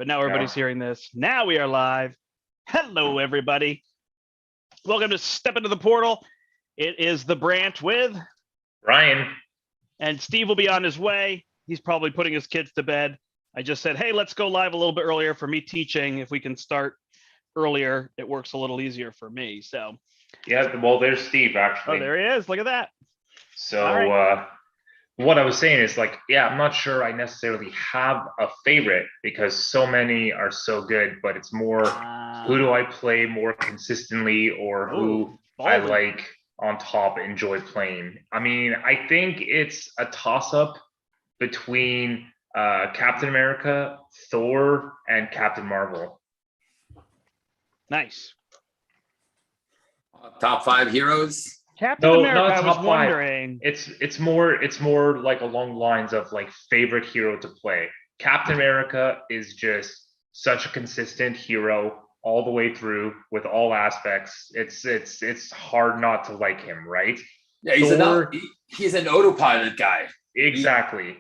but now everybody's hearing this. Now we are live. Hello, everybody. Welcome to Step Into the Portal. It is the Brandt with Ryan. And Steve will be on his way. He's probably putting his kids to bed. I just said, hey, let's go live a little bit earlier for me teaching. If we can start earlier, it works a little easier for me. So, yeah, well, there's Steve, actually. Oh, there he is. Look at that. So, right. What I was saying is, like, yeah, I'm not sure I necessarily have a favorite because so many are so good, but it's more who do I play more consistently or who I like on top, enjoy playing. I mean, I think it's a toss-up between Captain America, Thor, and Captain Marvel. Nice. Top 5 heroes. Captain America, I was wondering. It's more like along the lines of like favorite hero to play. Captain America is just such a consistent hero all the way through with all aspects. It's hard not to like him, right? Yeah, he's an autopilot guy. Exactly.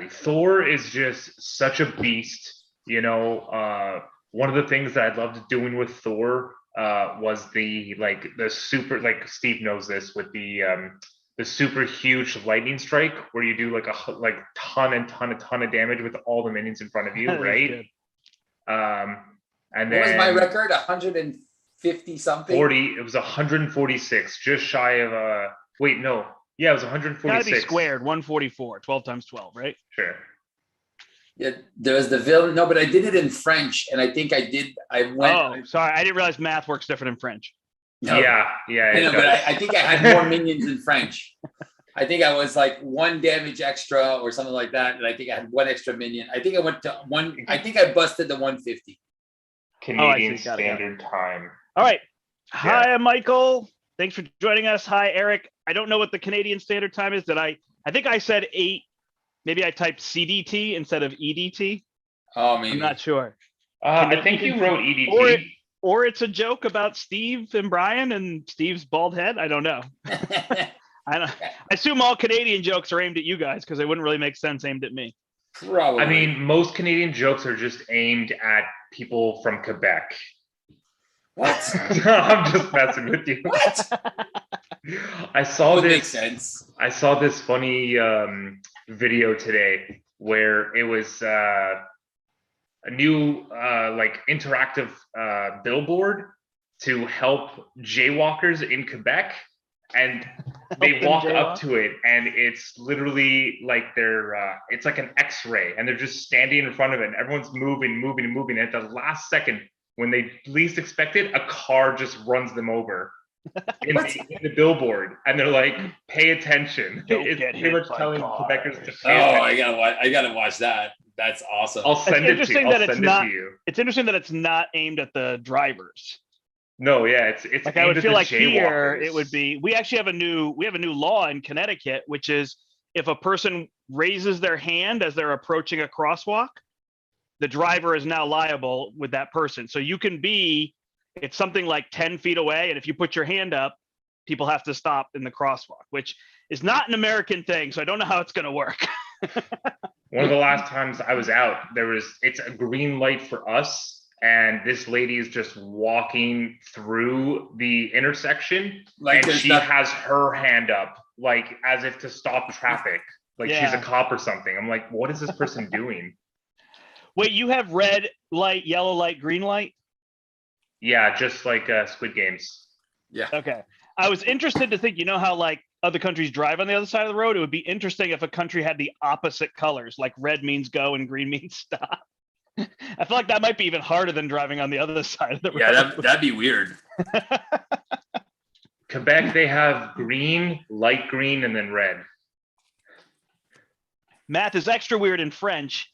Thor is just such a beast. You know, one of the things that I loved doing with Thor was the super, like Steve knows this, with the super huge lightning strike where you do like a ton of damage with all the minions in front of you, right? And then what was my record? 150 something? 40. It was 146, just shy of wait, no. Yeah, it was 146. Gotta be squared, 144, 12 times 12, right? Sure. Yeah, there's the villain. No, but I did it in French, and I think I went. Oh, sorry, I didn't realize math works different in French. No. Yeah. But I think I had more minions in French. I think I was like 1 damage extra or something like that, and I think I had 1 extra minion. I think I went to 1. I think I busted the 150. Canadian Standard Time. All right. Hi, Michael. Thanks for joining us. Hi, Eric. I don't know what the Canadian Standard Time is. I think I said 8. Maybe I typed CDT instead of EDT. Oh, maybe. I'm not sure. I think you wrote EDT. Or it's a joke about Steve and Brian and Steve's bald head. I don't know. I assume all Canadian jokes are aimed at you guys because they wouldn't really make sense aimed at me. Probably. I mean, most Canadian jokes are just aimed at people from Quebec. What? I'm just messing with you. What? I saw that this. Makes sense. I saw this funny video today where it was a new interactive billboard to help jaywalkers in Quebec, and they walk up to it, and it's literally like it's like an X-ray, and they're just standing in front of it, and everyone's moving, and at the last second, when they least expect it, a car just runs them over. In the billboard, and they're like, pay attention. It's pretty much telling Quebecers to pay attention. I gotta watch that. That's awesome. I'll send it to you. It's interesting that it's not aimed at the drivers. No, yeah, it's like I would feel like here it would be. We actually have a new law in Connecticut, which is if a person raises their hand as they're approaching a crosswalk, the driver is now liable with that person. So you can be. It's something like 10 feet away, and if you put your hand up, people have to stop in the crosswalk, which is not an American thing, so I don't know how it's going to work. One of the last times I was out, it's a green light for us, and this lady is just walking through the intersection, and she has her hand up, like as if to stop traffic, like she's a cop or something. I'm like, what is this person doing? Wait, you have red light, yellow light, green light? Yeah, just like Squid Games. Yeah. Okay. I was interested to think, you know how like other countries drive on the other side of the road? It would be interesting if a country had the opposite colors, like red means go and green means stop. I feel like that might be even harder than driving on the other side of the road. Yeah, that'd be weird. Quebec, they have green, light green, and then red. Math is extra weird in French.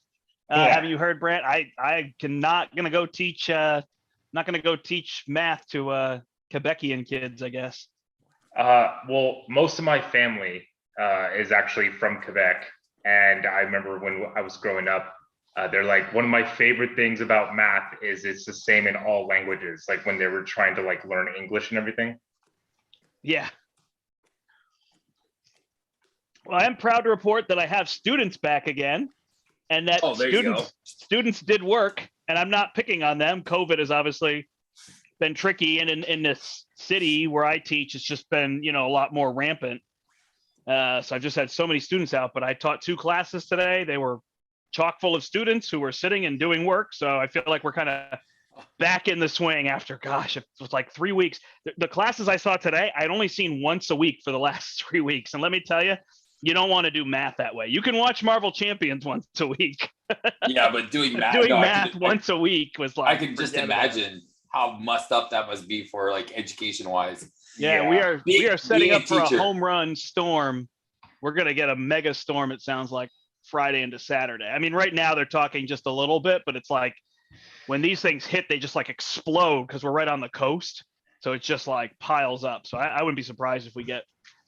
Have you heard, Brandt? I cannot gonna go teach. Not going to go teach math to Quebecian kids, I guess. Well, most of my family is actually from Quebec, and I remember when I was growing up, they're like, one of my favorite things about math is it's the same in all languages. Like when they were trying to like learn English and everything. Yeah. Well, I am proud to report that I have students back again. and that there you go. students did work, and I'm not picking on them. COVID has obviously been tricky, and in this city where I teach, it's just been, a lot more rampant. So I've just had so many students out, but I taught 2 classes today. They were chock full of students who were sitting and doing work. So I feel like we're kind of back in the swing after, gosh, it was like 3 weeks. The classes I saw today, I'd only seen once a week for the last 3 weeks. And let me tell you, you don't want to do math that way. You can watch Marvel Champions once a week. Yeah, but doing math, once a week was like, I can just imagine how messed up that must be for like education wise. Yeah, we are setting up for a home run storm. We're gonna get a mega storm, it sounds like, Friday into Saturday. I mean, right now they're talking just a little bit, but it's like when these things hit, they just like explode because we're right on the coast. So it's just like piles up. So I wouldn't be surprised if we get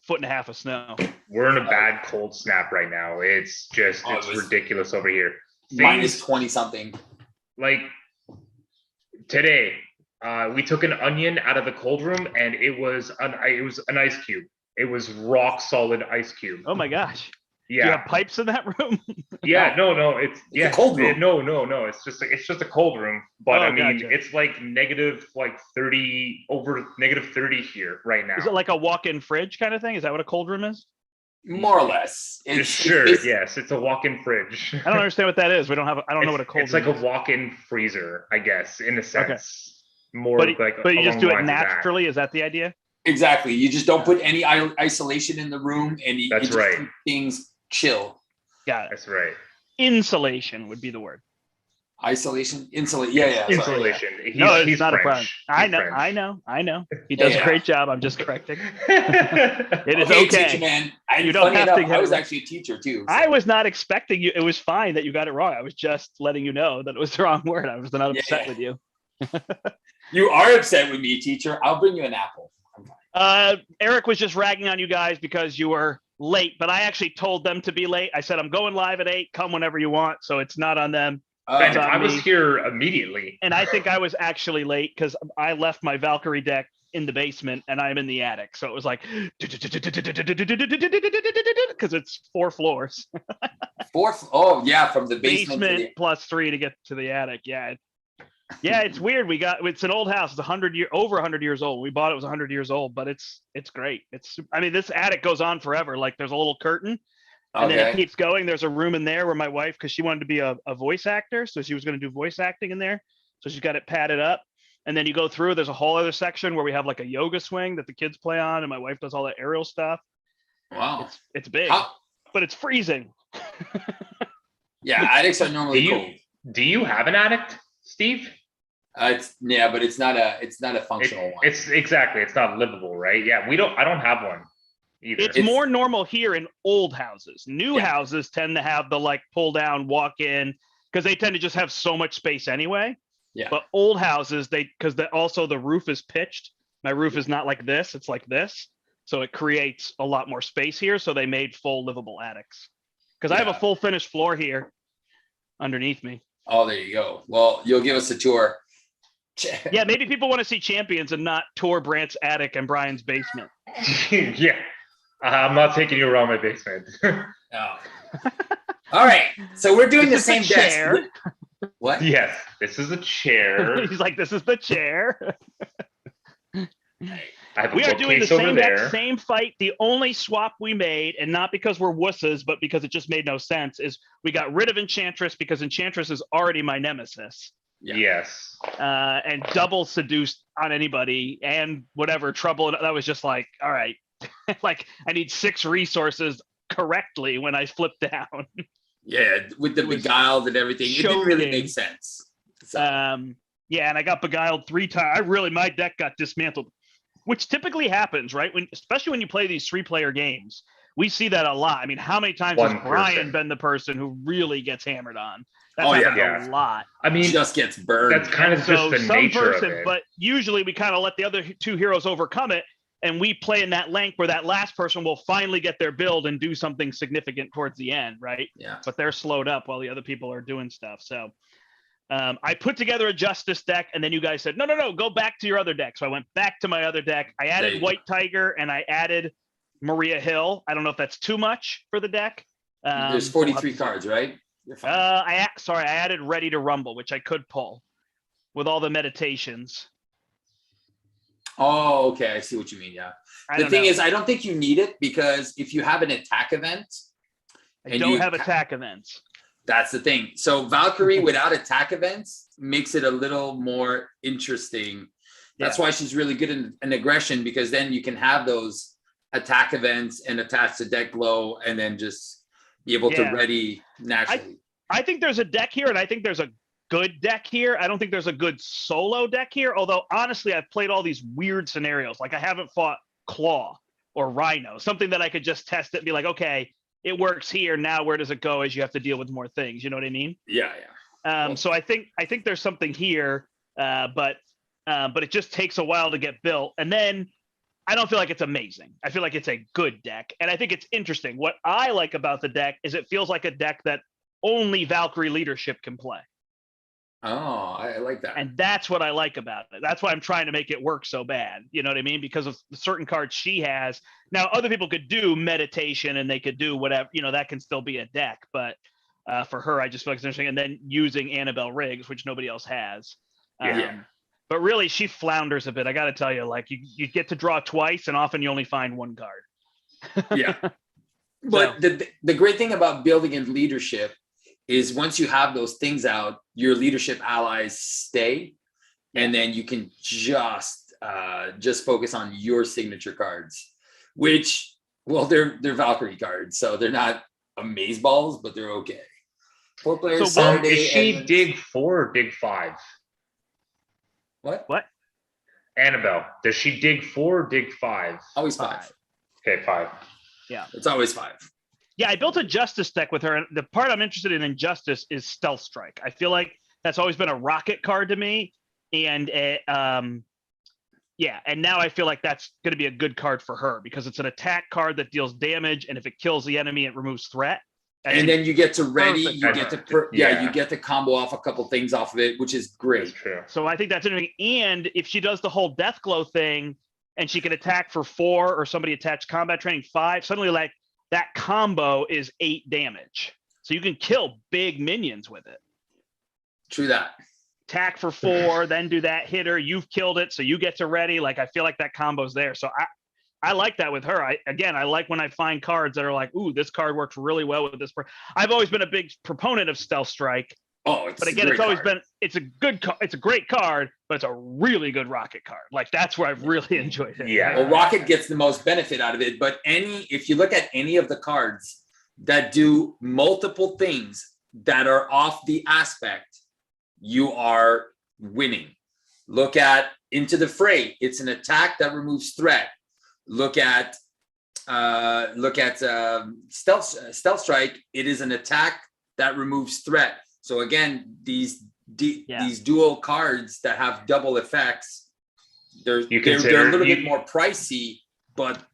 1.5 feet of snow. We're in a bad cold snap right now. It's just it's ridiculous over here. Minus 20 something. Like today, we took an onion out of the cold room, and it was an ice cube. It was rock solid ice cube. Oh my gosh! Yeah. Do you have pipes in that room? Yeah, no, it's a cold room. No, it's just a cold room. But I mean, gotcha. it's like negative 30 over negative 30 here right now. Is it like a walk-in fridge kind of thing? Is that what a cold room is? More or less. Yes, it's a walk-in fridge. I don't understand what that is. I don't know what a cold. It's like room a walk-in freezer, I guess, in a sense. Okay. More but you just do it naturally. Is that the idea? Exactly. You just don't put any isolation in the room, and you just keep things chill. Got it. That's right. Insulation would be the word. Isolation, insulate. Yeah. Insulation. He's not French. a problem. I know. He does a great job. I'm just correcting. It is okay. Teacher man. You don't have to. I was actually a teacher too. So. I was not expecting you. It was fine that you got it wrong. I was just letting you know that it was the wrong word. I was not upset with you. You are upset with me, teacher. I'll bring you an apple. Eric was just ragging on you guys because you were late, but I actually told them to be late. I said, I'm going live at 8. Come whenever you want. So it's not on them. I was here immediately. And I think I was actually late because I left my Valkyrie deck in the basement and I'm in the attic. So it was like, because it's 4 floors. Oh, yeah. From the basement plus 3 to get to the attic. Yeah. Yeah, it's weird. It's an old house. It's over 100 years old. We bought it was 100 years old, but it's great. This attic goes on forever. Like there's a little curtain, and then it keeps going. There's a room in there where my wife, because she wanted to be a voice actor, so she was going to do voice acting in there. So she's got it padded up, and then you go through. There's a whole other section where we have like a yoga swing that the kids play on, and my wife does all the aerial stuff. Wow, it's big, but it's freezing. Yeah, attics are normally cold. Do you have an attic, Steve? But it's not a functional one. It's exactly. It's not livable, right? Yeah, I don't have one either. It's more normal here in old houses. New houses tend to have the like pull down, walk in, because they tend to just have so much space anyway. Yeah. But old houses, also the roof is pitched. My roof is not like this; it's like this, so it creates a lot more space here. So they made full livable attics. Because I have a full finished floor here underneath me. Oh, there you go. Well, you'll give us a tour. Yeah, maybe people want to see Champions and not tour Brandt's attic and Brian's basement. Yeah, I'm not taking you around my basement. No. All right, so we're doing the same chair. What? Yes, this is a chair. He's like, this is the chair. We are doing the same fight. The only swap we made, and not because we're wusses, but because it just made no sense, is we got rid of Enchantress because Enchantress is already my nemesis. Yeah. Yes. And double seduced on anybody and whatever trouble. That was just like, all right, like I need 6 resources correctly when I flip down. Yeah, with the beguiled and everything, it didn't really make sense. So. Yeah, and I got beguiled 3 times. My deck got dismantled, which typically happens, right? Especially when you play these 3-player games, we see that a lot. I mean, how many times has Brian been the person who really gets hammered on? That's happened a lot. I mean, just gets burned. That's kind of just the nature of it. But usually we kind of let the other 2 heroes overcome it, and we play in that length where that last person will finally get their build and do something significant towards the end, right? Yeah. But they're slowed up while the other people are doing stuff. So I put together a Justice deck, and then you guys said, no, go back to your other deck. So I went back to my other deck. I added White Tiger, and I added Maria Hill. I don't know if that's too much for the deck. There's 43 cards, right? You're fine. I added Ready to Rumble, which I could pull with all the meditations. Oh, okay. I see what you mean. Yeah. I The don't thing know. is, I don't think you need it because if you have an attack event, I and don't you have attack events. that's the thing. So Valkyrie without attack events makes it a little more interesting. That's why she's really good in aggression, because then you can have those attack events and attach the deck glow and then just be able to ready naturally. I think there's a deck here, and I think there's a good deck here. I don't think there's a good solo deck here, although honestly, I've played all these weird scenarios. Like I haven't fought Claw or Rhino, something that I could just test it and be like, okay, it works here. Now where does it go as you have to deal with more things? You know what I mean? Yeah. So I think there's something here, but it just takes a while to get built. And then I don't feel like it's amazing. I feel like it's a good deck. And I think it's interesting. What I like about the deck is it feels like a deck that only Valkyrie leadership can play. Oh, I like that. And that's what I like about it. That's why I'm trying to make it work so bad. You know what I mean? Because of the certain cards she has. Now, other people could do meditation and they could do whatever, that can still be a deck. But for her, I just feel like it's interesting. And then using Annabelle Riggs, which nobody else has. But really, she flounders a bit. I got to tell you, like you get to draw twice and often you only find one card. Yeah. But the great thing about building in leadership is once you have those things out, your leadership allies stay, and then you can just focus on your signature cards, which, well, they're Valkyrie cards, so they're not amazeballs, but they're okay. 4 players. So is she dig 4 or dig 5? What? Annabelle, does she dig 4 or dig 5? Always 5. Okay, 5. Yeah, it's always 5. Yeah, I built a Justice deck with her, and the part I'm interested in Justice is Stealth Strike. I feel like that's always been a rocket card to me, and and now I feel like that's going to be a good card for her because it's an attack card that deals damage, and if it kills the enemy, it removes threat. And then you get to ready, you get to you get to combo off a couple things off of it, which is great. So I think that's interesting. And if she does the whole Death Glow thing, and she can attack for 4, or somebody attached combat training 5, suddenly like that combo is 8 damage. So you can kill big minions with it. True that. Attack for 4, then do that hitter. You've killed it, so you get to ready. Like I feel like that combo's there. So I like that with her. I like when I find cards that are like, ooh, this card works really well with this. I've always been a big proponent of Stealth Strike. But again, it's always been it's a great card, but it's a really good rocket card. Like that's where I've really enjoyed it. Yeah. Well, rocket gets the most benefit out of it, but if you look at any of the cards that do multiple things that are off the aspect, you are winning. Look at Into the Fray. It's an attack that removes threat. Look at Stealth Strike. It is an attack that removes threat. So again, these dual cards that have double effects, they're a little bit more pricey, but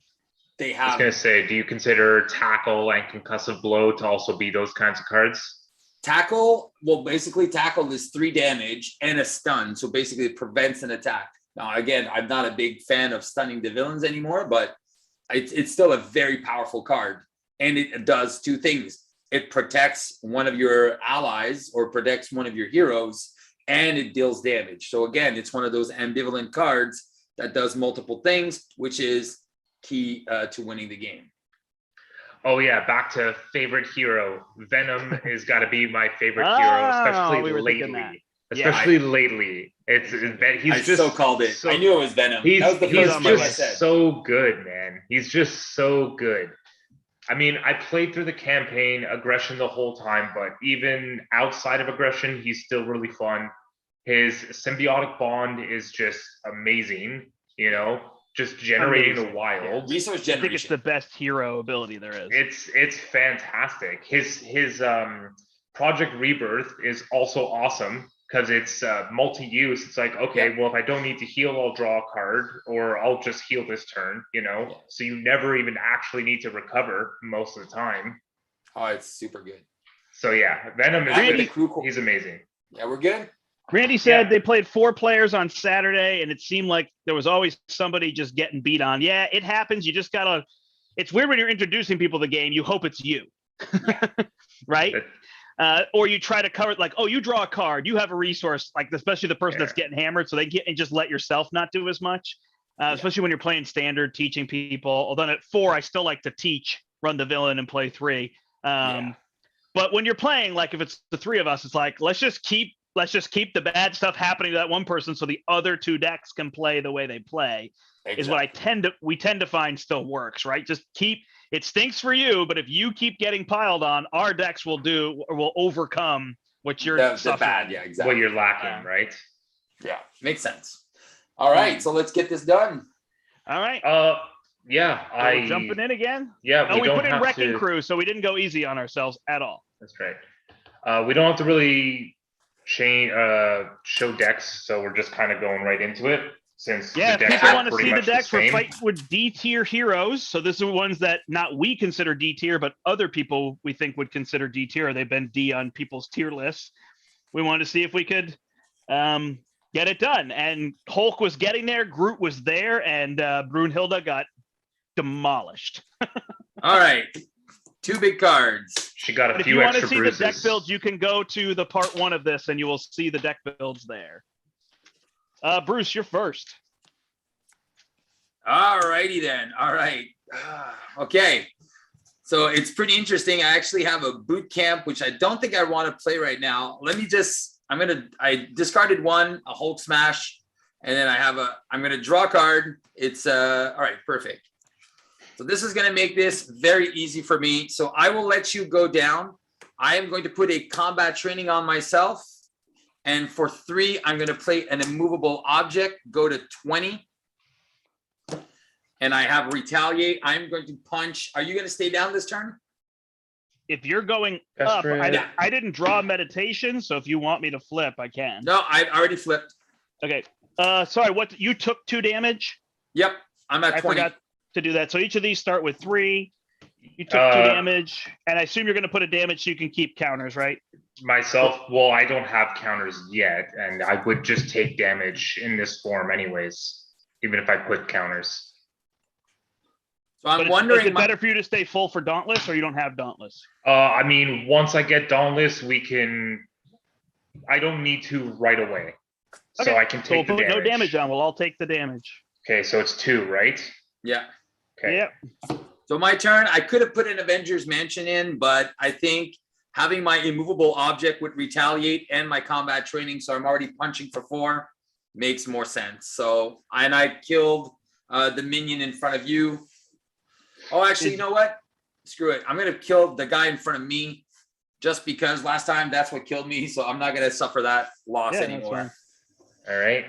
they have. I was gonna say, do you consider Tackle and Concussive Blow to also be those kinds of cards? Tackle, well, basically Tackle is 3 damage and a stun, so basically it prevents an attack. Now, again, I'm not a big fan of stunning the villains anymore, but it's still a very powerful card, and it does 2 things. It protects one of your allies or protects one of your heroes, and it deals damage. So again, it's one of those ambivalent cards that does multiple things, which is key to winning the game. Oh yeah, back to favorite hero. Venom has got to be my favorite hero, especially lately. Especially lately. He's just so called it. I knew it was Venom. He's just so good, man. He's just so good. I mean, I played through the campaign aggression the whole time, but even outside of aggression, he's still really fun. His symbiotic bond is just amazing, just generating the wild. Resource generation. I think it's the best hero ability there is. It's fantastic. His Project Rebirth is also awesome because it's multi-use. It's like, okay, well, if I don't need to heal, I'll draw a card, or I'll just heal this turn, So you never even actually need to recover most of the time. Oh, it's super good. So yeah, Venom is he's amazing. Yeah, we're good. Randy said they played 4 players on Saturday, and it seemed like there was always somebody just getting beat on. Yeah, it happens. You just gotta. It's weird when you're introducing people to the game. You hope it's you, right? Or you try to cover it like, oh, you draw a card, you have a resource, like especially the person that's getting hammered, so they get and just let yourself not do as much. Especially when you're playing standard, teaching people. Although at 4, I still like to teach, run the villain, and play 3. But when you're playing, like if it's the 3 of us, it's like let's just keep the bad stuff happening to that one person, so the other 2 decks can play the way they play. Exactly. Is what we tend to find still works, right? Just keep it stinks for you, but if you keep getting piled on, our decks will overcome what you're the bad, exactly. What you're lacking, right? Yeah, makes sense. All right, so let's get this done. All right. We're jumping in again. Yeah, we put in Wrecking Crew, so we didn't go easy on ourselves at all. That's right. We don't have to really show decks, so we're just kind of going right into it. Since if the decks people are want to pretty see the much decks, the we're same. fighting with D tier heroes. So this are ones that not we consider D tier, but other people we think would consider D tier. They've been D on people's tier lists. We wanted to see if we could get it done. And Hulk was getting there, Groot was there, and Brunhilde got demolished. All right, 2 big cards. She got a if few you want extra to see bruises. the deck builds, you can go to the part 1 of this, and you will see the deck builds there. Bruce, you're first. All righty then. All right. Okay. So it's pretty interesting. I actually have a boot camp, which I don't think I want to play right now. Let me just, I discarded 1, a Hulk smash, and then I'm going to draw a card. It's, all right, perfect. So this is going to make this very easy for me. So I will let you go down. I am going to put a combat training on myself. And for 3, I'm going to play an immovable object, go to 20. And I have retaliate. I'm going to punch. Are you going to stay down this turn? If you're going up, I didn't draw meditation, so if you want me to flip, I can. No, I already flipped. Okay. Sorry, what you took 2 damage? Yep, I'm at 20. I forgot to do that. So each of these start with 3. You took 2 damage, and I assume you're going to put a damage so you can keep counters, right? Myself, well, I don't have counters yet, and I would just take damage in this form anyways, even if I put counters. So I'm wondering, is it better for you to stay full for Dauntless, or you don't have Dauntless? I mean, once I get Dauntless, I don't need to right away. Okay. So I can take the damage. No damage on. We'll all take the damage. Okay, so it's 2, right? Yeah. Okay. Yep. So my turn, I could have put an Avengers Mansion in, but I think having my immovable object with retaliate and my combat training, so I'm already punching for 4, makes more sense. So, and I killed the minion in front of you. Oh, actually, you know what? Screw it. I'm going to kill the guy in front of me just because last time that's what killed me. So I'm not going to suffer that loss anymore. All right.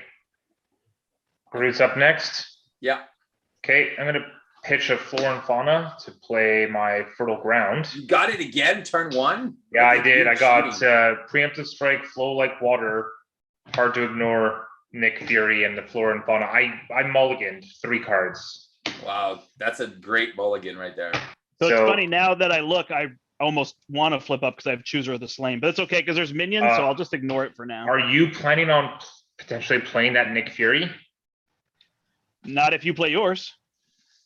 Groot's up next. Yeah. Okay, I'm going to pitch a Flora and Fauna to play my Fertile Ground. You got it again, turn 1? Yeah, I did. I got Preemptive Strike, Flow Like Water, Hard to Ignore, Nick Fury, and the Flora and Fauna. I mulliganed 3 cards. Wow, that's a great mulligan right there. So it's funny, now that I look, I almost want to flip up because I have Chooser of the Slain, but it's okay because there's minions, so I'll just ignore it for now. Are you planning on potentially playing that Nick Fury? Not if you play yours.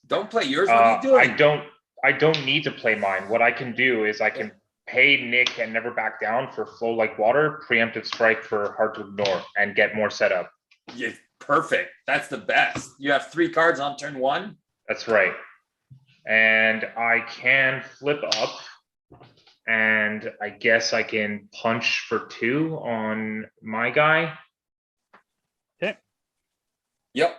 Don't play yours. What are you doing? I don't need to play mine. What I can do is I can pay Nick and Never Back Down for Flow Like Water, Preemptive Strike for Hard to Ignore, and get more setup. Yeah, perfect. That's the best. You have 3 cards on turn 1. That's right. And I can flip up, and I guess I can punch for 2 on my guy. Okay. Yep.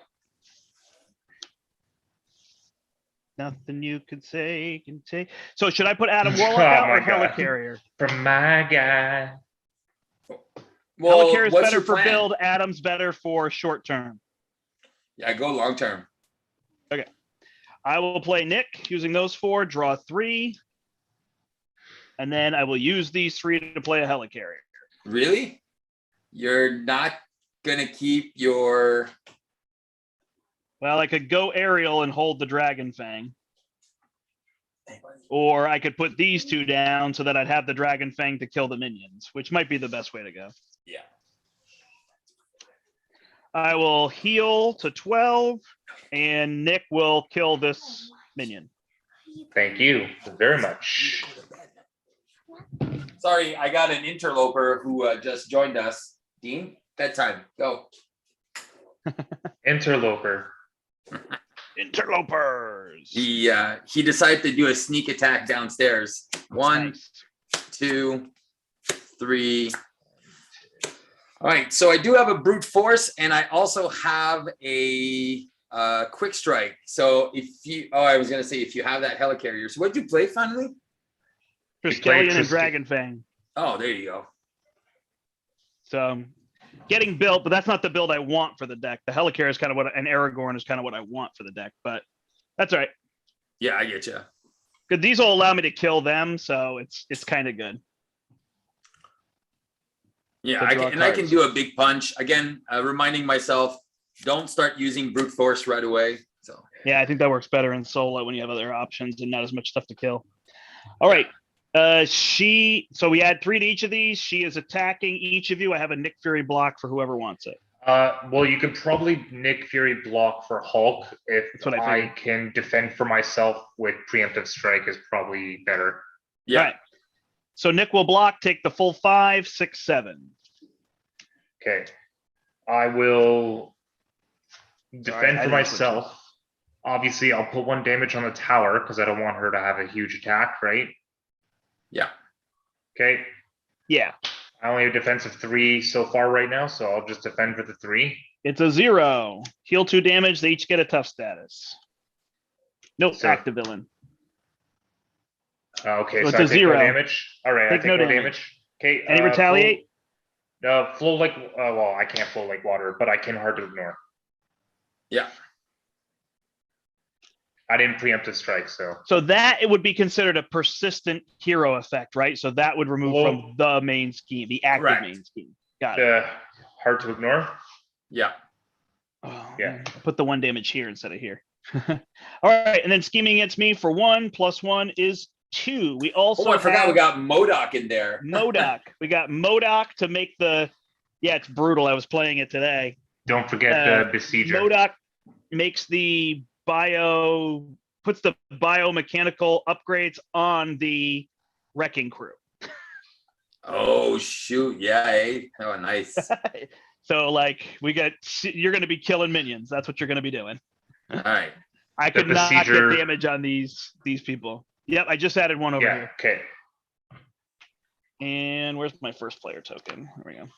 Nothing you could say can take. So should I put Adam Warlock out or Helicarrier? For my guy. Well, Helicarrier is better for build. Adam's better for short term. Yeah, go long term. Okay. I will play Nick using those 4, draw 3. And then I will use these 3 to play a Helicarrier. Really? You're not going to keep your... Well, I could go aerial and hold the Dragon Fang. Or I could put these 2 down so that I'd have the Dragon Fang to kill the minions, which might be the best way to go. Yeah. I will heal to 12, and Nick will kill this minion. Thank you very much. Sorry, I got an interloper who just joined us. Dean, bedtime. Go. Interloper. Interlopers. He decided to do a sneak attack downstairs. One, Nice. 2, 3. All right, so I do have a brute force, and I also have a quick strike. So if you, I was gonna say if you have that helicarrier. So what did you play finally? Triskelion and Dragon Fang. Oh, there you go. So getting built, but that's not the build I want for the deck. The Helicarrier is kind of what, and Aragorn is kind of what I want for the deck, but that's all right. Yeah, I get you. Because these will allow me to kill them, so it's kind of good. Yeah, To I draw can, and I can cards. do a big punch. Again, reminding myself, don't start using brute force right away. So Yeah, I think that works better in solo when you have other options and not as much stuff to kill. All right. So we add 3 to each of these. She is attacking each of you. I have a Nick Fury block for whoever wants it. Well, you could probably Nick Fury block for Hulk if That's what I I figured. can defend for myself with preemptive strike is probably better. yeah, All right. So Nick will block, take the full 5, 6, 7. Okay. I will defend I for didn't switch myself. Obviously, I'll put 1 damage on the tower because I don't want her to have a huge attack, right? yeah. Okay. Yeah, I only have defense of 3 so far right now, so I'll just defend for the 3. it's a 0. Heal 2 damage. They each get a tough status. Nope, So- active villain. Okay, So so it's I a take 0. no damage. All right, Take I take no no damage. damage. Okay. Any retaliate? Flow like well, I can't flow like water, but I can hard to ignore. Yeah. I didn't preemptive strike, so So that it would be considered a persistent hero effect, right? So that would remove Well- from the main scheme, the active Correct. main scheme. Got it. hard to ignore. Yeah. Oh, Yeah. man, I'll put the 1 damage here instead of here. All right, and then scheming against me for 1 + 1 is 2. We also Oh, I forgot have we got M.O.D.O.K in there. M.O.D.O.K. We got M.O.D.O.K to make the. Yeah, it's brutal. I was playing it today. Don't forget the besieger. M.O.D.O.K makes the puts the biomechanical upgrades on the wrecking crew. Oh shoot! Yeah. Eh? Oh, nice. So like you're going to be killing minions. That's what you're going to be doing. All right. I could not besieger- get damage on these people. Yep, I just added 1 over Yeah. here. Okay. And where's my first player token? There we go.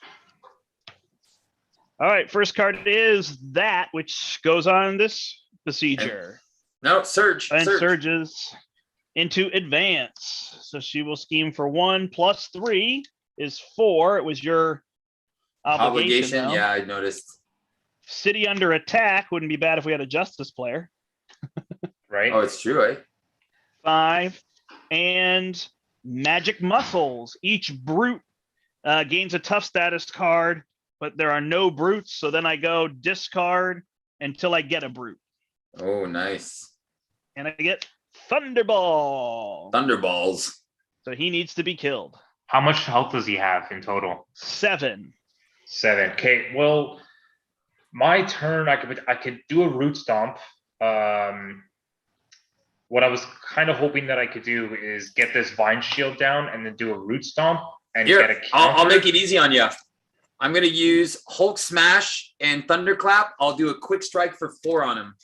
All right, first card is that which goes on this besieger No, Surge. and Surge. surges into advance. So she will scheme for 1 + 3 is 4. It was your obligation. though. Yeah, I noticed. City under attack wouldn't be bad if we had a justice player. Right. Oh, it's true, eh? 5 and magic muscles. Each brute gains a tough status card, but there are no brutes. So then I go discard until I get a brute, Oh, nice. and I get Thunderball. Thunderballs. So he needs to be killed. How much health does he have in total? 7. 7. Okay. Well, my turn. I could do a root stomp. What I was kind of hoping that I could do is get this vine shield down and then do a root stomp and get a Here, counter. I'll make it easy on you. I'm gonna use Hulk Smash and Thunderclap. I'll do a quick strike for 4 on him.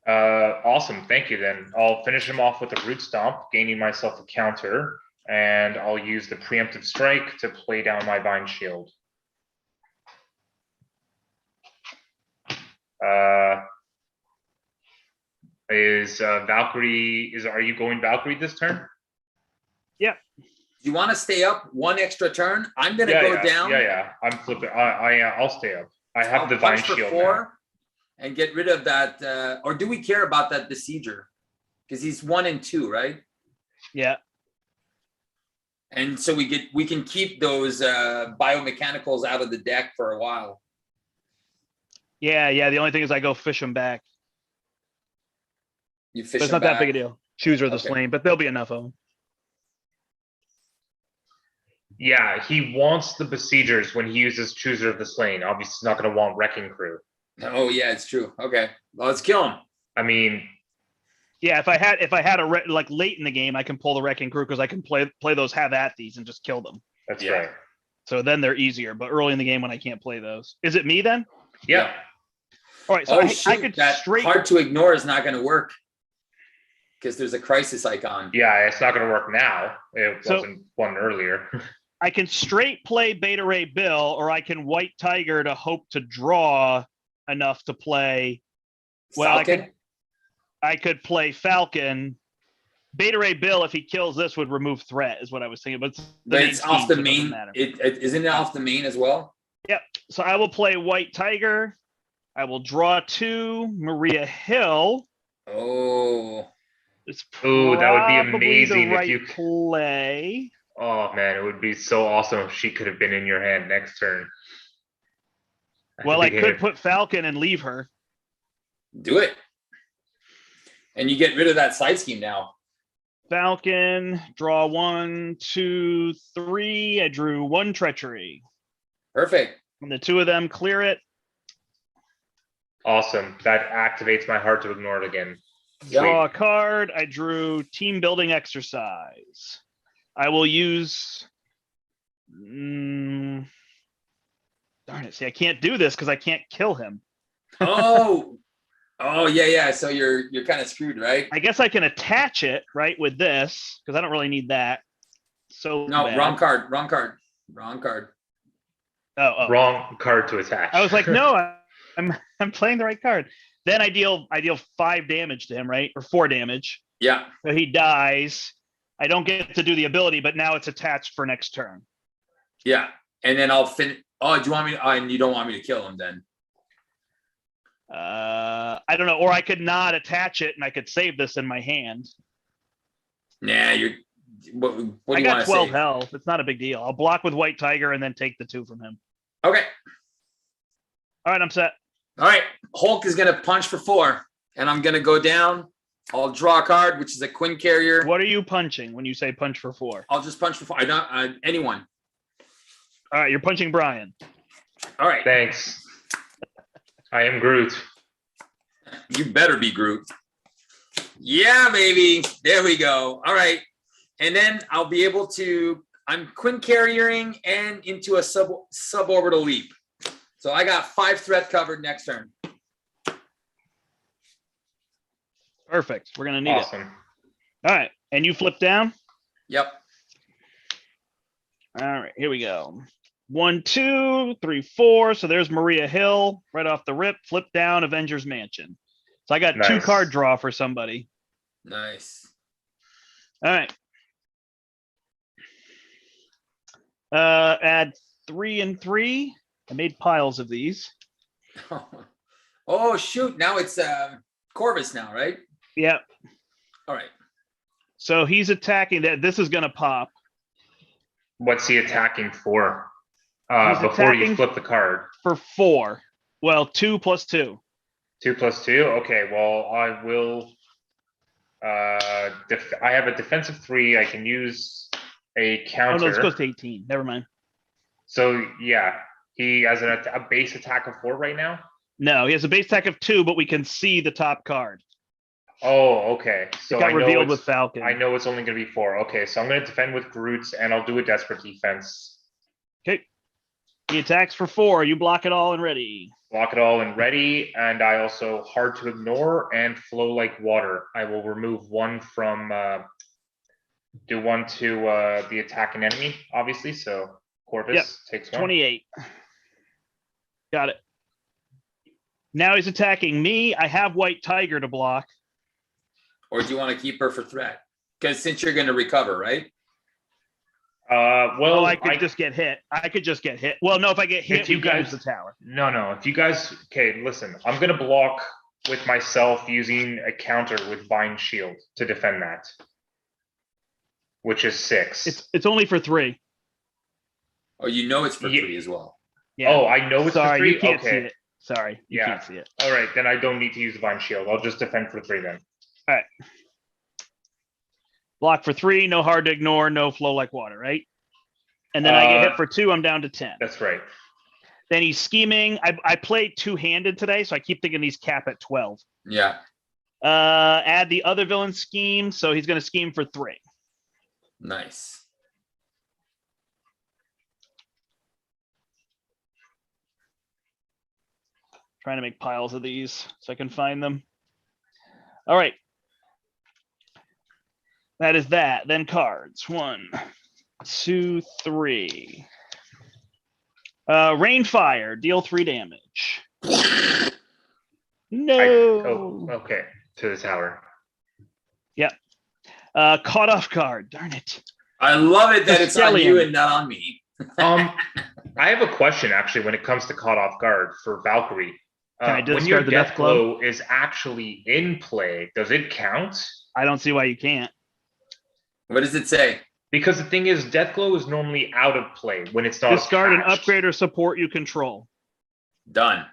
Awesome. Thank you. Then I'll finish him off with a root stomp, gaining myself a counter, and I'll use the preemptive strike to play down my vine shield. Valkyrie? Are you going Valkyrie this turn? Do you want to stay up 1 extra turn? I'm gonna Yeah, go yeah, down. Yeah. I'm flipping. I'll stay up. I have I'll the vine punch for shield 4 now. and get rid of that. Or do we care about that besieger? Because he's 1 and 2, right? Yeah. And so we can keep those biomechanicals out of the deck for a while. Yeah. The only thing is I go fish them back. You But fish it's them not that back. big a deal. Chooser the Okay. slain, but there'll be enough of them. Yeah, he wants the besiegers when he uses Chooser of the Slain. Obviously, he's not going to want Wrecking Crew. Oh yeah, it's true. Okay, well, let's kill him. I mean, Yeah, if I had like late in the game, I can pull the Wrecking Crew because I can play those have at these and just kill them. That's Yeah. right. So then they're easier. But early in the game when I can't play those, is it me then? Yeah. All right, so I could that straight. hard to ignore is not going to work because there's a crisis icon. Yeah, it's not going to work now. It So- wasn't one earlier. I can straight play Beta Ray Bill, or I can White Tiger to hope to draw enough to play. Well, Falcon? I could play Falcon. Beta Ray Bill, if he kills this, would remove threat, is what I was thinking. But It's off the so it doesn't main. matter. Isn't it off the main as well? So I will play White Tiger. I will draw 2 Maria Hill. Oh, It's Ooh, that would be probably amazing the if right you- play. Oh man, it would be so awesome if she could have been in your hand next turn. At the Well, I beginning could put Falcon and leave her. do it. And you get rid of that side scheme now. Falcon, draw 1, 2, 3. I drew 1 treachery. Perfect. And the 2 of them clear it. Awesome. That activates my heart to ignore it again. Draw a card. I drew team building exercise. I will use. Darn it! See, I can't do this because I can't kill him. Oh, yeah. So you're kind of screwed, right? I guess I can attach it right with this because I don't really need that. So No, bad. wrong card. Oh. Wrong card to attach. I was like, no, I'm playing the right card. Then I deal 5 damage to him, right, or 4 damage. Yeah. So he dies. I don't get to do the ability, but now it's attached for next turn. Yeah. And then I'll finish. Oh, do you want me? And you don't want me to kill him then? I don't know, or I could not attach it and I could save this in my hand. Nah, what do I you got want to 12 say? health. It's not a big deal. I'll block with White Tiger and then take the 2 from him. Okay. All right, I'm set. All right. Hulk is going to punch for 4, and I'm going to go down. I'll draw a card, which is a Quinn Carrier. What are you punching when you say punch for 4? I'll just punch for 4. I don't anyone. All right, you're punching Brian. All right. Thanks. I am Groot. You better be Groot. Yeah, baby. There we go. All right. And then I'll be able to, I'm Quinn Carriering and into a suborbital leap. So I got 5 threat covered next turn. Perfect. We're going to need it. Awesome. All right, and you flip down? Yep. All right, here we go. 1, 2, 3, 4. So there's Maria Hill right off the rip. Flip down, Avengers Mansion. So I got 2 Nice. card draw for somebody. Nice. All right. Add 3 and 3. I made piles of these. Oh, shoot. Now it's Corvus now, right? Yep. All right. So he's attacking that. This is going to pop. What's he attacking for? He's Before you attacking- flip the card. For 4. Well, 2 plus 2. 2 plus 2. Okay. Well, I will. I have a defensive 3. I can use a Oh, counter. no, it's goes to 18. Never mind. So yeah, he has a base attack of 4 right now. No, he has a base attack of 2, but we can see the top card. Oh, okay. So It got I know revealed with it's, Falcon. I know it's only going to be 4. Okay, so I'm going to defend with Groot, and I'll do a desperate defense. Okay. He attacks for 4. You block it all and ready. Block it all and ready, and I also hard to ignore and flow like water. I will remove 1 from do 1 to the attacking enemy, obviously. So Corvus takes 1. 28. Got it. Now he's attacking me. I have White Tiger to block. Or do you want to keep her for threat? Because since you're going to recover, right? Well, Oh, I could just get hit. I could just get hit. Well, no, if I get hit, If you we can use guys- the tower. No. If you guys, okay, listen. I'm gonna block with myself using a counter with Vine Shield to defend that, which is 6. It's only for 3. Oh, you know it's for Yeah. 3 as well. Yeah. Oh, I know it's Sorry, for 3. you can't see Okay. it. Sorry, you Yeah. can't see it. All right, then I don't need to use the Vine Shield. I'll just defend for 3 then. Block for 3, no hard to ignore, no flow like water, right? And then I get hit for 2, I'm down to 10. That's right. Then he's scheming. I played 2-handed today, so I keep thinking he's cap at 12. Yeah. Add the other villain scheme, so he's going to scheme for 3. Nice. Trying to make piles of these so I can find them. All right. That is that. Then cards. 1, 2, 3. Rainfire. Deal 3 damage. No. Okay. To the tower. Yep. Caught off guard. Darn it. I love it that it's on you Stellium. and not on me. I have a question actually when it comes to caught off guard for Valkyrie. Can I When your discard the Death Glow? is actually in play, does it count? I don't see why you can't. What does it say? Because the thing is, Death Glow is normally out of play when it's not Discard an attached. upgrade or support you control. Done.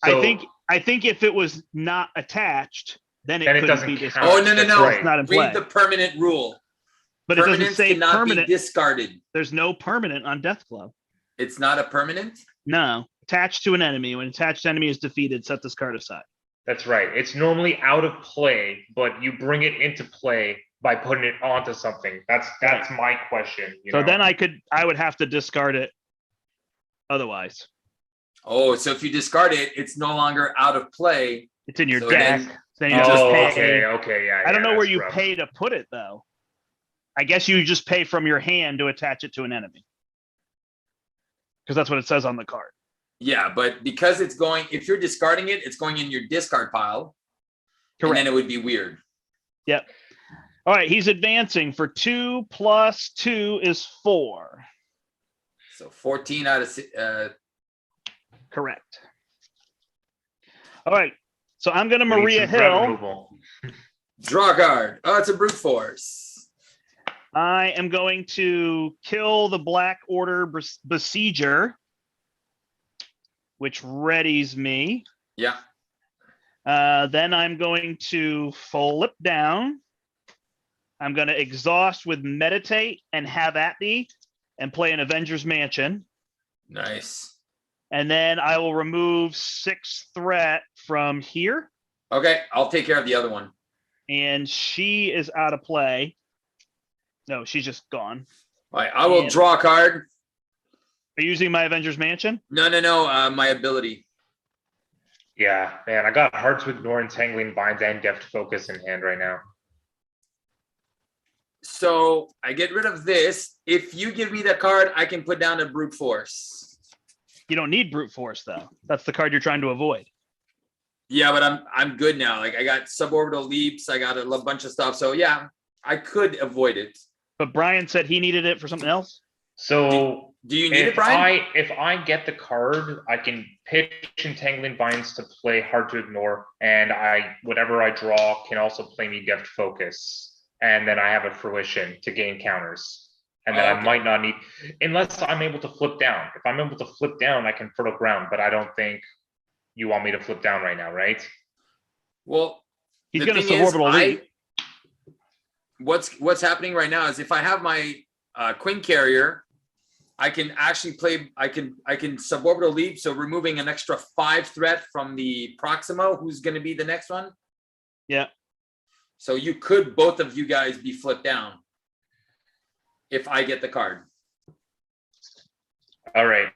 So- I think if it was not attached, then it Then it couldn't doesn't be count. discarded. Oh, no, That's no. right. It's not in play. Read the permanent rule. But it doesn't Permanents say cannot permanent. be discarded. There's no permanent on Death Glow. It's not a permanent? No. Attached to an enemy. When attached enemy is defeated, set this card aside. That's right. It's normally out of play, but you bring it into play by putting it onto something. That's my question. So then I would have to discard it otherwise. Oh, so if you discard it, it's no longer out of play. It's in your So deck. then- Then you just pay. Okay, yeah. I don't know where that's you rough. pay to put it though. I guess you just pay from your hand to attach it to an enemy. Because that's what it says on the card. Yeah, but because it's going, if you're discarding it, it's going in your discard pile. And Correct. then it would be weird. Yep. All right, he's advancing for 2 plus 2 is 4. So 14 out of Correct. All right. So I'm going to We need Maria some threat Hill. removal. draw a card. Oh, it's a brute force. I am going to kill the Black Order Besieger, which readies me. Yeah. Then I'm going to flip down. I'm going to exhaust with Meditate and Have at Thee and play an Avengers Mansion. Nice. And then I will remove 6 threat from here. Okay, I'll take care of the other one. And she is out of play. No, she's just gone. All right, I will And- draw a card. Are you using my Avengers Mansion? No, my ability. Yeah, man, I got hard to ignore entangling binds and deft focus in hand right now. So I get rid of this. If you give me the card, I can put down a brute force. You don't need brute force though. That's the card you're trying to avoid. Yeah, but I'm good now. Like I got suborbital leaps. I got a bunch of stuff. So yeah, I could avoid it. But Brian said he needed it for something else. So Do you need it, Brian? if I get the card, I can pitch entangling binds to play hard to ignore, and whatever I draw can also play me deft focus, and then I have a fruition to gain counters. And then I Okay. might not need, unless I'm able to flip down. If I'm able to flip down, I can fertile ground, but I don't think you want me to flip down right now, right? Well, He's the going to thing is, suborbital leap. what's happening right now is if I have my Queen Carrier, I can actually play. I can suborbital leap, so removing an extra 5 threat from the Proximo, who's going to be the next one. Yeah. So you could both of you guys be flipped down if I get the card. All right.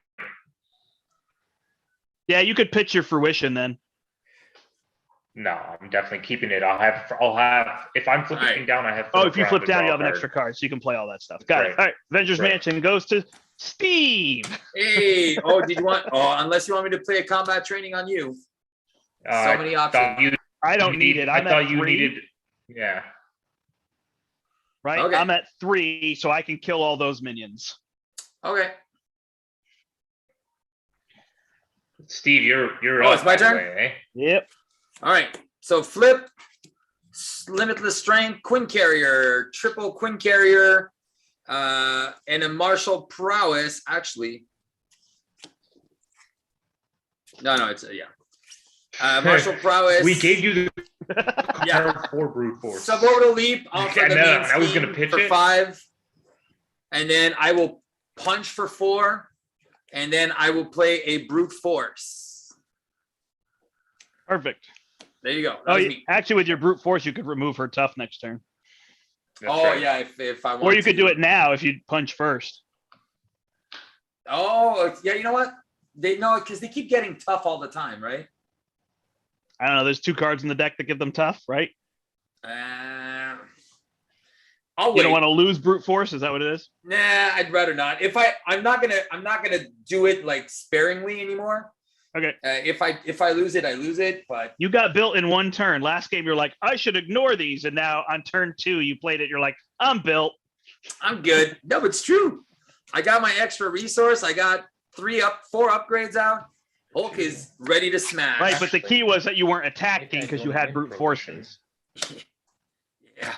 Yeah, you could pitch your fruition then. No, I'm definitely keeping it. I'll have, if I'm flipping Alright. down, I have. Oh, fertile if you ground flip to down, draw you a have an card. extra card, so you can play all that stuff. Got it. Right. All right. Avengers Right. Mansion goes to Steve. Hey, oh, did you want? Oh, unless you want me to play a combat training on you. So many I thought options. I don't need it. I'm I thought at you 3, needed. Yeah. right? Okay. I'm at 3, so I can kill all those minions. Okay. Steve, you're Oh, up, it's my by the turn? way, eh? Yep. All right. So flip, limitless strength, Queen Carrier, triple Queen Carrier, and a martial prowess. Actually, no, it's yeah. Martial prowess. We gave you the Yeah. card for brute force. Suborbital leap onto And the then main I was scheme gonna pitch for it. 5, and then I will punch for 4, and then I will play a brute force. Perfect. There you go. That Oh, was me. actually, with your brute force, you could remove her tough next turn, That's Oh right. yeah, if I want. or you could do it now if you punch first. Oh yeah, you know what? They know because they keep getting tough all the time, right? I don't know. There's 2 cards in the deck that give them tough, right? I'll You wait. don't want to lose brute force. Is that what it is? Nah, I'd rather not. I'm not gonna do it like sparingly anymore. Okay. If I lose it, I lose it. But You got built in 1 turn. Last game, you're like, I should ignore these, and now on turn 2, you played it. You're like, I'm built. I'm good. No, it's true. I got my extra resource. I got 4 upgrades out. Hulk is ready to smash. Right, but the key was that you weren't attacking because you had brute forces. Yeah.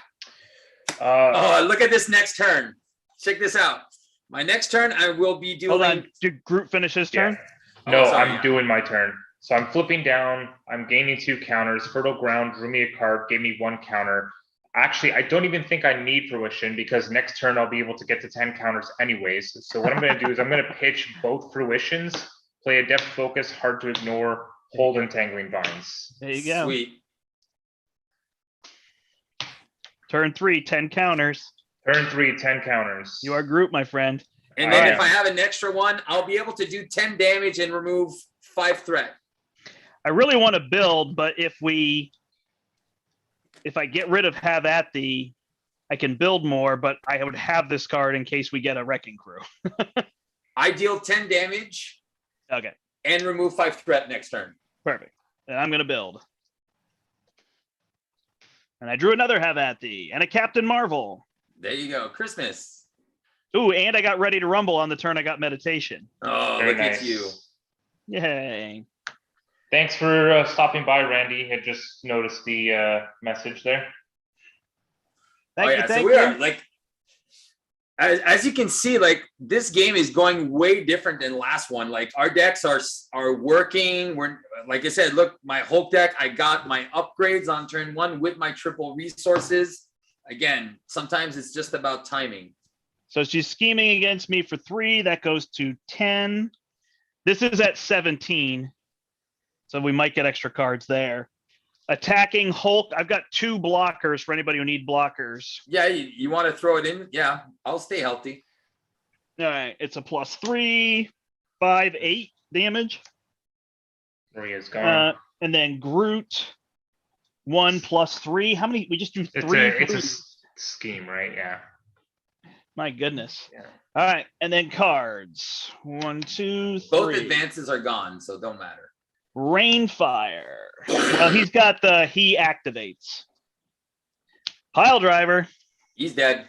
Uh, Oh, look at this next turn. Check this out. My next turn, I will be doing. Hold on. Did Groot finish his turn? no, sorry, I'm yeah. doing my turn. So I'm flipping down. I'm gaining 2 counters. Fertile Ground drew me a card, gave me 1 counter. Actually, I don't even think I need Fruition because next turn I'll be able to get to 10 counters anyways. So what I'm going to do is I'm going to pitch both Fruitions, play a Depth Focus, Hard to Ignore, hold Entangling Vines. There you go. Sweet. Turn 3, 10 counters. Turn 3, 10 counters. You are Groot, my friend. And then I if I am. have an extra one, I'll be able to do 10 damage and remove 5 threat. I really want to build, but if I get rid of Have At Thee, I can build more, but I would have this card in case we get a Wrecking Crew. I deal 10 damage Okay, and remove 5 threat next turn. perfect. And I'm going to build. And I drew another Have At Thee and a Captain Marvel. There you go. Christmas. Ooh, and I got Ready to Rumble on the turn I got Meditation. Oh, Very look nice. at you. Yay. Thanks for stopping by, Randy. I just noticed the message there. Thank you, so thank we you. are like, as you can see, like this game is going way different than last one. Like our decks are working. We're like I said, look, my Hulk deck. I got my upgrades on turn 1 with my triple resources. Again, sometimes it's just about timing. So she's scheming against me for 3. That goes to 10. This is at 17. So we might get extra cards there. Attacking Hulk. I've got 2 blockers for anybody who need blockers. Yeah, you want to throw it in? Yeah, I'll stay healthy. All right. It's a +3, 5, 8 damage. Maria is gone. And then Groot. 1 +3. How many? We just do 3. It's a scheme, right? Yeah. My goodness. Yeah. All right. And then cards. 1, 2, 3. Both advances are gone, so don't matter. Rainfire. Well, he's got he activates. Pile driver. He's dead.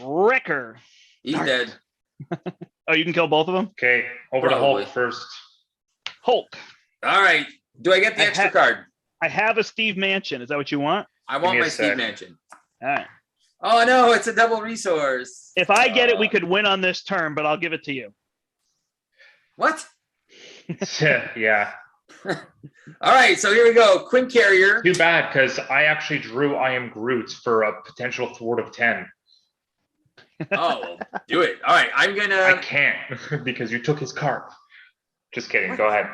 Wrecker. He's dead. Oh, you can kill both of them? Okay, over Probably. to Hulk first. Hulk. All right. Do I get the I extra ha- card? I have a Steve Mansion. Is that what you want? I want me a my Steve sec. Mansion. All right. Oh no, it's a double resource. If I get it, we could win on this turn, but I'll give it to you. What? Yeah. All right, so here we go. Quinn Carrier. Too bad, because I actually drew I Am Groot for a potential thwart of 10. Oh, well, do it. All right, I'm I gonna. can't because you took his card. Just kidding. Go ahead.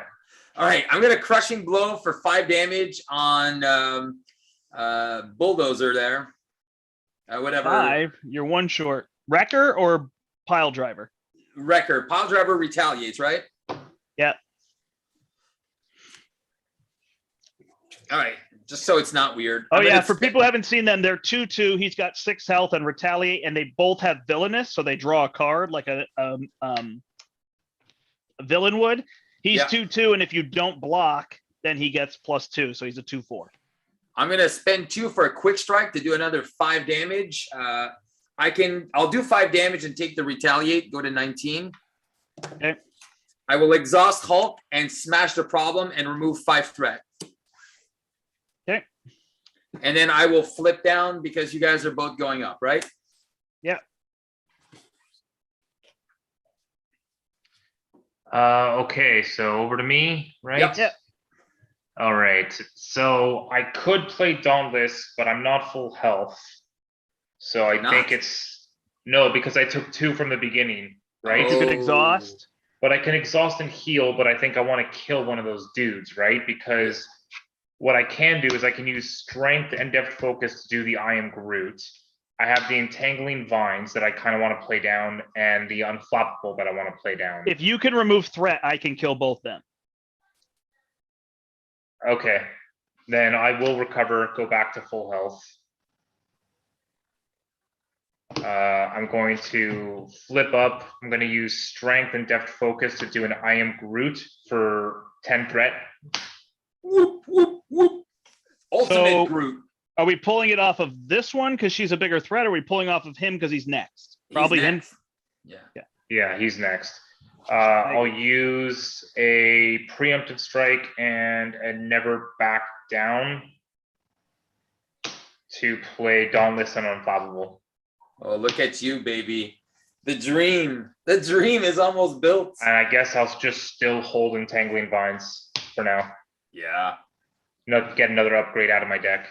All right, I'm gonna crushing blow for 5 damage on bulldozer there. Whatever. 5. You're 1 short. Wrecker or pile driver? Wrecker. Pile driver retaliates, right? Yeah. All right, just so it's not weird. Oh, I'm yeah. gonna For people who haven't seen them, they're 2/2. He's got 6 health and retaliate, and they both have villainous, so they draw a card like a villain would. He's Yeah. 2/2, and if you don't block, then he gets +2, so he's a 2/4. I'm gonna spend 2 for a quick strike to do another 5 damage. I'll do 5 damage and take the retaliate, go to 19. Okay. I will exhaust Hulk and smash the problem and remove 5 threat. Okay. And then I will flip down because you guys are both going up, right? Yeah. Okay, so over to me, right? Yep. Yep. All right. So I could play Dauntless, but I'm not full health. So I Not? think it's no, because I took 2 from the beginning, right? You Oh. could exhaust. But I can exhaust and heal, but I think I want to kill one of those dudes, right? Because what I can do is I can use strength and depth focus to do the I am Groot. I have the entangling vines that I kind of want to play down, and the unflappable that I want to play down. If you can remove threat, I can kill both them. Okay, then I will recover, go back to full health. I'm going to flip up. I'm going to use strength and depth focus to do an I am Groot for 10 threat. Whoop, whoop, whoop. Ultimate So- Groot. Are we pulling it off of this one because she's a bigger threat? Or are we pulling off of him because he's next? Probably He's him. next. Yeah. Yeah, he's next. I'll use a preemptive strike and a never back down to play Dauntless and Unflappable. Oh, look at you, baby. The dream. The dream is almost built. And I guess I'll just still hold Entangling Vines for now. Yeah. Not get another upgrade out of my deck.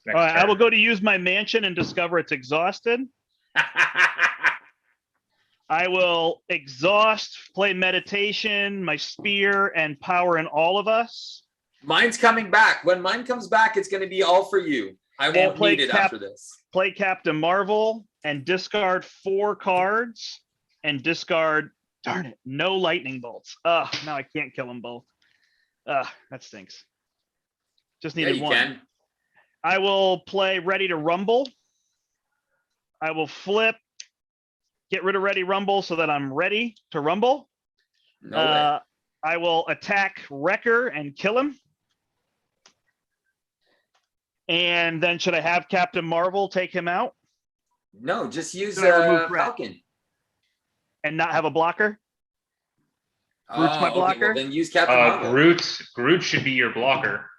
All right, I will go to use my mansion and discover it's exhausted. I will exhaust, play meditation, my spear, and power in all of us. Mine's coming back. When mine comes back, it's going to be all for you. I won't play need it after this. Play Captain Marvel and discard 4 cards and discard, darn it, no lightning bolts. Now I can't kill them both. That stinks. Just Yeah, needed you one. can. I will play Ready to Rumble. I will flip, get rid of Ready Rumble so that I'm ready to rumble. No way. I will attack Wrecker and kill him. And then should I have Captain Marvel take him out No, just use Should I remove threat? Falcon. and not have a blocker? Groot's my Okay, blocker? well, then use Captain Marvel. Groot should be your blocker,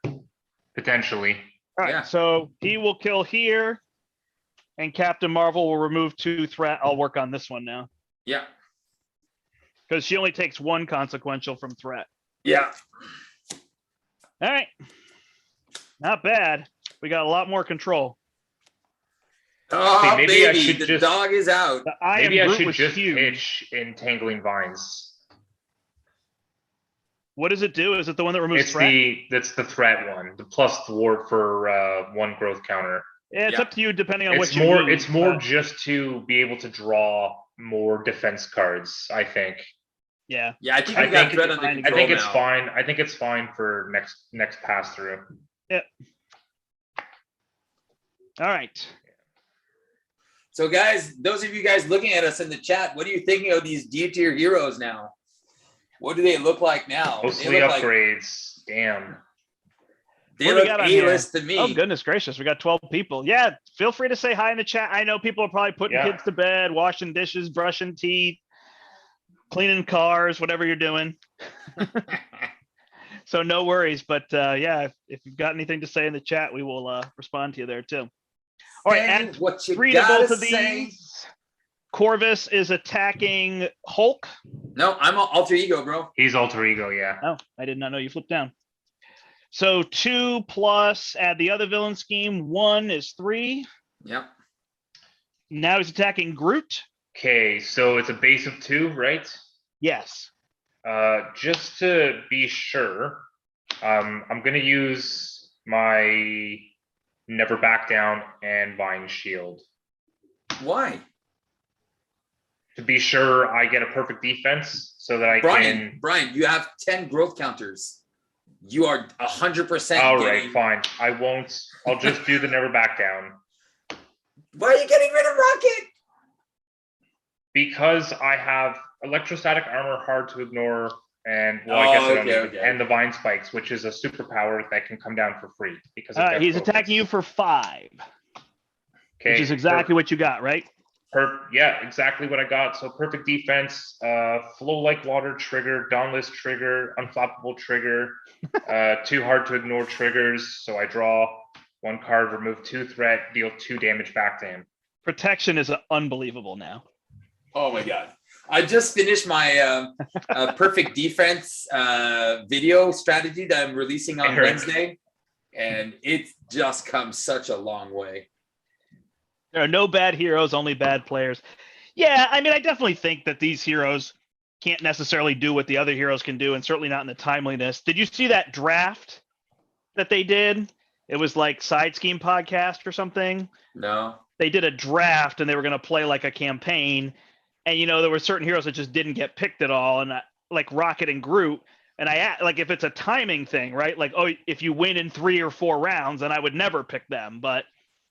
potentially. All right, Yeah. so he will kill here, and Captain Marvel will remove 2 threat. I'll work on this one now Yeah. because she only takes 1 consequential from threat. Yeah. All right, not bad. We got a lot more control. Oh, maybe I baby, should the just- dog is out. The I Maybe am I Groot should was just huge. pitch Entangling Vines. What does it do? Is it the one that removes threat? That's the threat one, the plus thwart for 1 growth counter. Yeah, it's Yeah. up to you depending on It's what you more move, it's more but just to be able to draw more defense cards, I think. yeah. Yeah, I think I we got think threat it's under fine. control I think it's now. fine. I think it's fine for next pass through. All right. So, guys, those of you guys looking at us in the chat, what are you thinking of these D tier heroes now? What do they look like now? Mostly They look like upgrades. Damn. they What do we look got on here? A-list to me. Oh, goodness gracious. We got 12 people. Yeah. Feel free to say hi in the chat. I know people are probably putting Yeah. kids to bed, washing dishes, brushing teeth, cleaning cars, whatever you're doing. So no worries. But yeah, if you've got anything to say in the chat, we will respond to you there too. All right. Say Add what you 3 to gotta both of say. these. Corvus is attacking Hulk. No, I'm a alter ego, bro. He's alter ego, yeah. Oh, I did not know you flipped down. So 2 plus add the other villain scheme. 1 is 3. Yep. Now he's attacking Groot. Okay, so it's a base of 2, right? Yes. Just to be sure, I'm gonna use my Never Back Down and Vine Shield. Why? To be sure I get a perfect defense so that I can. Brian, you have 10 growth counters. You are 100%. All right, fine. I won't. I'll just do the Never Back Down. Why are you getting rid of Rocket? Because I have electrostatic armor, hard to ignore, and well, I guess I don't need it, and the Vine Spikes, which is a superpower that can come down for free. Because of He's Death attacking you Focus. for 5, Okay, which is exactly what you got, right? Yeah, exactly what I got. So perfect defense, flow like water trigger, dauntless trigger, unflappable trigger, 2 hard to ignore triggers. So I draw 1 card, remove 2 threat, deal 2 damage back to him. Protection is unbelievable now. Oh my God. I just finished my perfect defense video strategy that I'm releasing on Eric. Wednesday. And it's just come such a long way. There are no bad heroes, only bad players. Yeah, I mean, I definitely think that these heroes can't necessarily do what the other heroes can do, and certainly not in the timeliness. Did you see that draft that they did? It was like Side Scheme Podcast or something. No. They did a draft and they were going to play like a campaign. And, you know, there were certain heroes that just didn't get picked at all. And like Rocket and Groot. And like, if it's a timing thing, right? Like, oh, if you win in 3 or 4 rounds, then I would never pick them. But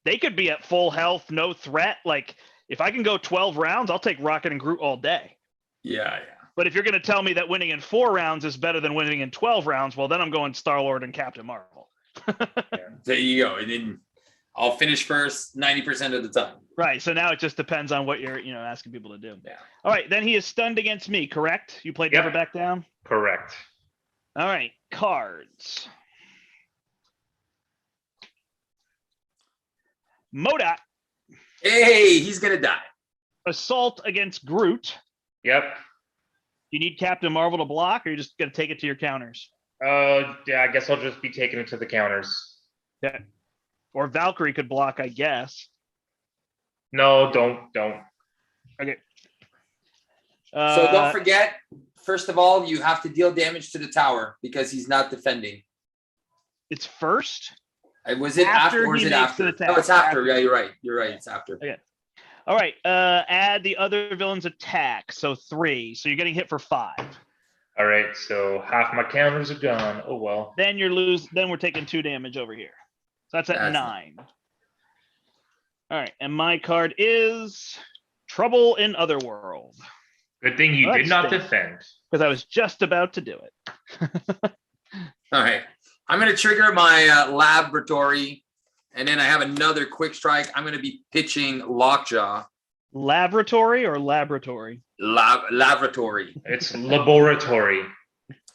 they could be at full health, no threat. Like, if I can go 12 rounds, I'll take Rocket and Groot all day. Yeah. But if you're going to tell me that winning in 4 rounds is better than winning in 12 rounds, well, then I'm going Star-Lord and Captain Marvel. There you go. And then I'll finish first 90% of the time. Right. So now it just depends on what you're, asking people to do. Yeah. All right. Then he is stunned against me, correct? You played Never Back Down? Correct. All right. Cards. M.O.D.O.K. Hey, he's going to die. Assault against Groot. Yep. You need Captain Marvel to block, or you're just going to take it to your counters? Yeah, I guess I'll just be taking it to the counters. Yeah. Or Valkyrie could block, I guess. No, don't. Okay. So don't forget, first of all, you have to deal damage to the tower because he's not defending. It's first? Was it after or was it after? No, it's after. Yeah, you're right. It's after. Okay. All right. Add the other villain's attack. So 3. So you're getting hit for 5. All right. So half my counters are gone. Oh, well. Then Then we're taking 2 damage over here. So that's at 9. All right. And my card is Trouble in Otherworld. Good thing you did not defend. Because I was just about to do it. All right. I'm going to trigger my laboratory, and then I have another quick strike. I'm going to be pitching Lockjaw. Laboratory or laboratory? Laboratory. It's laboratory.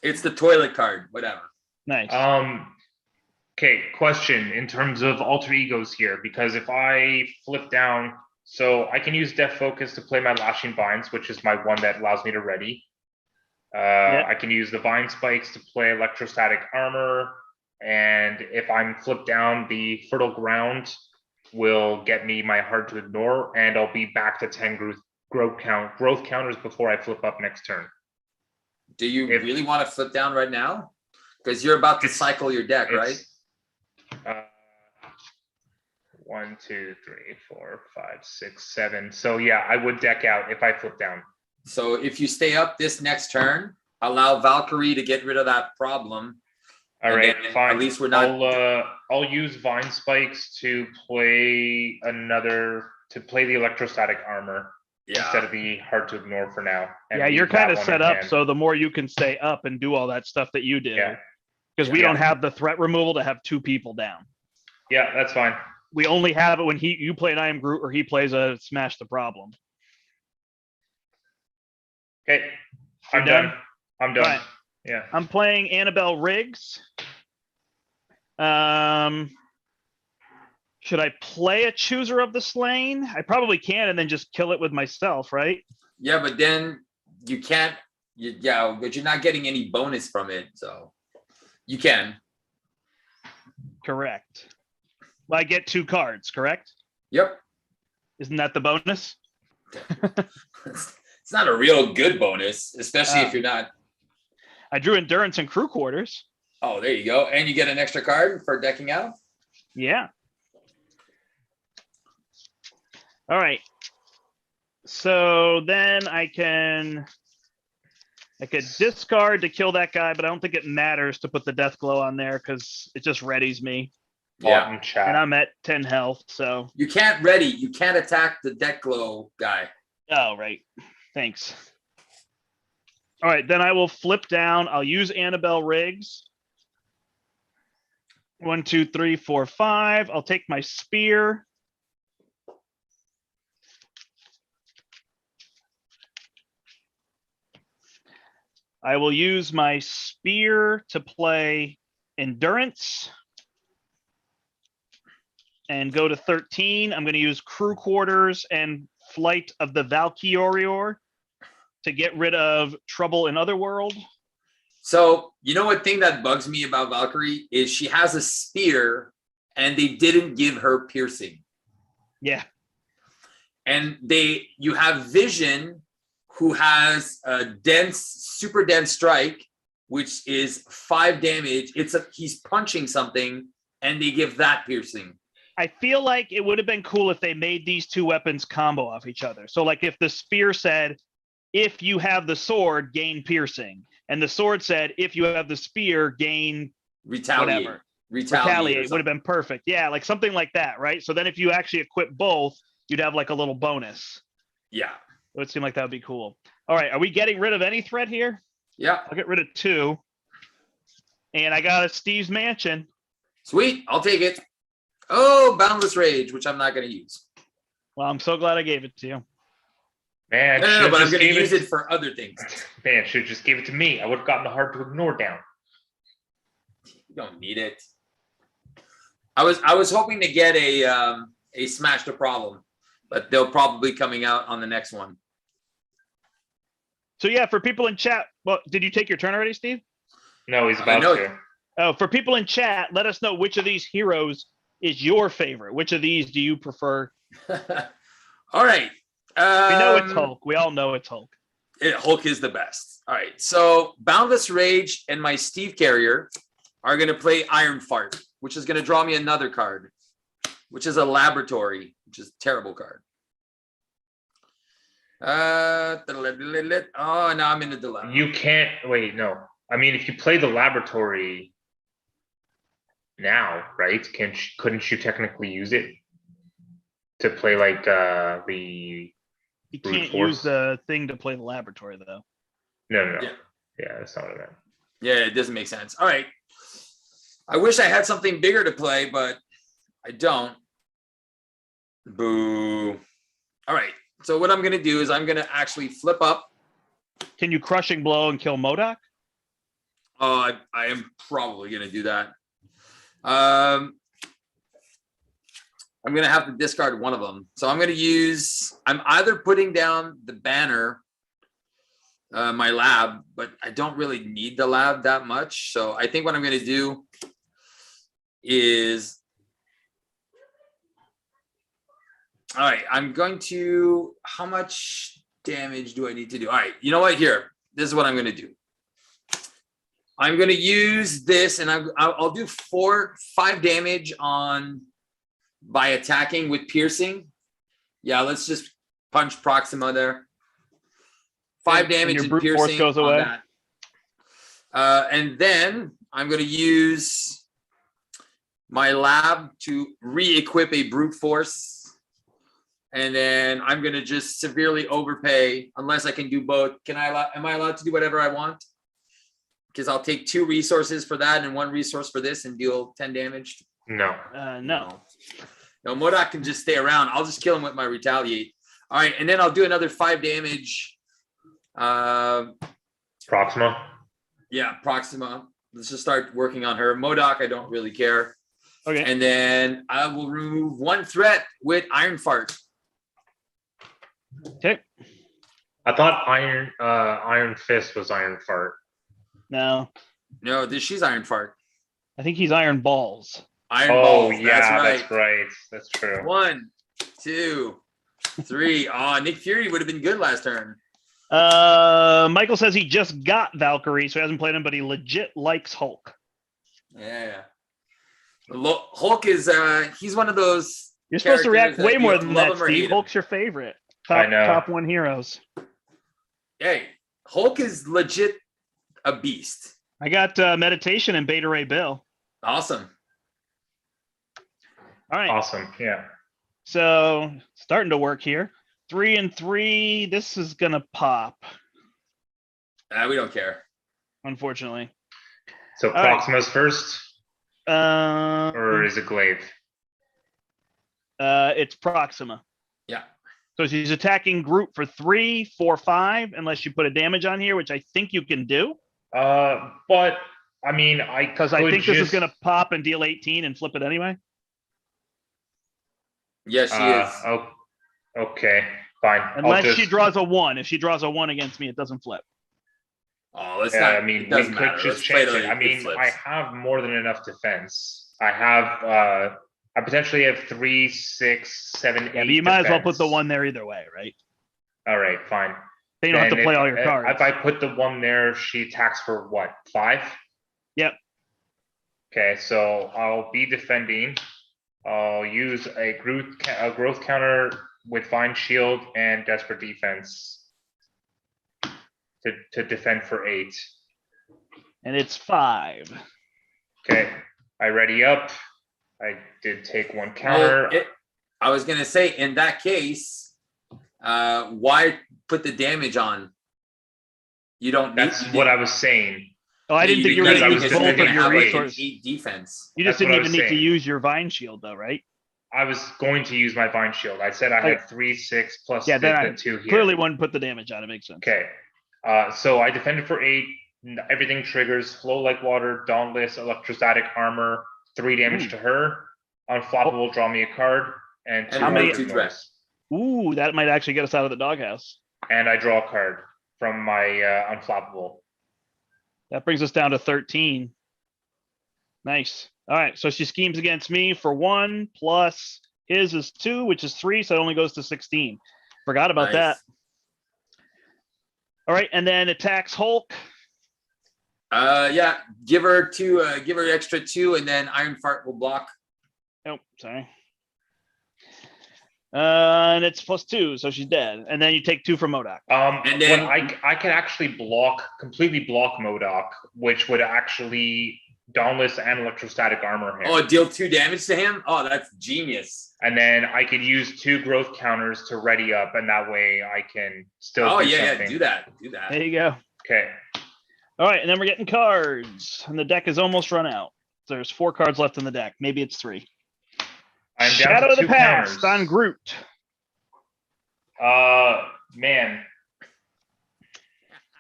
It's the toilet card, whatever. Nice. Okay, question in terms of alter egos here, because if I flip down, so I can use Death Focus to play my Lashing Vines, which is my one that allows me to ready. I can use the Vine Spikes to play Electrostatic Armor. And if I'm flipped down, the Fertile Ground will get me my Hard to Ignore, and I'll be back to 10 growth counters before I flip up next turn. Do you really want to flip down right now? Because you're about to cycle your deck, right? 1, 2, 3, 4, 5, 6, 7. So yeah, I would deck out if I flip down. So if you stay up this next turn, allow Valkyrie to get rid of that problem. All right, fine. At least we're not. I'll use Vine Spikes to play the Electrostatic Armor instead of the Hard to Ignore for now. Yeah, you're kind of set up, so the more you can stay up and do all that stuff that you do. Yeah. Because we don't have the threat removal to have 2 people down. Yeah, that's fine. We only have it when you play an I Am Groot or he plays a Smash the Problem. Okay, I'm done. I'm done. Right. Yeah. I'm playing Annabelle Riggs. Should I play a Chooser of the Slain? I probably can and then just kill it with myself, right? Yeah, but then you can't. But you're not getting any bonus from it, so you can. Correct. Well, I get 2 cards, correct? Yep. Isn't that the bonus? It's not a real good bonus, especially if you're not. I drew Endurance and Crew Quarters. Oh, there you go. And you get an extra card for decking out? Yeah. All right. So then I could discard to kill that guy, but I don't think it matters to put the Death Glow on there because it just readies me. Yeah. And I'm at 10 health, so. You can't ready. You can't attack the Death Glow guy. Oh, right. Thanks. All right, then I will flip down. I'll use Annabelle Riggs. 1, 2, 3, 4, 5. I'll take my spear. I will use my spear to play Endurance and go to 13. I'm going to use Crew Quarters and Flight of the Valkyrior to get rid of Trouble in Otherworld. So, you know what thing that bugs me about Valkyrie is she has a spear and they didn't give her piercing. Yeah. And you have Vision, who has a super dense strike which is 5 damage. He's punching something, and they give that piercing. I feel like it would have been cool if they made these two weapons combo off each other. So like if the spear said, if you have the sword, gain piercing. And the sword said, if you have the spear, gain Retaliate. whatever. Retaliate Retaliate would have been perfect. Yeah, like something like that, right? So then if you actually equip both, you'd have like a little bonus. Yeah. It would seem like that would be cool. All right, are we getting rid of any threat here? Yeah. I'll get rid of 2. And I got a Steve's Mansion. Sweet. I'll take it. Oh, Boundless Rage, which I'm not going to use. Well, I'm so glad I gave it to you. Man, No, but I'm just going to gave use it for other things. Man, should have just gave it to me. I would have gotten the hard to ignore down. You don't need it. I was hoping to get a Smash the Problem, but they'll probably coming out on the next one. So yeah, for people in chat, well, did you take your turn already, Steve? No, he's about to. Oh, for people in chat, let us know which of these heroes is your favorite. Which of these do you prefer? All right. We know it's Hulk. We all know it's Hulk. Hulk is the best. All right. So Boundless Rage and my Steve Carrier are going to play Iron Fart, which is going to draw me another card, which is a Laboratory, which is a terrible card. Oh, now I'm in a dilemma. You can't wait. No, I mean, if you play the Laboratory now, right? Couldn't you technically use it to play like the? You can't use the thing to play the Laboratory though. No. Yeah, that's not what I meant. Yeah, it doesn't make sense. All right. I wish I had something bigger to play, but I don't. Boo. All right. So what I'm going to do is I'm going to actually flip up. Can you Crushing Blow and kill M.O.D.O.K? I am probably going to do that. I'm going to have to discard one of them. So I'm going to use, I'm either putting down the banner, my lab, but I don't really need the lab that much. So I think what I'm going to do is, all right, I'm going to, how much damage do I need to do? All right, you know what, here, this is what I'm going to do. I'm going to use this and I'll do 5 damage by attacking with piercing. Yeah, let's just punch Proxima there. 5 damage and brute force piercing goes on away. that. And then I'm going to use my lab to re-equip a brute force. And then I'm going to just severely overpay unless I can do both. Am I allowed to do whatever I want? Because I'll take 2 resources for that and 1 resource for this and deal 10 damage. No. No. No, M.O.D.O.K can just stay around. I'll just kill him with my retaliate. All right, and then I'll do another 5 damage. Proxima. Yeah, Proxima. Let's just start working on her. M.O.D.O.K, I don't really care. Okay. And then I will remove 1 threat with Iron Fart. Okay. I thought Iron Fist was Iron Fart. No. No, she's Iron Fart. I think he's Iron Balls. Iron Balls. Yeah, that's right. that's right. That's true. 1, 2, 3. Oh, Nick Fury would have been good last turn. Michael says he just got Valkyrie, so he hasn't played him, but he legit likes Hulk. Yeah. Hulk is he's one of those. You're supposed to react characters way that more you than love that, him or Steve. hate him. Hulk's your favorite. I know. Top 1 heroes. Hey, Hulk is legit a beast. I got Meditation and Beta Ray Bill. Awesome. All right. Awesome. Yeah. So starting to work here. 3 and 3. This is gonna pop. We don't care. Unfortunately. So All Proxima's first, or is it Glaive? It's Proxima. Yeah. So she's attacking Groot for 3, 4, 5, unless you put a damage on here, which I think you can do. But I mean, Because I think this is going to pop and deal 18 and flip it anyway. Yes, she is. Oh, okay, fine. Unless she draws a 1. If she draws a 1 against me, it doesn't flip. Oh, let's yeah, not. I mean, it doesn't we could matter. just Let's play chance it. till I mean, flips. I have more than enough defense. I have. I potentially have 3, 6, 7, 8. Yeah, but you might as well put the 1 there either way, right? All right, fine. Then you don't have to Then play all your cards. If I put the one there, she attacks for what? 5? Yep. Okay, so I'll be defending. I'll use a growth counter with Vine Shield and Desperate Defense to defend for 8. And it's 5. Okay, I ready up. I did take 1 counter. I was gonna say, in that case, why put the damage on? You don't. That's what I was saying. Oh, I didn't think you were going to use because both of your have like resources. 8 defense. You just That's what didn't I even was need to saying. use your Vine Shield, though, right? I was going to use my Vine Shield. I said I had 3, 6 plus Yeah, then the 2 here. Clearly wouldn't put the damage on. It makes sense. Okay, so I defended for 8. Everything triggers. Flow like water, Dauntless, electrostatic armor, 3 damage to her. Unflappable, draw me a card, and 2 how many Earth 2 threats? Ooh, that might actually get us out of the doghouse. And I draw a card from my unflappable. That brings us down to 13. Nice. All right, so she schemes against me for 1 plus his is 2, which is 3, so it only goes to 16. Forgot about that. All right, and then attacks Hulk. Yeah, give her 2. Give her extra 2, and then Iron Fart will block. Oh, sorry. And it's +2, so she's dead. And then you take 2 from M.O.D.O.K. And then I can actually completely block M.O.D.O.K, which would actually Dauntless and electrostatic armor him. Oh, deal 2 damage to him. Oh, that's genius. And then I could use 2 growth counters to ready up, and that way I can still. Oh do yeah, something. do that. Do that. There you go. Okay. All right, and then we're getting cards, and the deck is almost run out. There's 4 cards left in the deck. Maybe it's 3. I'm down Shadow to of the 2 Past counters. on Groot. Man.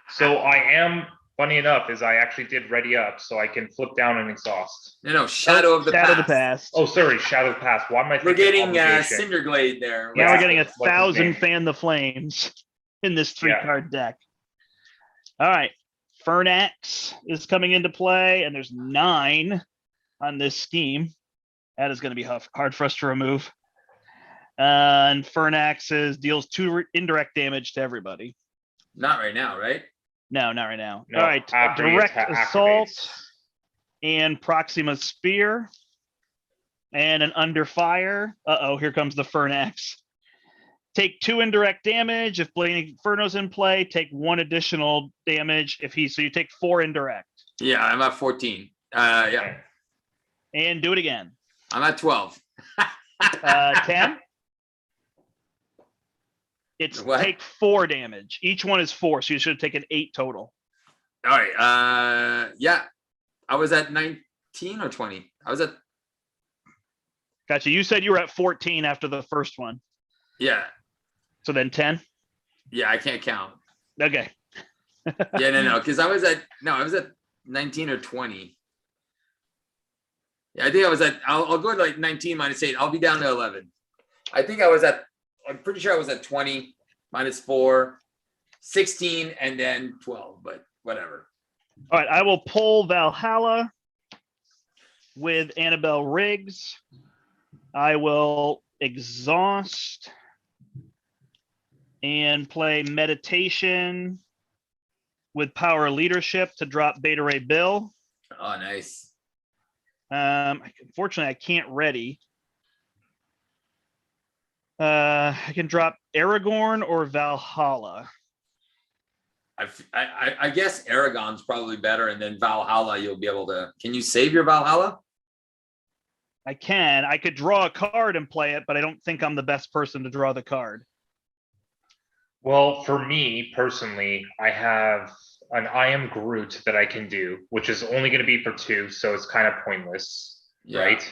So I am, funny enough, is I actually did ready up, so I can flip down and exhaust. No, Shadow of the Shadow Past. of the Past. Oh, sorry, Shadow of the Past. Why am I We're thinking getting Obligation? Cinderglade there. Now Yeah. we're getting What's his 1,000 name? Fan the Flames in this 3-card deck. All right. Fernax is coming into play, and there's 9 on this scheme. That is going to be hard for us to remove. And Fernax deals 2 indirect damage to everybody. Not right now, right? No, not right now. No, All right. after he Direct Assault activates. and Proxima Spear and an Under Fire. Uh-oh, here comes the Fernax. Take 2 indirect damage. If Blazing Inferno's in play, take 1 additional damage. So you take 4 indirect. Yeah, I'm at 14. Yeah, Okay. And do it again. I'm at 12. 10. It's What? take 4 damage. Each one is 4, so you should have taken 8 total. All right. Yeah, I was at 19 or 20. I was at. Gotcha. You said you were at 14 after the first one. Yeah. So then 10? Yeah, I can't count. Okay. Yeah, no, because I was at 19 or 20. Yeah, I think I was at. I'll go to like 19 minus 8. I'll be down to 11. I think I was at. I'm pretty sure I was at 20 minus 4, 16, and then 12. But whatever. All right. I will pull Valhalla with Annabelle Riggs. I will exhaust and play Meditation with Power Leadership to drop Beta Ray Bill. Oh, nice. Unfortunately, I can't ready. I can drop Aragorn or Valhalla. I guess Aragon's probably better, and then Valhalla you'll be able to. Can you save your Valhalla? I can. I could draw a card and play it, but I don't think I'm the best person to draw the card. Well, for me personally, I have an I am Groot that I can do, which is only going to be for 2, so it's kind of pointless, right?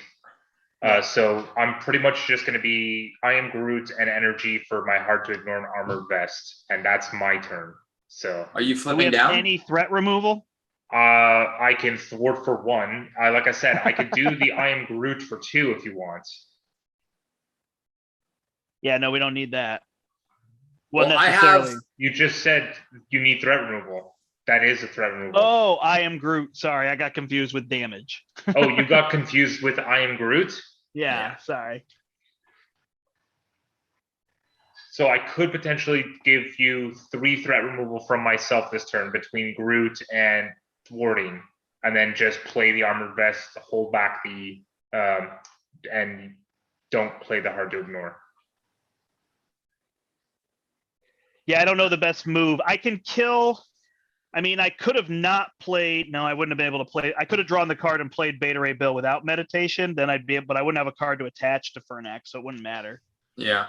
So I'm pretty much just going to be I am Groot and energy for my hard to ignore armor vest, and that's my turn. So Are you Do we flipping have down? any threat removal? I can thwart for 1. Like I said, I could do the I am Groot for 2 if you want. Yeah, no, we don't need that. Well, I have. You just said you need threat removal. That is a threat removal. Oh, I am Groot. Sorry, I got confused with damage. Oh, you got confused with I am Groot? Yeah, Yeah. sorry. So I could potentially give you 3 threat removal from myself this turn between Groot and thwarting, and then just play the armored vest to hold back the and don't play the hard to ignore. Yeah, I don't know the best move. I can kill. I mean, I could have not played. No, I wouldn't have been able to play. I could have drawn the card and played Beta Ray Bill without meditation. Then I'd be, but I wouldn't have a card to attach to Fernax, so it wouldn't matter. Yeah.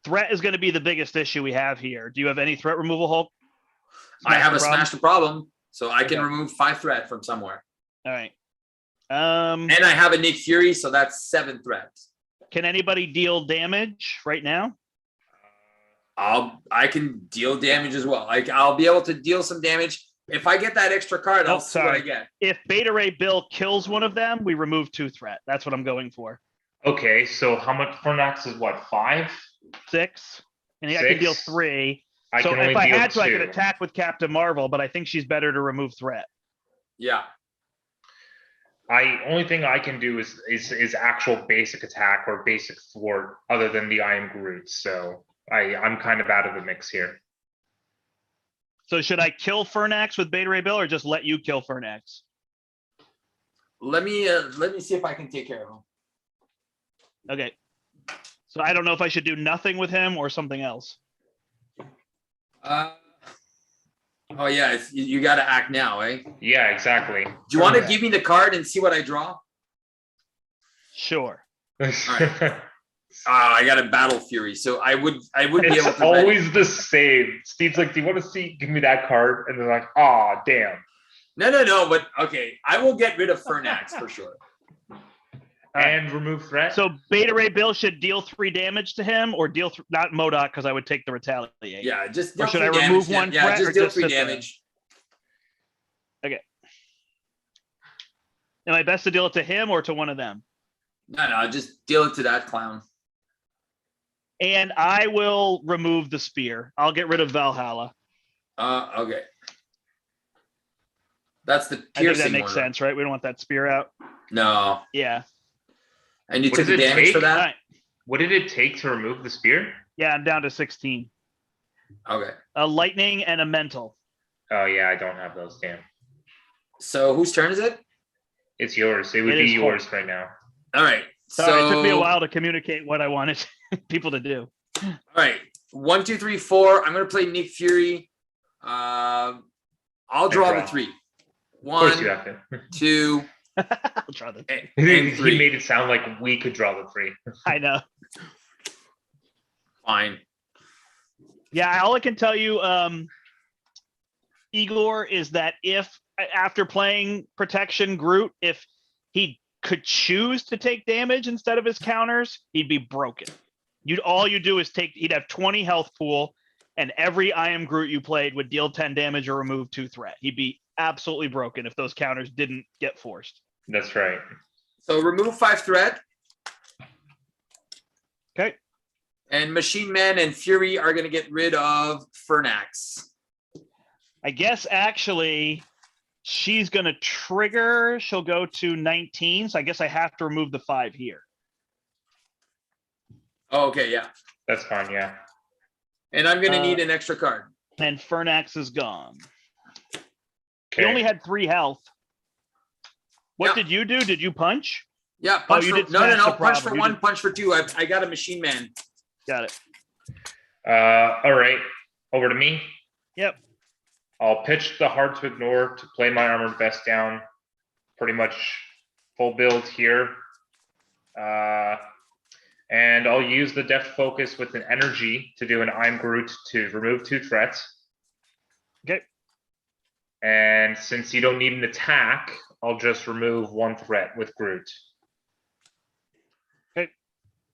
Threat is going to be the biggest issue we have here. Do you have any threat removal, Hulk? I have the a problem? smash the problem, so I can Okay. remove 5 threat from somewhere. All right. And I have a Nick Fury, so that's 7 threat. Can anybody deal damage right now? I can deal damage as well. Like I'll be able to deal some damage. If I get that extra card, Oh, I'll see what I sorry. get. If Beta Ray Bill kills one of them, we remove 2 threat. That's what I'm going for. Okay, so how much Fernax is what, 5? 6, and I can deal 6? 3. I So can only if I deal had to, 2. I could attack with Captain Marvel, but I think she's better to remove threat. Yeah. Only thing I can do is actual basic attack or basic thwart other than the I am Groot. So I'm kind of out of the mix here. So should I kill Fernax with Beta Ray Bill or just let you kill Fernax? Let me see if I can take care of him. Okay. So I don't know if I should do nothing with him or something else. Oh yeah, you got to act now, eh? Yeah, exactly. Do you want to Correct. give me the card and see what I draw? Sure. right. I got a Battle Fury, so I would be It's able to. always the same. Steve's like, "Do you want to see? Give me that card," and they're like, "Oh, damn." No, but okay, I will get rid of Fernax for sure. And remove threat. So Beta Ray Bill should deal 3 damage to him or deal not M.O.D.O.K because I would take the retaliate. Yeah, just Or deal should 3 I damage. remove 1 Yeah, threat just or deal just 3 sit there? damage. Am I best to deal it to him or to one of them? No, just deal it to that clown. And I will remove the spear. I'll get rid of Valhalla. Okay. That's the I think piercing that makes one, right? sense, right? We don't want that spear out. No. Yeah. And you What took the does it damage take? for All that? right. What did it take to remove the spear? Yeah, I'm down to 16. Okay. A lightning and a mental. Oh yeah, I don't have those. Damn. So whose turn is it? It's yours. It would It be is yours right now. All right. Sorry, so, it took me a while to communicate what I wanted people to do. All right. 1, 2, 3, 4. I'm gonna play Nick Fury. I'll draw the 3. Of course you 1, have to. 2, I'll try this. and He 3. made it sound like we could draw the 3. I know. Fine. Yeah, all I can tell you, Igor, is that if after playing Protection Groot, if he could choose to take damage instead of his counters, he'd be broken. All you do is he'd have 20 health pool, and every I am Groot you played would deal 10 damage or remove 2 threat. He'd be absolutely broken if those counters didn't get forced. That's right. So remove 5 threat. Okay. And Machine Man and Fury are gonna get rid of Fernax. I guess actually she's going to trigger. She'll go to 19. So I guess I have to remove the 5 here. Oh, okay, yeah. That's fine. Yeah. And I'm gonna need an extra card. And Fernax is gone. Okay. He only had 3 health. What Yeah. did you do? Did you punch? Yeah, punch you for did no, smash the punch for problem. You 1, did- punch for 2. I got a Machine Man. Got it. All right. Over to me. Yep. I'll pitch the hard to ignore to play my armored vest down. Pretty much full build here. And I'll use the deft focus with an energy to do an I'm Groot to remove 2 threats. Okay. And since you don't need an attack, I'll just remove 1 threat with Groot. Okay.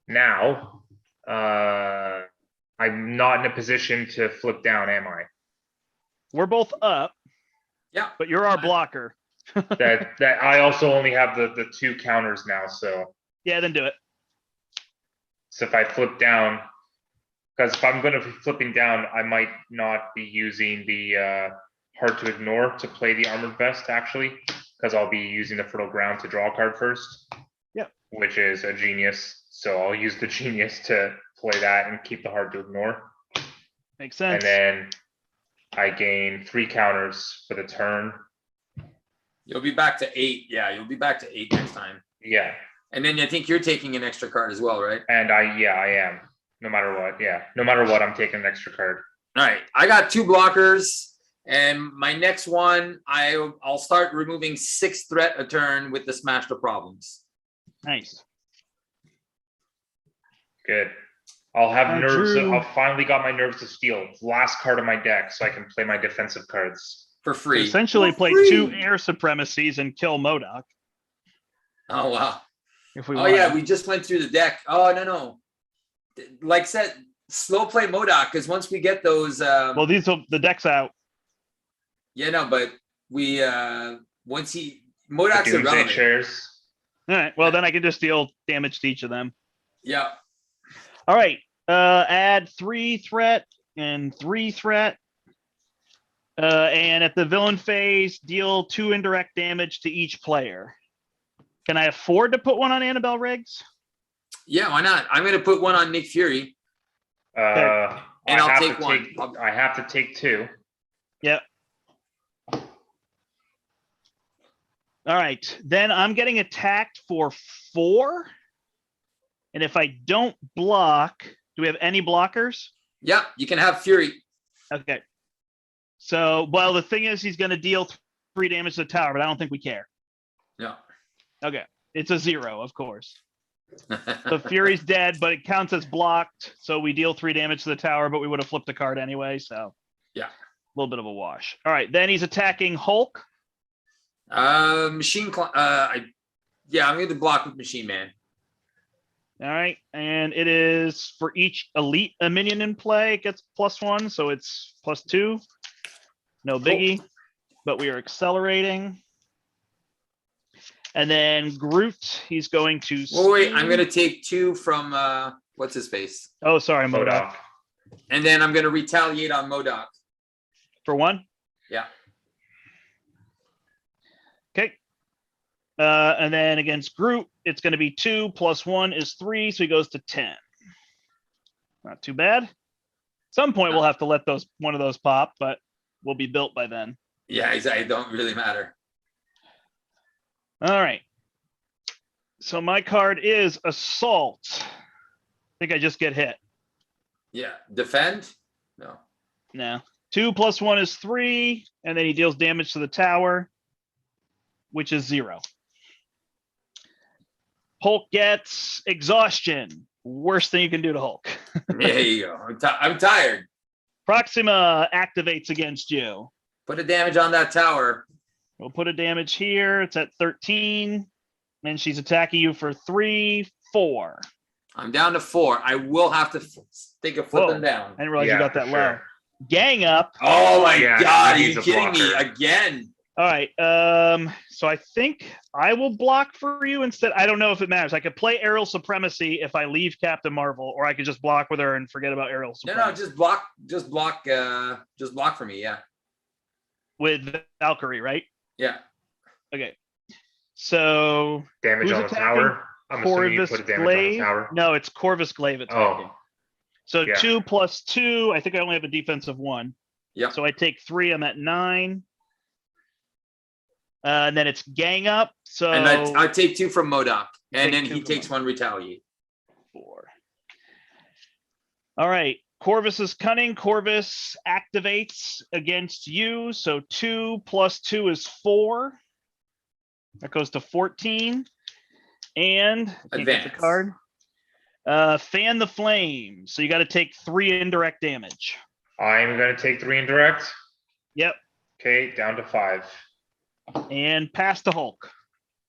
Now, I'm not in a position to flip down, am I? We're both up, Yeah. but you're our blocker. That I also only have the 2 counters now, so Yeah, then do it. if I flip down, because if I'm going to be flipping down, I might not be using the hard to ignore to play the armored vest actually, because I'll be using the fertile ground to draw a card first. Yep. Which is a genius. So I'll use the genius to play that and keep the hard to ignore. Makes And sense. then I gain 3 counters for the turn. You'll be back to 8. Yeah, you'll be back to 8 next time. Yeah. And then I think you're taking an extra card as well, right? And I am. No matter what. Yeah. No matter what, I'm taking an extra card. All right. I got 2 blockers. And my next one, I'll start removing 6 threat a turn with the Smash the Problems. Nice. Good. I'll have nerves. Drew. I'll finally got my nerves of steel. Last card of my deck, so I can play my defensive cards. For free. Essentially For play free. 2 air supremacies and kill M.O.D.O.K. Oh, wow. If we Oh, want. yeah. We just went through the deck. Oh, no. Like said, slow play M.O.D.O.K. because once we get those. Well, the deck's out. Yeah, no, but we once M.O.D.O.K's Doomsday irrelevant. chairs. All right. Well, then I can just deal damage to each of them. Yeah. All right. Add 3 threat and 3 threat. And at the villain phase, deal 2 indirect damage to each player. Can I afford to put one on Annabelle Riggs? Yeah, why not? I'm gonna put one on Nick Fury. And I'll take one. I have to take 2. Yep. All right. Then I'm getting attacked for 4. And if I don't block, do we have any blockers? Yeah, you can have Fury. Okay. So, well, the thing is, he's going to deal 3 damage to the tower, but I don't think we care. Yeah. Okay. It's a 0, of course. The Fury's dead, but it counts as blocked. So we deal 3 damage to the tower, but we would have flipped a card anyway. So, yeah. A little bit of a wash. All right. Then he's attacking Hulk. I'm going to block with Machine Man. All right. And it is for each elite a minion in play, it gets +1. So it's +2. No biggie, but we are accelerating. And then Groot, he's going to. Oh, wait, I'm going to take 2 from what's his face? Oh, sorry, M.O.D.O.K. M.O.D.O.K. And then I'm going to retaliate on M.O.D.O.K. For 1. Yeah. Okay. And then against Groot, it's going to be 2 + 1 is 3, so he goes to 10. Not too bad. At some point, we'll have to let one of those pop, but we'll be built by then. Yeah, exactly. It don't really matter. All right. So my card is Assault. I think I just get hit. Yeah. Defend? No. No. 2 + 1 is 3, and then he deals damage to the tower, which is 0. Hulk gets Exhaustion. Worst thing you can do to Hulk. There you go. I'm tired. Proxima activates against you. Put a damage on that tower. We'll put a damage here. It's at 13. And she's attacking you for 3, 4. I'm down to 4. I will have to take a flipping down. I didn't realize you Yeah, got that for low. sure. Gang up. Oh my Yeah, God. Are he you needs a kidding me? blocker. Again. All right. So I think I will block for you instead. I don't know if it matters. I could play Aerial Supremacy if I leave Captain Marvel, or I could just block with her and forget about Aerial No, Supremacy. just block for me. Yeah. With Valkyrie, right? Yeah. Okay. So Damage Who's on the attacking? tower. I'm assuming you Corvus put a damage on Glaive. the tower. No, it's Corvus Glaive attacking. Oh, So yeah. 2 + 2. I think I only have a defensive 1. Yep. So I take 3. I'm at 9. And then it's gang up. So And I take 2 from M.O.D.O.K. And Take then 2 he from takes 1 retaliate. 4. All right. Corvus is cunning. Corvus activates against you. So 2 + 2 is 4. That goes to 14. And can't get the Advance. card. Fan the flame. So you got to take 3 indirect damage. I'm going to take 3 indirect. Yep. Okay, down to 5. And pass to Hulk.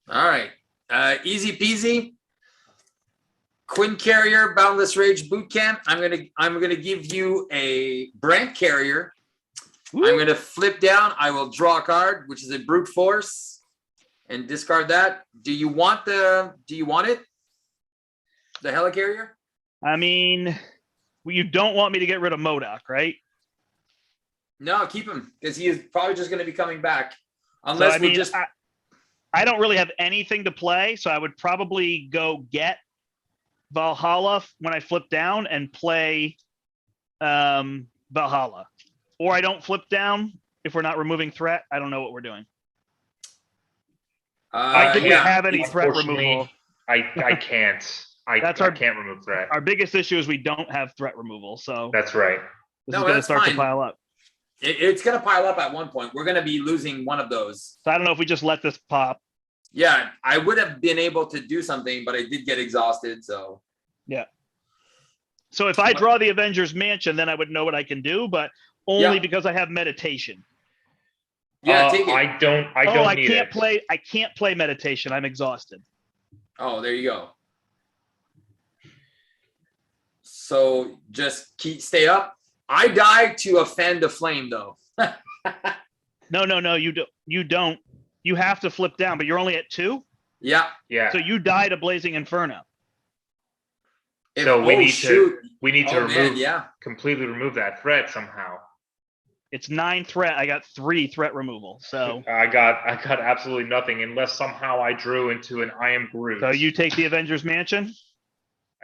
All right. Easy peasy. Quinn Carrier, Boundless Rage Boot Camp. I'm gonna give you a Brandt Carrier. Woo. I'm gonna flip down. I will draw a card, which is a Brute Force, and discard that. Do you want it? The Helicarrier? I mean, you don't want me to get rid of M.O.D.O.K, right? No, keep him because he is probably just going to be coming back, So, unless I mean, we just. I don't really have anything to play, so I would probably go get Valhalla when I flip down and play Valhalla, or I don't flip down if we're not removing threat. I don't know what we're doing. I don't think we have any threat removal. I can't. I can't remove threat. Our biggest issue is we don't have threat removal. So that's right. This is going to start to pile up. It's going to pile up at one point. We're going to be losing one of those. So I don't know if we just let this pop. Yeah, I would have been able to do something, but I did get exhausted. So yeah. So if I draw the Avengers Mansion, then I would know what I can do, but only because I have meditation. Yeah, take it. I don't. I can't play meditation. I'm exhausted. Oh, there you go. So just stay up. I die to offend the flame, though. No, you don't. You have to flip down, but you're only at 2. Yeah. Yeah. So you die to Blazing Inferno. So we need to completely remove that threat somehow. It's 9 threat. I got 3 threat removal. So I got absolutely nothing unless somehow I drew into an I am Groot. So you take the Avengers Mansion?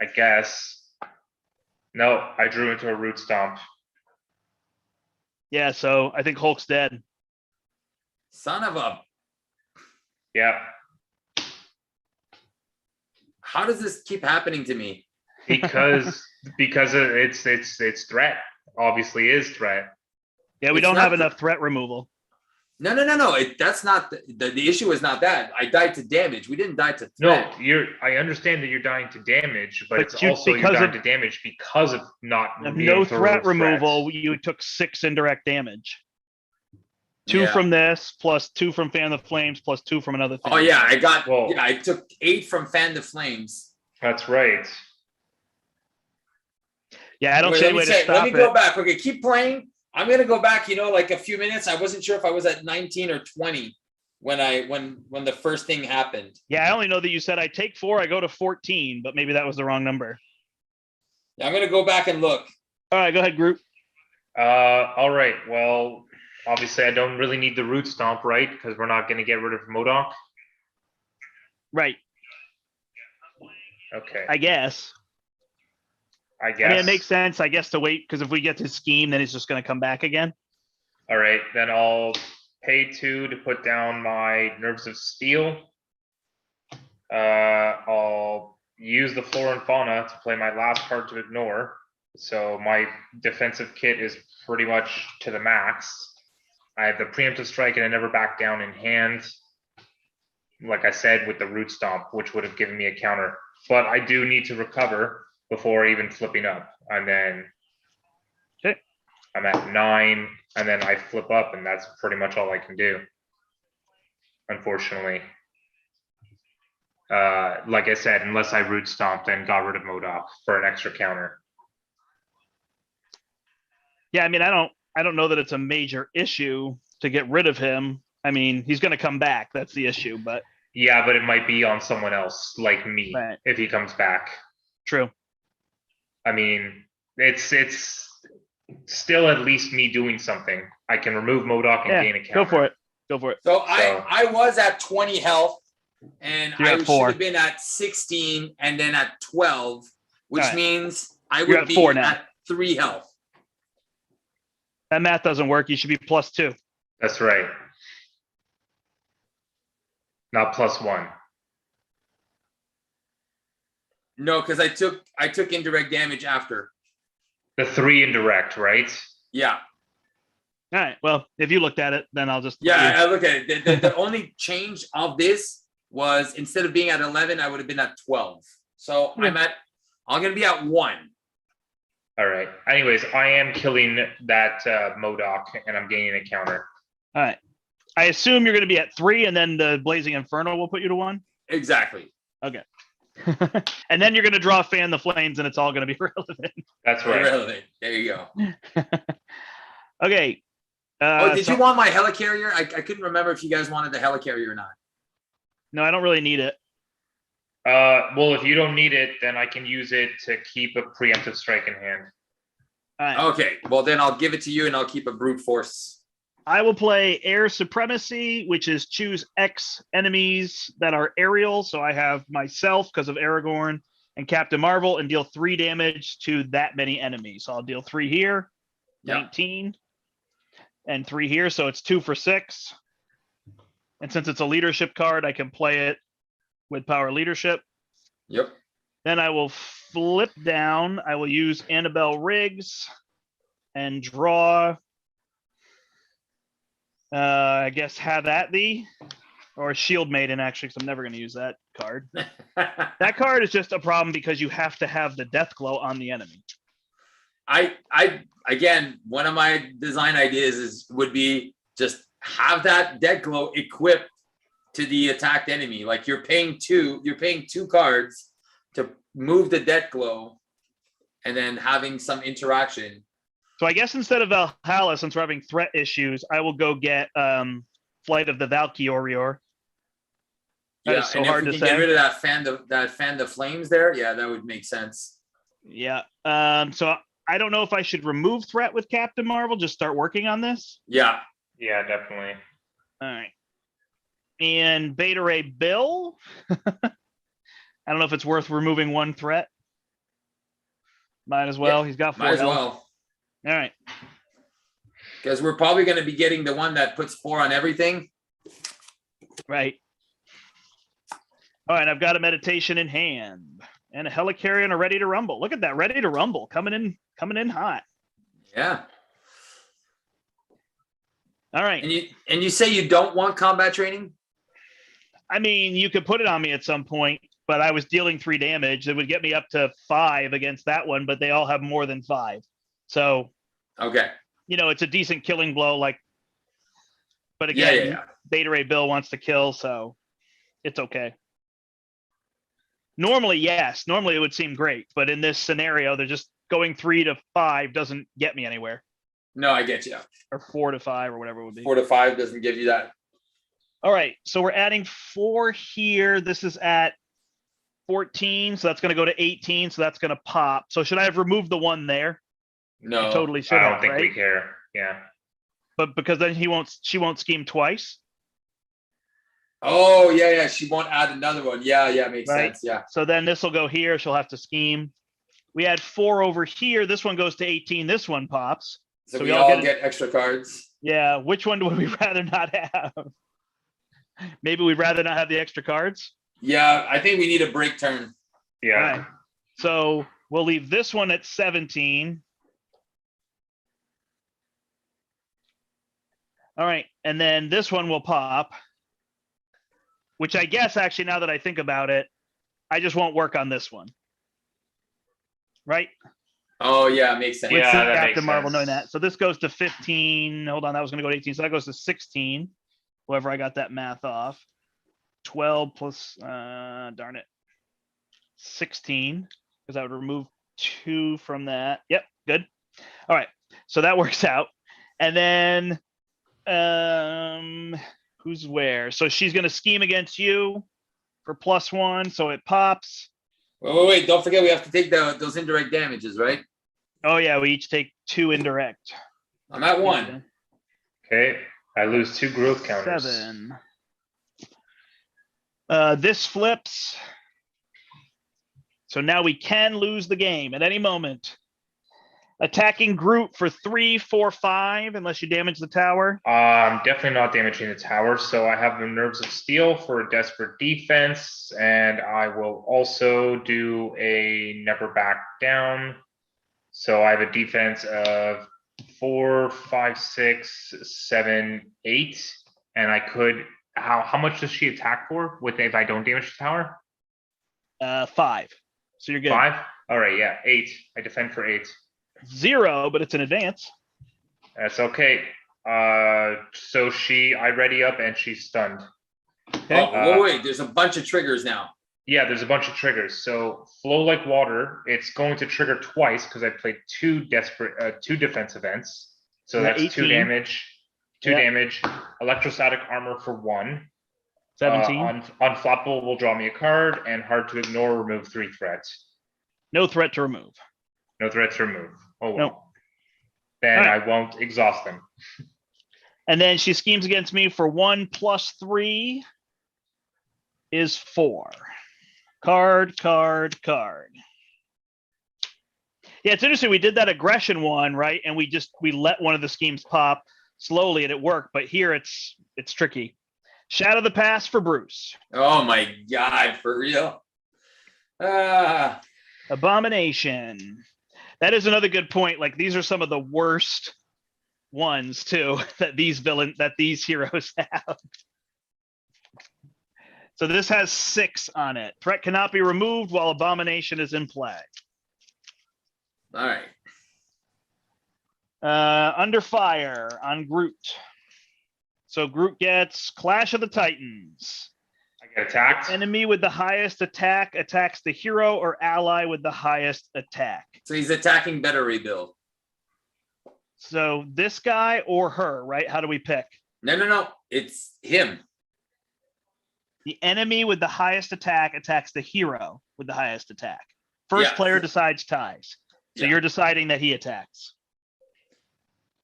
I guess. No, I drew into a Root Stomp. Yeah, so I think Hulk's dead. Son of a. Yeah. How does this keep happening to me? Because it's threat. Obviously is threat. Yeah, we don't have enough threat removal. No. That's not the issue. Is not that I died to damage. We didn't die to threat. No, I understand that you're dying to damage, but it's also you're dying to damage because of no threat removal. You took 6 indirect damage. 2 from this, plus 2 from Fan the Flames, plus 2 from another thing. Oh yeah, I took 8 from Fan the Flames. That's right. Yeah, I don't see any way to stop it. Let me go back. Okay, keep playing. I'm gonna go back. Like a few minutes. I wasn't sure if I was at 19 or 20 when the first thing happened. Yeah, I only know that you said I take 4, I go to 14, but maybe that was the wrong number. Yeah, I'm gonna go back and look. All right, go ahead, Groot. All right. Well, obviously, I don't really need the Root Stomp, right? Because we're not going to get rid of M.O.D.O.K. Right. Okay. I guess. I mean, it makes sense, I guess, to wait, because if we get to scheme, then he's just going to come back again. All right, then I'll pay 2 to put down my Nerves of Steel. I'll use the Flora and Fauna to play my last card to ignore. So my defensive kit is pretty much to the max. I have the Preemptive Strike and I never back down in hand. Like I said, with the Root Stomp, which would have given me a counter. But I do need to recover before even flipping up. And then I'm at 9, and then I flip up, and that's pretty much all I can do, unfortunately. Like I said, unless I Root Stomped and got rid of M.O.D.O.K for an extra counter. Yeah, I mean, I don't know that it's a major issue to get rid of him. I mean, he's going to come back. That's the issue, but yeah, but it might be on someone else like me if he comes back. True. I mean, it's still at least me doing something. I can remove M.O.D.O.K and gain a counter. Go for it. So I was at 20 health, and I should have been at 16 and then at 12, which means I would be at 3 health. That math doesn't work. You should be +2. That's right. Not +1. No, because I took indirect damage after. The 3 indirect, right? Yeah. All right. Well, if you looked at it, then I'll just. Yeah, I look at it. The only change of this was instead of being at 11, I would have been at 12. So I'm going to be at 1. All right. Anyways, I am killing that M.O.D.O.K and I'm gaining a counter. All right. I assume you're going to be at 3, and then the Blazing Inferno will put you to 1? Exactly. Okay. And then you're going to draw Fan the Flames, and it's all going to be relevant. That's right. Relevant. There you go. Okay. Did you want my helicarrier? I couldn't remember if you guys wanted the helicarrier or not. No, I don't really need it. Well, if you don't need it, then I can use it to keep a Preemptive Strike in hand. All right. Okay. Well, then I'll give it to you, and I'll keep a Brute Force. I will play Air Supremacy, which is choose X enemies that are aerial. So I have myself because of Aragorn, and Captain Marvel and deal 3 damage to that many enemies. So I'll deal 3 here, Yep. 19, and 3 here. So it's 2 for 6. And since it's a leadership card, I can play it with power leadership. Yep. Then I will flip down. I will use Annabelle Riggs and draw. I guess have at thee, or Shield Maiden actually, because I'm never going to use that card. That card is just a problem because you have to have the death glow on the enemy. I again, one of my design ideas would be just have that dead glow equipped to the attacked enemy. Like you're paying 2 cards to move the dead glow, and then having some interaction. So I guess instead of Valhalla, since we're having threat issues, I will go get Flight of the Valkyrie. That is so and hard if we to can get say. rid of that fan the flames there, yeah, that would make sense. Yeah. So I don't know if I should remove threat with Captain Marvel. Just start working on this. Yeah. Yeah, definitely. All right. And Beta Ray Bill. I don't know if it's worth removing 1 threat. Might as well. Yeah, He's got 4 Might as health. well. All right. Because we're probably going to be getting the one that puts 4 on everything. Right. All right. I've got a meditation in hand and a Helicarrier and a Ready to Rumble. Look at that. Ready to Rumble coming in hot. Yeah. All right. And you say you don't want combat training? I mean, you could put it on me at some point, but I was dealing 3 damage. It would get me up to 5 against that one, but they all have more than 5. So, Okay. it's a decent killing blow. But again, Yeah. Beta Ray Bill wants to kill, so it's okay. Normally, yes. Normally, it would seem great, but in this scenario, they're just going 3 to 5 doesn't get me anywhere, No, I get you. or 4 to 5 or whatever it would be. 4 to 5 doesn't give you that. All right, so we're adding 4 here. This is at 14, so that's going to go to 18, so that's going to pop. So should I have removed the 1 there? No. I totally should I have, don't think right? we care. Yeah. But because then she won't scheme twice. Oh, yeah. She won't add another one. Yeah, makes Right. sense. Yeah. So then this will go here. She'll have to scheme. We had 4 over here. This one goes to 18. This one pops. So, So we we all all get extra cards. Yeah. Which one would we rather not have? Maybe we'd rather not have the extra cards. Yeah, I think we need a break turn. Yeah. All right. So we'll leave this one at 17. All right. And then this one will pop, which I guess actually, now that I think about it, I just won't work on this one. Right? Oh, yeah, makes sense. With Yeah, that Captain makes Marvel sense. knowing that. So this goes to 15. Hold on, that was going to go to 18. So that goes to 16. Whoever I got that math off. 12 plus, darn it, 16. Because I would remove 2 from that. Yep, good. All right, so that works out. And then, who's where? So she's going to scheme against you for +1. So it pops. Wait. Don't forget we have to take those indirect damages, right? Oh, yeah, we each take 2 indirect. I'm at 1. Okay. I lose 2 growth counters. 7. This flips. So now we can lose the game at any moment. Attacking Groot for 3, 4, 5, unless you damage the tower. Definitely not damaging the tower. So I have the Nerves of Steel for a desperate defense, and I will also do a Never Back Down. So I have a defense of 4, 5, 6, 7, 8, and I could. How much does she attack for? If I don't damage the tower? 5. So you're good. 5. All right, yeah, 8. I defend for 8. 0, but it's an advance. That's okay. So I ready up and she's stunned. Okay. Wait. There's a bunch of triggers now. Yeah, there's a bunch of triggers. So Flow Like Water, it's going to trigger twice because I played 2 defense events. So Yeah, that's 18. 2 damage. 2 Yeah. damage. Electrostatic Armor for 1. 17. Unflappable will draw me a card, and Hard to Ignore, remove 3 threats. No threat to remove. No threats removed. Oh well. Nope. Then All right. I won't exhaust them. And then she schemes against me for 1 plus 3 is 4. Card, card, card. Yeah, it's interesting. We did that aggression one, right? And we let one of the schemes pop slowly and it worked. But here it's tricky. Shadow the Past for Bruce. Oh my God, for real? Abomination. That is another good point. Like these are some of the worst ones too that these heroes have. So this has 6 on it. Threat cannot be removed while Abomination is in play. All right. Under Fire on Groot. So Groot gets Clash of the Titans. I get attacked. Enemy with the highest attack attacks the hero or ally with the highest attack. So he's attacking better rebuild. So this guy or her, right? How do we pick? No. It's him. The enemy with the highest attack attacks the hero with the highest attack. First Yeah. player decides ties. So Yeah. you're deciding that he attacks.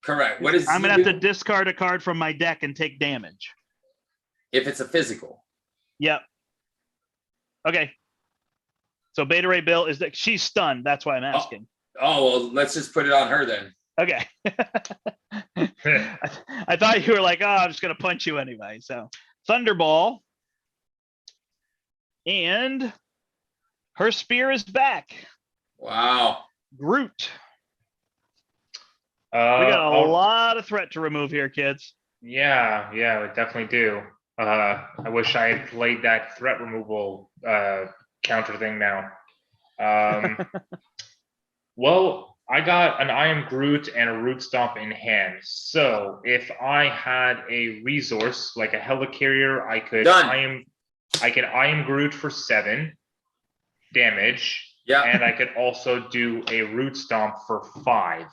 Correct. What is I'm he going to have do? to discard a card from my deck and take damage. If it's a physical. Yep. Okay. So Beta Ray Bill is that she's stunned. That's why I'm asking. Oh, well, let's just put it on her then. Okay. I thought you were like, oh, I'm just going to punch you anyway. So Thunderball. And her spear is back. Wow. Groot. We got a lot of threat to remove here, kids. Yeah, we definitely do. I wish I had played that threat removal counter thing now. Well, I got an I Am Groot and a Root Stomp in hand. So if I had a resource like a helicarrier, I could I Am Groot for 7 damage. Yeah. And I could also do a Root Stomp for 5.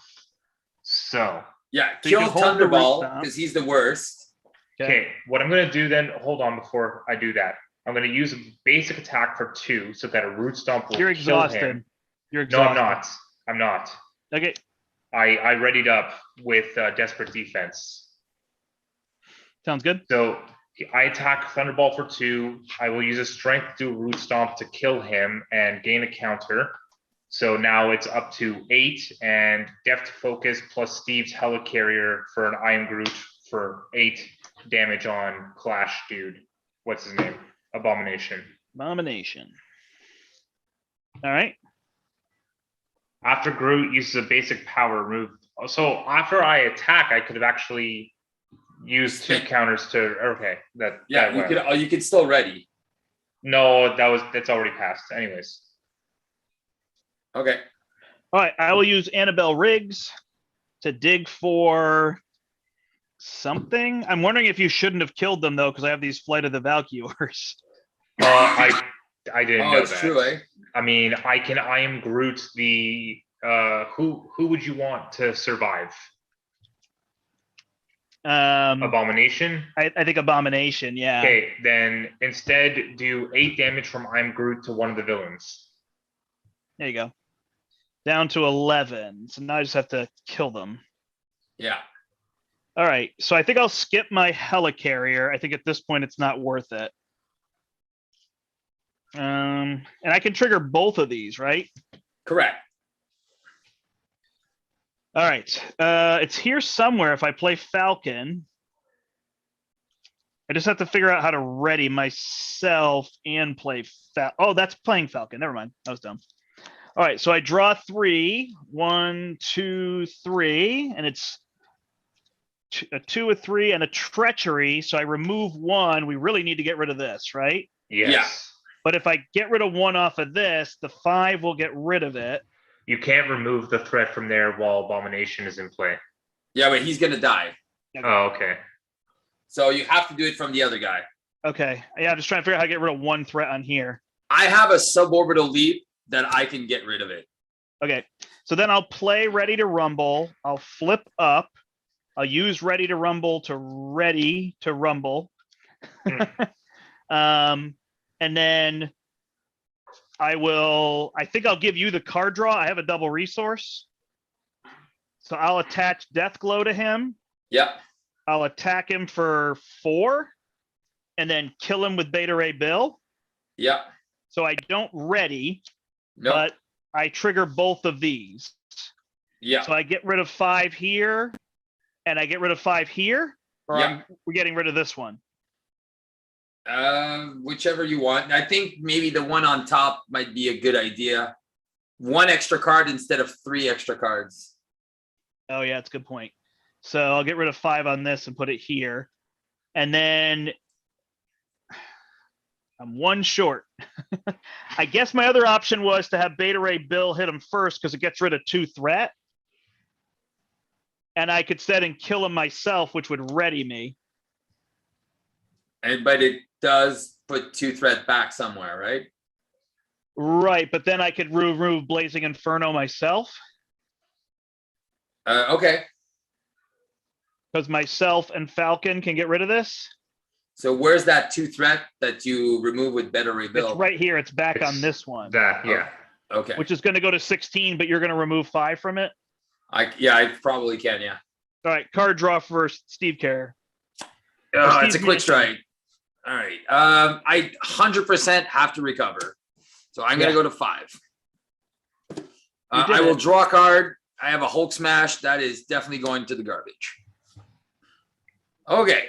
So Yeah, So you kill can hold the Thunderball Root Stomp. because he's the worst. okay, what I'm gonna do then, hold on before I do that. I'm gonna use a basic attack for 2 so that a Root Stomp will You're kill exhausted. him. You're No, exhausted. I'm not. Okay. I readied up with Desperate Defense. Sounds good. So I attack Thunderball for 2. I will use a Strength to do a Root Stomp to kill him and gain a counter. So now it's up to 8 and Deft Focus plus Steve's Helicarrier for an I Am Groot for 8 damage on Clash dude. What's his name? Abomination. Abomination. All right. After Groot uses a basic power remove. So after I attack, I could have actually used 2 counters to. Okay, that You could still ready. No, that's already passed. Anyways. Okay. All right. I will use Annabelle Riggs to dig for something. I'm wondering if you shouldn't have killed them though, because I have these Flight of the Valkyries. I didn't know it's that. true, eh? I mean, I Am Groot the who would you want to survive? Abomination? I think Abomination, yeah. Okay, then instead do 8 damage from I Am Groot to one of the villains. There you go. Down to 11. So now I just have to kill them. Yeah. All right. So I think I'll skip my Helicarrier. I think at this point it's not worth it. And I can trigger both of these, right? Correct. All right. It's here somewhere if I play Falcon. I just have to figure out how to ready myself and play Oh, that's playing Falcon. Never mind. That was dumb. All right. So I draw 3. 1, 2, 3. And it's a 2, a 3, and a treachery. So I remove 1. We really need to get rid of this, right? Yes. Yeah. But if I get rid of 1 off of this, the 5 will get rid of it. You can't remove the threat from there while Abomination is in play. Yeah, but he's gonna die. Oh, okay. So you have to do it from the other guy. Okay. Yeah, I'm just trying to figure out how to get rid of 1 threat on here. I have a suborbital leap that I can get rid of it. Okay. So then I'll play Ready to Rumble. I'll flip up. I'll use Ready to Rumble to Ready to Rumble. And then I think I'll give you the card draw. I have a double resource. So I'll attach Death Glow to him. Yep. I'll attack him for 4 and then kill him with Beta Ray Bill. Yep. So I don't ready, Nope. but I trigger both of these. Yeah. So I get rid of 5 here, and I get rid of 5 here, or Yeah. we're getting rid of this one. Whichever you want. I think maybe the one on top might be a good idea. 1 extra card instead of 3 extra cards. Oh yeah, that's a good point. So I'll get rid of 5 on this and put it here. And then I'm 1 short. I guess my other option was to have Beta Ray Bill hit him first because it gets rid of 2 threat. And I could set and kill him myself, which would ready me. But it does put 2 threat back somewhere, right? Right, but then I could remove Blazing Inferno myself. Okay. Because myself and Falcon can get rid of this. So where's that 2 threat that you remove with Better Rebuild? It's right here. It's back It's on this one. That, yeah. Okay. Which is going to go to 16, but you're going to remove 5 from it. I probably can, yeah. All right, card draw first, Steve Kerr. It's a Steve quick Manson. strike. All right. I 100% have to recover. So I'm going to go to 5. I will draw a card. I have a Hulk smash. That is definitely going to the garbage. Okay.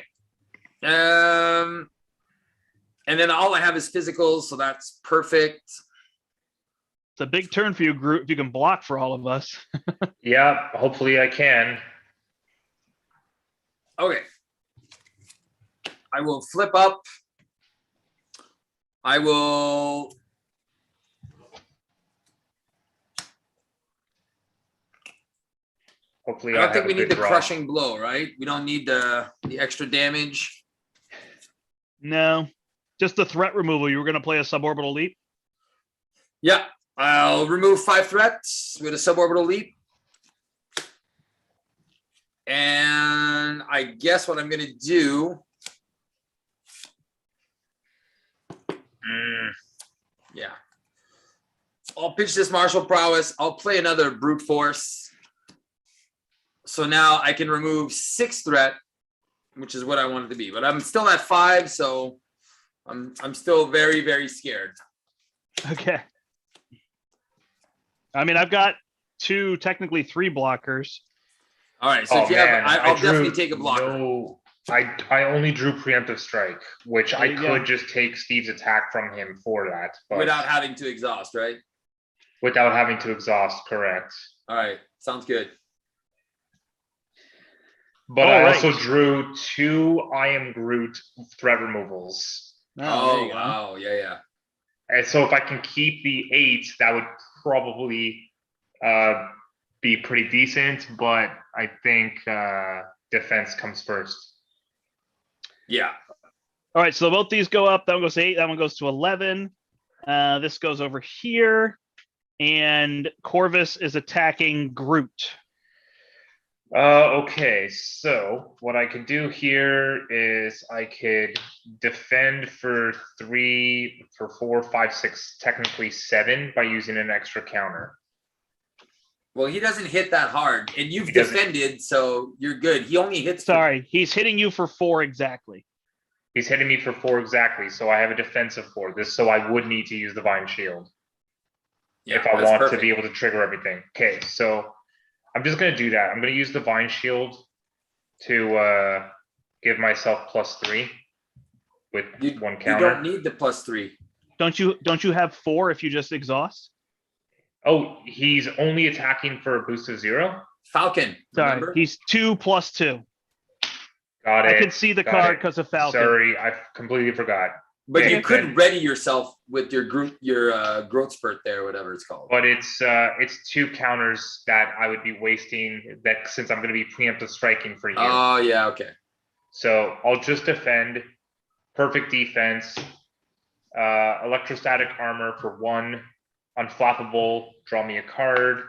And then all I have is physicals, so that's perfect. It's a big turn for you, Groot, if you can block for all of us. Yeah, hopefully I can. Okay. I will flip up. I will. Hopefully I don't think have we a need good the draw. crushing blow, right? We don't need the extra damage. No, just the threat removal. You were going to play a suborbital leap. Yeah, I'll remove 5 threats with a suborbital leap. And I guess what I'm going to do. Yeah. I'll pitch this martial prowess. I'll play another brute force. So now I can remove 6 threat, which is what I wanted to be. But I'm still at 5, so I'm still very, very scared. Okay. I mean, I've got 2, technically 3 blockers. All right, so if you have, I'll definitely take a blocker. No, I only drew preemptive strike, which There I you go. could just take Steve's attack from him for that, but Without having to exhaust, right? without having to exhaust, correct. All right, sounds good. But All I right. also drew 2 I Am Groot threat removals. there Oh, you go. wow. Yeah. And so if I can keep the 8, that would probably be pretty decent, but I think defense comes first. Yeah. All right, so both these go up. That one goes to 8. That one goes to 11. This goes over here. And Corvus is attacking Groot. Okay, so what I could do here is I could defend for 3, for 4, 5, 6, technically 7 by using an extra counter. Well, he doesn't hit that hard, and you've He doesn't. defended, so you're good. He only hits. Sorry, he's hitting you for 4 exactly. He's hitting me for 4 exactly, so I have a defensive 4. This, so I would need to use Divine Shield if I that's want perfect. to be able to trigger everything. Okay, so I'm just going to do that. I'm going to use Divine Shield to give myself +3 with 1 You counter. don't need the +3. Don't you have 4 if you just exhaust? Oh, he's only attacking for a boost of 0? Falcon. Sorry, Remember? he's 2 + 2. Got it. I can see the got card it. because of Falcon. Sorry, I completely forgot. But Okay, you could then- ready yourself with your growth spurt there, whatever it's called. But it's 2 counters that I would be wasting, that since I'm going to be preemptive striking for you. Oh, yeah, okay. So I'll just defend. Perfect defense. Electrostatic armor for 1. Unflappable. Draw me a card.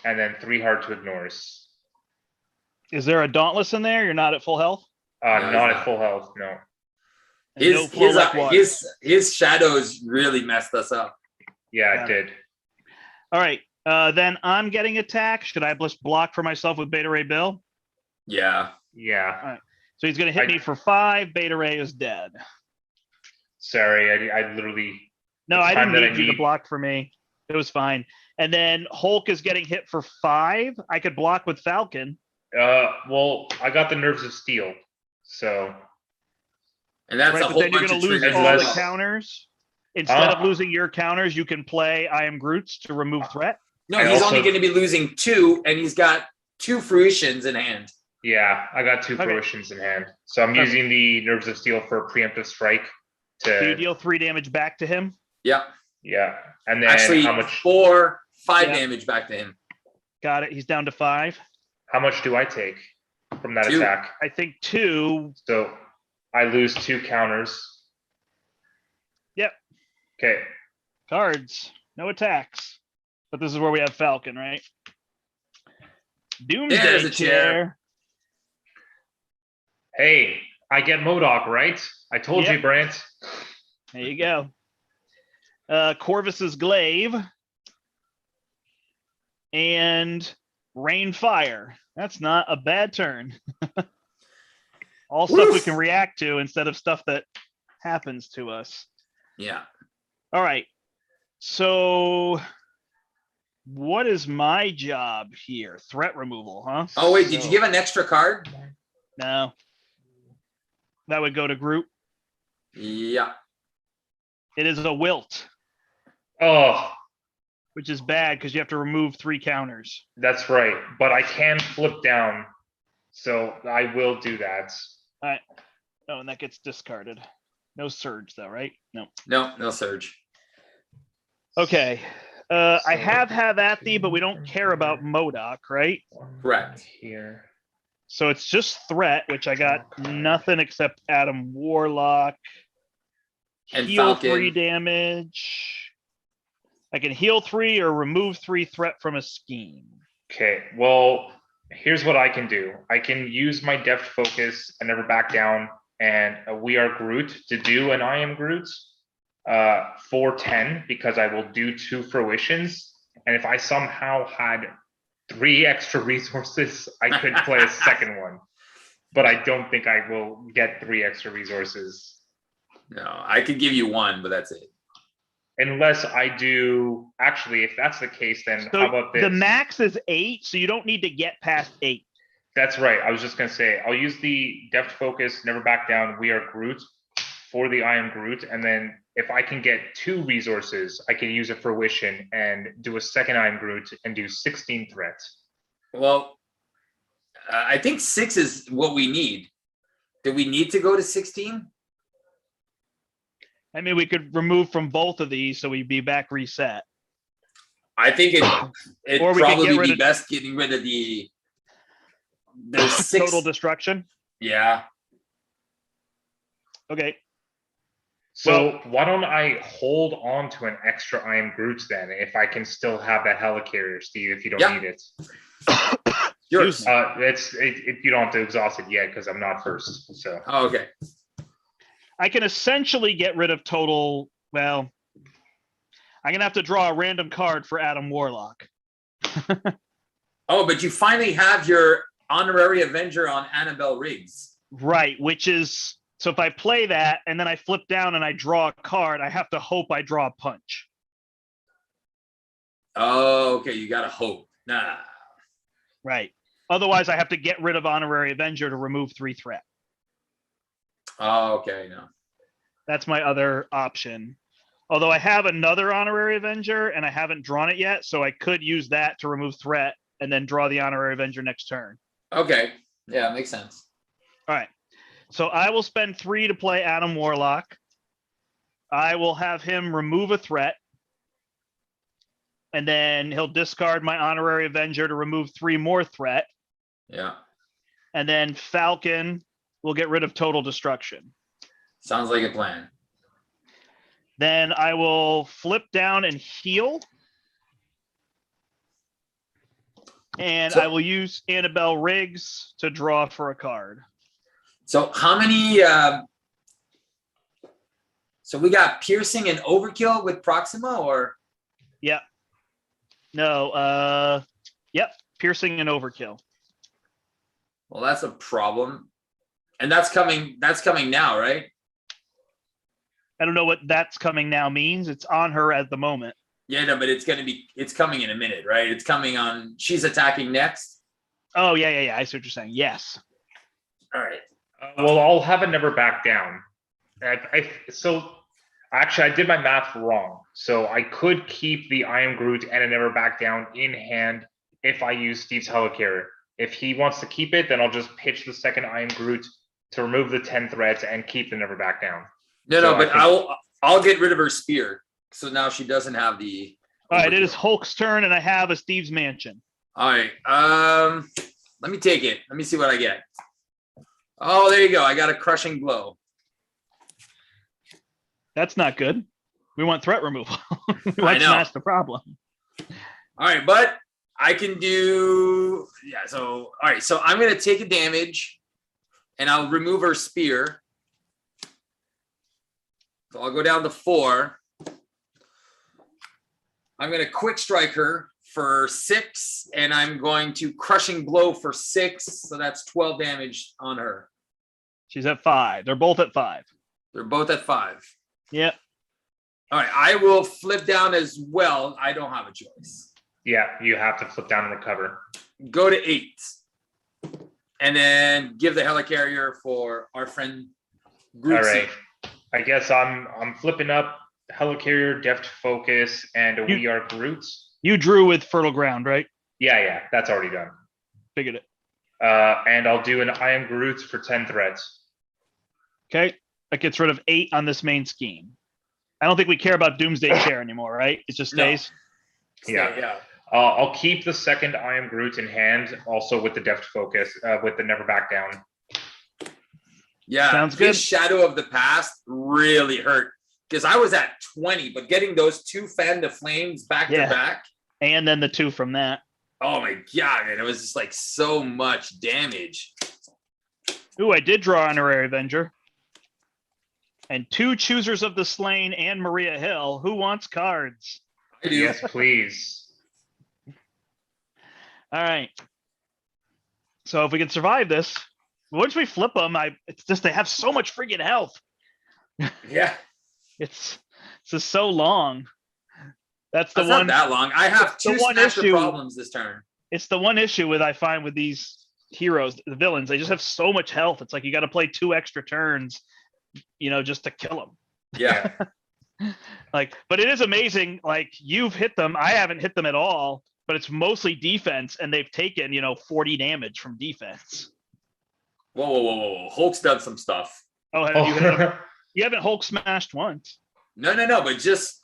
And then 3 hard to ignores. Is there a Dauntless in there? You're not at full health? No, he's Not not. at full health, no. And no flow like water. His shadows really messed us up. Yeah, Got it did. All right. Then I'm getting attacked. Should I just block for myself with Beta Ray Bill? Yeah. Yeah. So he's going to hit me for 5. Beta Ray is dead. Sorry, I literally No, the I time didn't that need you to block for me. It was fine. And then Hulk is getting hit for 5. I could block with Falcon. Well, I got the nerves of steel, so And that's Right, a but whole then you're bunch going of to lose triggers. all the as well. counters. Instead of Ah. losing your counters, you can play I am Groot's to remove threat. No, And he's also- only going to be losing 2, and he's got 2 fruitions in hand. yeah, I got 2 Okay. fruitions in hand. So I'm Perfect. using the nerves of steel for a preemptive strike So you to deal 3 damage back to him. Yep. yeah, and then Actually, how much 5 Yeah. damage back to him. Got it. He's down to 5. do I take from that 2. attack? I think 2. So I lose 2 counters. Yep. Okay. Cards. No attacks. But this is where we have Falcon, right? Doomsday There's a chair. chair. Hey, I get M.O.D.O.K, right? I told Yep. you, Brandt. There you go. Corvus's glaive. And rain fire. That's not a bad turn. All stuff we Woof. can react to instead of stuff that happens to us. Yeah. All right. So what is my job here? Threat removal, huh? Oh, wait, did you give an extra card? No. That would go to Groot. Yeah. It is a wilt, Oh, which is bad because you have to remove 3 counters. that's right. But I can flip down, so I will do that. Oh, and that gets discarded. No surge though, right? No. No surge. Okay. I have at thee, but we don't care about M.O.D.O.K, right? Correct. Here. So it's just threat, which I got nothing except Adam Warlock. And Heal Falcon. 3 damage. I can heal 3 or remove 3 threat from a scheme. Okay, well, here's what I can do. I can use my deft focus and never back down, and we are Groot to do an I am Groot for 10 because I will do 2 fruitions. And if I somehow had 3 extra resources, I could play a second one. But I don't think I will get 3 extra resources. No, I could give you 1, but that's it. Unless I do, actually, if that's the case, then So how about this? the max is 8, so you don't need to get past 8. That's right. I was just gonna say, I'll use the deft focus, never back down, we are Groot for the I am Groot. And then if I can get 2 resources, I can use a fruition and do a second I am Groot and do 16 threats. Well, I think 6 is what we need. Do we need to go to 16? I mean, we could remove from both of these, so we'd be back reset. I think it'd Or we could get probably rid be of- best getting rid of there's 6. Total destruction. Yeah. Okay. So why don't I hold on to an extra I am Groot then, if I can still have that helicarrier, Steve, if you don't Yeah. need it. Yours. You don't have to exhaust it yet because I'm not first. So Oh, okay. I can essentially get rid of total. Well, I'm gonna have to draw a random card for Adam Warlock. Oh, but you finally have your honorary Avenger on Annabelle Riggs. Right, which is so if I play that and then I flip down and I draw a card, I have to hope I draw a punch. Oh, okay. You gotta hope. Nah. Right. Otherwise, I have to get rid of honorary Avenger to remove 3 threat. Oh, okay. No. That's my other option. Although I have another honorary Avenger and I haven't drawn it yet, so I could use that to remove threat and then draw the honorary Avenger next turn. Okay. Yeah, makes sense. All right. So I will spend 3 to play Adam Warlock. I will have him remove a threat. And then he'll discard my honorary Avenger to remove 3 more threat. Yeah. And then Falcon will get rid of total destruction. Sounds like a plan. Then I will flip down and heal. And So- I will use Annabelle Riggs to draw for a card. So how many so we got piercing and overkill with Proxima or Yep. No, yep. Piercing and overkill. well that's a problem. And that's coming now, right? I don't know what that's coming now means. It's on her at the moment. Yeah, no, but it's coming in a minute, right? It's coming on. She's attacking next. Oh, yeah. I see what you're saying. Yes. All right. Well, I'll have a never back down. So actually, I did my math wrong. So I could keep the I am Groot and a never back down in hand if I use Steve's helicarrier. If he wants to keep it, then I'll just pitch the second I am Groot to remove the 10 threats and keep the never back down. No, but I'll get rid of her spear. So now she doesn't have the. All right, it is Hulk's turn, and I have a Steve's mansion. All right. Let me take it. Let me see what I get. Oh, there you go. I got a crushing blow. That's not good. We want threat removal. We I want to know. smash the problem. All right, but I can do. Yeah. So all right. So I'm gonna take a damage, and I'll remove her spear. So I'll go down to 4. I'm going to quick strike her for 6, and I'm going to crushing blow for 6. So that's 12 damage on her. She's at 5. They're both at 5. They're both at 5. Yep. All right. I will flip down as well. I don't have a choice. Yeah, you have to flip down and recover. Go to 8. And then give the helicarrier for our friend Groot. All right. I guess I'm flipping up helicarrier, deft focus, and we are Groots. You drew with fertile ground, right? Yeah, that's already done. Figured it. And I'll do an I am Groot for 10 threats. Okay. That gets rid of 8 on this main scheme. I don't think we care about Doomsday Chair anymore, right? It just stays. No. Yeah. I'll keep the second I am Groot in hand, also with the deft focus, with the never back down. Yeah, Sounds good. His Shadow of the Past really hurt because I was at 20, but getting those 2 fan to flames back to back. And then the 2 from that. Oh my God, man. It was just like so much damage. Ooh, I did draw Honorary Avenger. And 2 Choosers of the Slain and Maria Hill. Who wants cards? I do. Yes, please. All right. So if we can survive this, once we flip them, it's just they have so much freaking health. Yeah. It's just so long. That's Not that long. I have 2 smasher problems this turn. It's the one issue I find with these heroes, the villains. They just have so much health. It's like you got to play 2 extra turns, just to kill them. Yeah. But it is amazing. Like you've hit them. I haven't hit them at all, but it's mostly defense, and they've taken 40 damage from defense. Whoa. Hulk's done some stuff. Oh, you haven't Hulk smashed once. No. But just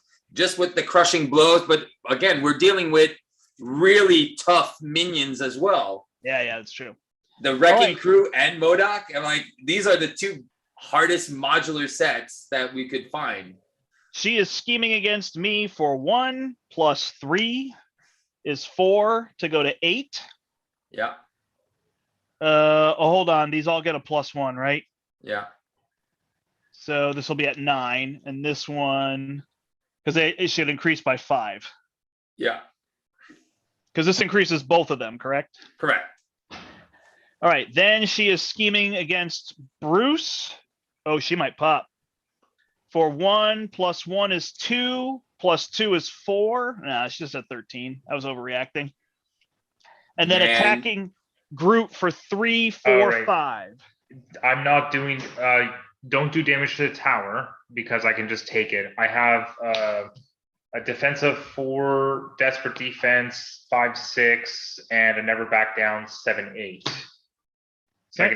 with the crushing blows. But again, we're dealing with really tough minions as well. Yeah, that's true. The Wrecking Crew and M.O.D.O.K. And these are the 2 hardest modular sets that we could find. She is scheming against me for 1 plus 3 is 4 to go to 8. Yeah. Hold on. These all get a +1, right? Yeah. So this will be at 9, and this one, because it should increase by 5. Yeah. Because this increases both of them, correct? Correct. All right. Then she is scheming against Bruce. Oh, she might pop. For 1 plus 1 is 2, plus 2 is 4. Nah, she's just at 13. I was overreacting. And then attacking Groot for 3, 4, 5. I'm not doing. Don't do damage to the tower because I can just take it. I have a defensive 4, desperate defense 5, 6, and a never back down 7, 8. So I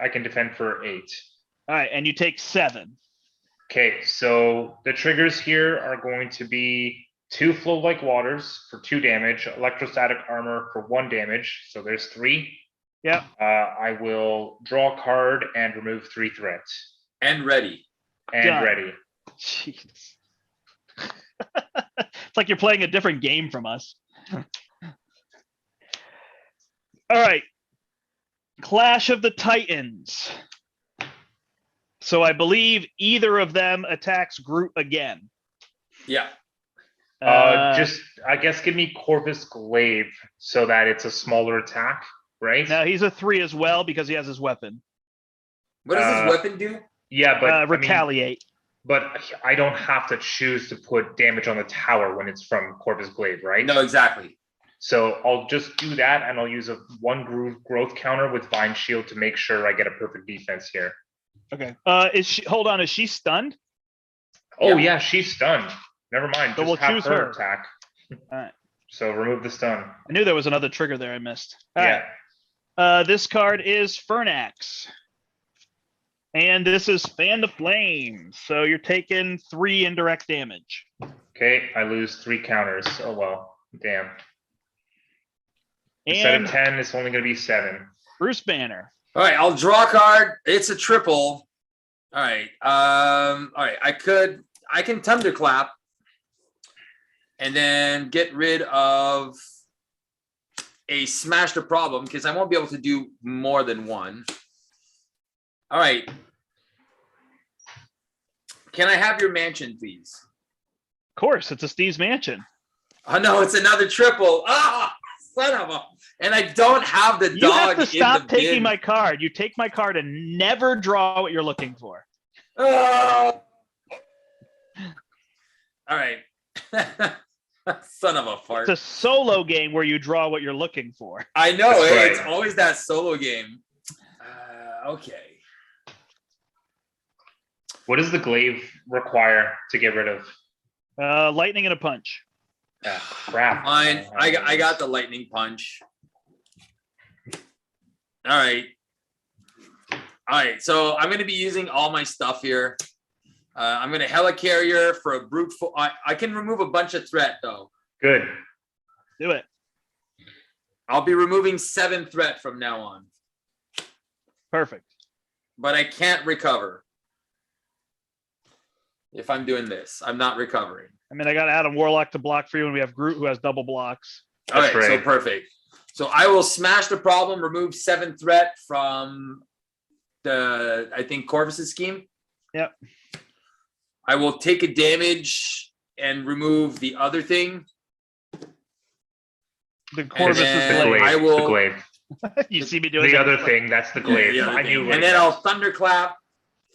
can defend for 8. All right, and you take 7. Okay, so the triggers here are going to be 2 flow like waters for 2 damage, electrostatic armor for 1 damage. So there's 3. Yeah. I will draw a card and remove 3 threats. And ready. And ready. Jeez. It's like you're playing a different game from us. All right. Clash of the Titans. So I believe either of them attacks Groot again. Yeah. Just, I guess, give me Corvus Glaive so that it's a smaller attack, right? Now he's a 3 as well because he has his weapon. What does his weapon do? Yeah, but retaliate. But I don't have to choose to put damage on the tower when it's from Corvus Glaive, right? No, exactly. So I'll just do that, and I'll use a 1 growth counter with Vine Shield to make sure I get a perfect defense here. Okay. Is she? Hold on. Is she stunned? Oh yeah, she's stunned. Never mind. So Just we'll have choose her her. attack. All right. So remove the stun. I knew there was another trigger there I missed. All Yeah. right. This card is Fernax. And this is Fan the Flames. So you're taking 3 indirect damage. Okay, I lose 3 counters. Oh well. Damn. Instead And of 10, it's only going to be 7. Bruce Banner. All right, I'll draw a card. It's a triple. All right. All right. I can Thunderclap and then get rid of a Smash the Problem because I won't be able to do more than one. All right. Can I have your mansion, please? Of course, it's a Steve's Mansion. Oh no, it's another triple. Ah, son of a. And I don't have the dog. You have to stop in the taking bin. my card. You take my card and never draw what you're looking for. Oh. All right. Son of a fart. It's a solo game where you draw what you're looking for. I know, That's right. it's always that solo game. Okay. What does the glaive require to get rid of? Lightning and a punch. Ah, crap. Fine. I got the lightning punch. All right. All right. So I'm going to be using all my stuff here. I'm going to helicarrier for a brute. I can remove a bunch of threat though. Good. Do it. I'll be removing 7 threat from now on, Perfect. but I can't recover. If I'm doing this, I'm not recovering. I mean, I got Adam Warlock to block for you, and we have Groot who has double blocks. All right, That's so right. perfect. So I will smash the problem, remove 7 threat from the, I think, Corvus's scheme. Yep. I will take a damage and remove the other thing. The Corvus is then The the glaive. I will- The glaive. You see me doing The that? other thing, that's the glaive. The other I knew thing. what And it then I'll was. thunderclap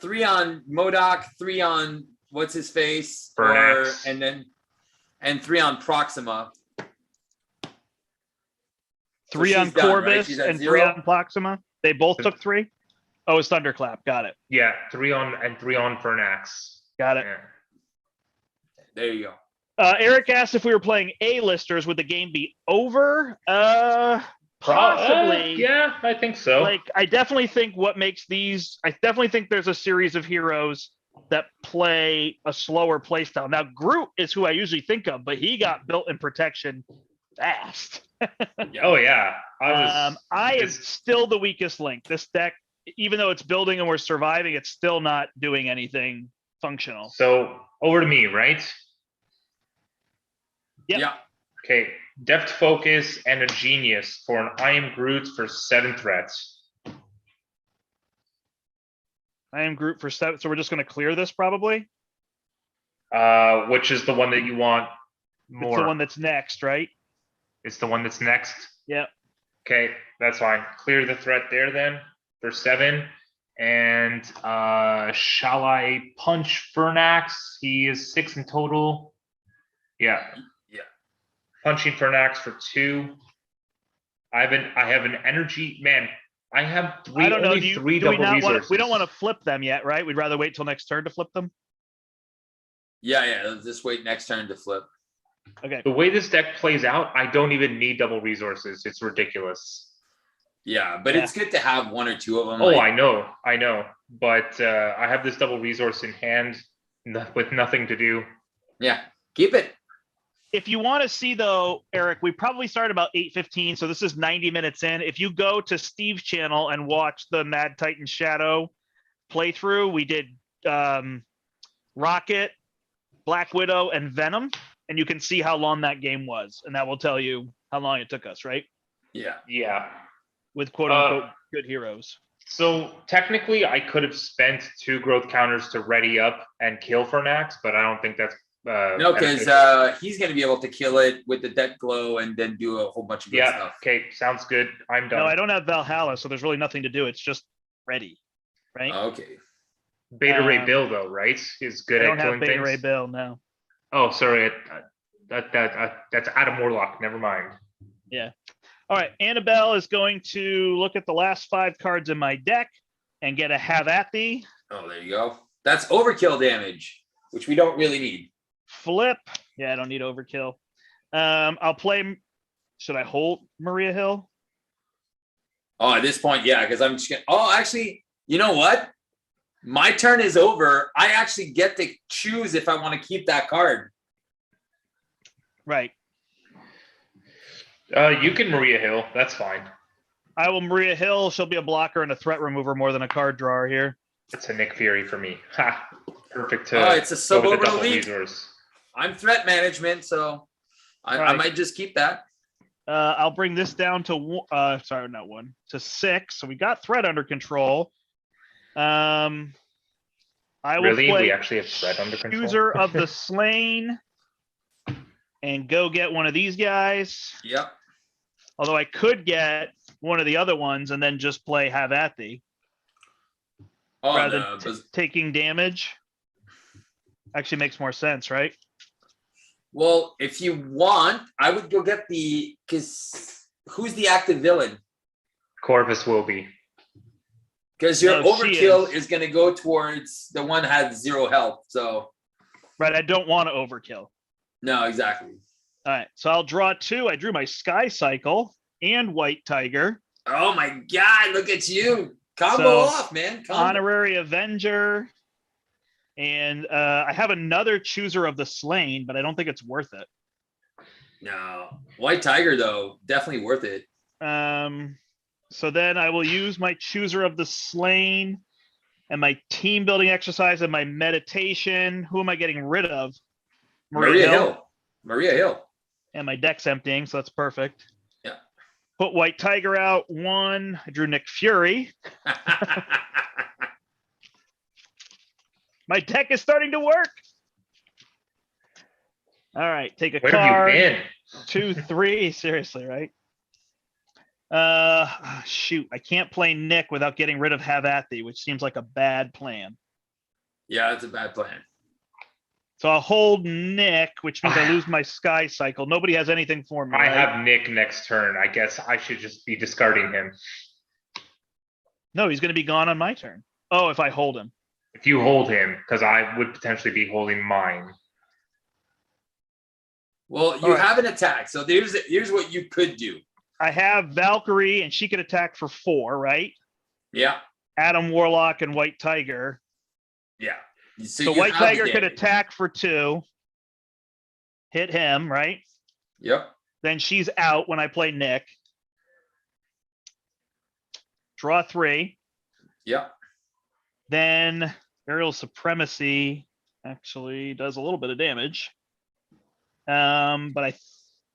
3 on M.O.D.O.K, 3 on what's his face, Fernax. and 3 on Proxima. 3 she's on done, right? Corvus She's at and 3 0? on Proxima. They both took 3. Oh, it's Thunderclap. Got it. Yeah, 3 on Fernax. Got it. Yeah. There you go. Eric asked if we were playing A-listers. Would the game be over? Possibly. Yeah, I think so. Like, I definitely think what makes these. I definitely think there's a series of heroes that play a slower play style. Now, Groot is who I usually think of, but he got built in protection fast. Oh yeah. I am still the weakest link. This deck, even though it's building and we're surviving, it's still not doing anything functional. So over to me, right? Yep. Yeah. Okay. Deft focus and a genius for an I am Groot for 7 threats. I am Groot for 7, so we're just going to clear this probably. Which is the one that you want more? It's the one that's next, right? It's the one that's next. Yep. Okay, that's fine. Clear the threat there then for 7. And shall I punch Fernax? He is 6 in total. Yeah. Yeah. Punching Fernax for 2. I have an energy man. I have 3 I don't know. only 3 double resources. We don't want to flip them yet, right? We'd rather wait till next turn to flip them. Yeah. Let's just wait next turn to flip. Okay. The way this deck plays out, I don't even need double resources. It's ridiculous. Yeah, but it's good to have 1 or 2 of them. Oh, like- I know. But I have this double resource in hand with nothing to do. Yeah, keep it. If you want to see though, Eric, we probably started about 8:15, so this is 90 minutes in. If you go to Steve's channel and watch the Mad Titan Shadow playthrough, we did Rocket, Black Widow, and Venom, and you can see how long that game was, and that will tell you how long it took us, right? Yeah. Yeah. With quote unquote good heroes. So technically, I could have spent 2 growth counters to ready up and kill Fernax, but I don't think that's No, because he's going to be able to kill it with the death glow and then do a whole bunch of good yeah. stuff. Okay, sounds good. I'm done. No, I don't have Valhalla, so there's really nothing to do. It's just ready, right? Okay. Beta Ray Bill, though, right? Is good I at don't have killing Beta things. Ray Bill, no. Oh, sorry. That's Adam Warlock. Never mind. Yeah. All right. Annabelle is going to look at the last 5 cards in my deck and get a have at thee. Oh, there you go. That's overkill damage, which we don't really need. Flip. Yeah, I don't need overkill. I'll play. Should I hold Maria Hill? Oh, at this point, yeah, because I'm just gonna. Oh, actually, you know what? My turn is over. I actually get to choose if I want to keep that card. Right. You can Maria Hill. That's fine. I will Maria Hill. She'll be a blocker and a threat remover more than a card drawer here. It's a Nick Fury for me. Ha! Perfect. Oh, it's a go with the suborbital double leak. resource. I'm threat management, so I Right. might just keep that. I'll bring this down to sorry, not 1 to 6. So we got threat under control. I will Really? play We actually have threat under control. User of the Slain and go get one of these guys. Yep. Although I could get one of the other ones and then just play have at thee Oh, rather no, than taking damage. Actually makes more sense, right? well, if you want, I would go get because who's the active villain? Corvus will be. Because your No, she overkill is. is going to go towards the one that has 0 health. So, Right. I don't want to overkill. no, exactly. All right. So I'll draw 2. I drew my Sky Cycle and White Tiger. Oh my God, look at you. Combo So, off, man. Combo. Honorary Avenger. And I have another Chooser of the Slain, but I don't think it's worth it. No. White Tiger, though, definitely worth it. So then I will use my Chooser of the Slain and my team building exercise and my meditation. Who am I getting rid of? Maria Hill. Maria Hill. And my deck's emptying, so that's perfect. Yeah. Put White Tiger out 1. I drew Nick Fury. My deck is starting to work. All right, take a Where card. have you been? 2, 3. Seriously, right? Shoot, I can't play Nick without getting rid of Have At Thee, which seems like a bad plan. Yeah, that's a bad plan. So I'll hold Nick, which means I lose my Sky Cycle. Nobody has anything for me. I right? have Nick next turn. I guess I should just be discarding him. No, he's going to be gone on my turn. Oh, if I hold him. If you hold him, because I would potentially be holding mine. Well, you All right. have an attack. So here's what you could do. I have Valkyrie, and she could attack for 4, right? Yeah. Adam Warlock and White Tiger. Yeah. So you White have the Tiger could damage. attack for 2. Hit him, right? Yep. Then she's out when I play Nick. Draw 3. Yep. Then Aerial Supremacy actually does a little bit of damage. But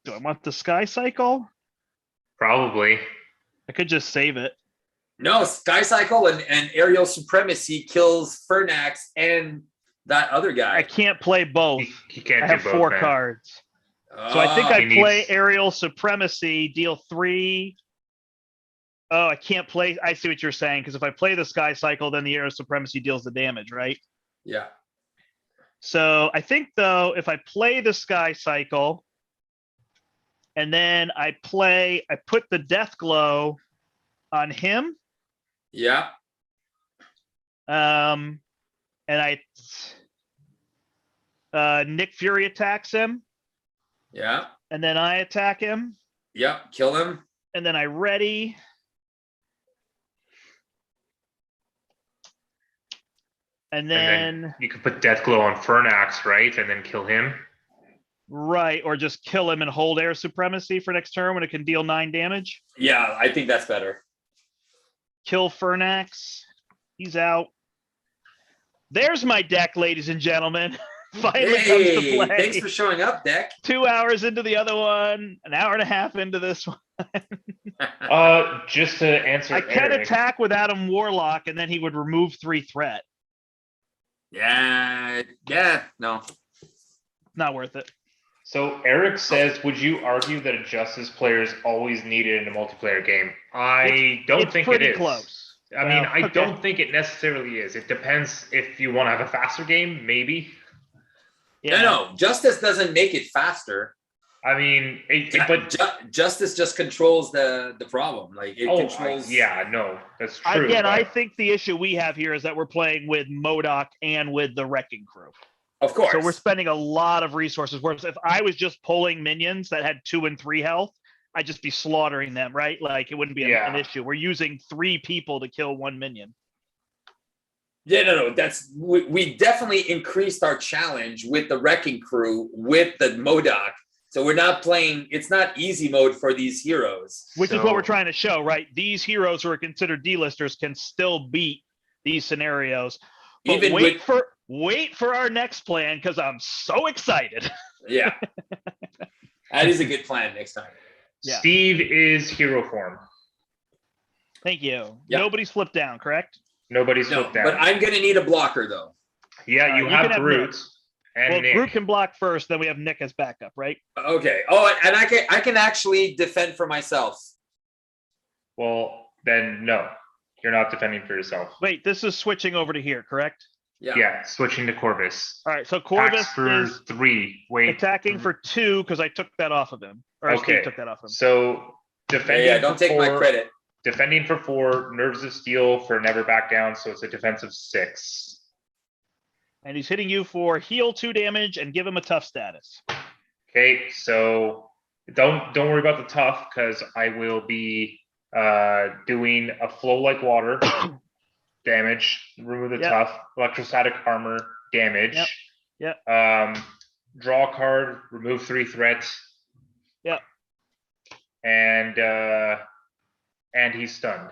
do I want the Sky Cycle? Probably. I could just save it. No, Sky Cycle and Aerial Supremacy kills Fernax and that other guy. I can't play both. He can't I do have both, 4 man. cards. So I think I he play needs- Aerial Supremacy, deal 3. Oh, I can't play. I see what you're saying. Because if I play the Sky Cycle, then the Aerial Supremacy deals the damage, right? Yeah. So I think, though, if I play the Sky Cycle, and then I put the Death Glow on him, Yeah. and Nick Fury attacks him, Yeah. and then I attack him, Yep. Kill him. and then I ready. And And then, then you can put Death Glow on Fernax, right? And then kill him. right, or just kill him and hold Air Supremacy for next turn when it can deal 9 damage. Yeah, I think that's better. Kill Fernax. He's out. There's my deck, ladies and gentlemen. Finally comes to Hey, play. thanks for showing up, Deck. 2 hours into the other one, an hour and a half into this one. Just to answer I can Eric, attack with Adam Warlock, and then he would remove 3 threat. Yeah. No. Not worth it. So Eric says, would you argue that a Justice player is always needed in a multiplayer game? I don't It's think it pretty is. close. I mean, I okay. don't think it necessarily is. It depends if you want to have a faster game, maybe. Yeah. No, Justice doesn't make it faster. I mean, but Justice just controls the problem. Like it controls. yeah, no, that's true. Again, I but- think the issue we have here is that we're playing with M.O.D.O.K and with the Wrecking Crew. Of course. So we're spending a lot of resources. Whereas if I was just pulling minions that had 2 and 3 health, I'd just be slaughtering them, right? Like it wouldn't be an issue. We're using 3 people to kill 1 minion. Yeah, no. We definitely increased our challenge with the Wrecking Crew with the M.O.D.O.K. So we're not playing. It's not easy mode for these heroes. Which is what we're trying to show, right? These heroes who are considered D-listers can still beat these scenarios. But Even wait for our next plan because I'm so excited. Yeah, that is a good plan next time. Yeah. Steve is hero form. Thank you. Yeah. Nobody's flipped down, correct? Nobody's No, flipped down. but I'm gonna need a blocker though. Yeah, you you have can have Groot and Well, Nick. Groot can block first, then we have Nick as backup, right? Okay. Oh, and I can actually defend for myself. Well, then no, you're not defending for yourself. Wait, this is switching over to here, correct? Yeah. Yeah, switching to Corvus. All right, so Attacks Corvus for is 3. Wait. attacking for 2 because I took that off of him. Or Okay. Steve took that off of him. So defending. Yeah, don't for take my 4, credit. Defending for 4, nerves of steel for never back down. So it's a defensive 6. And he's hitting you for heal 2 damage and give him a tough status. Okay, so don't worry about the tough because I will be doing a flow like water damage, remove the Yep. tough, electrostatic armor damage. Yep. Draw a card, remove 3 threats. Yep. And he's stunned.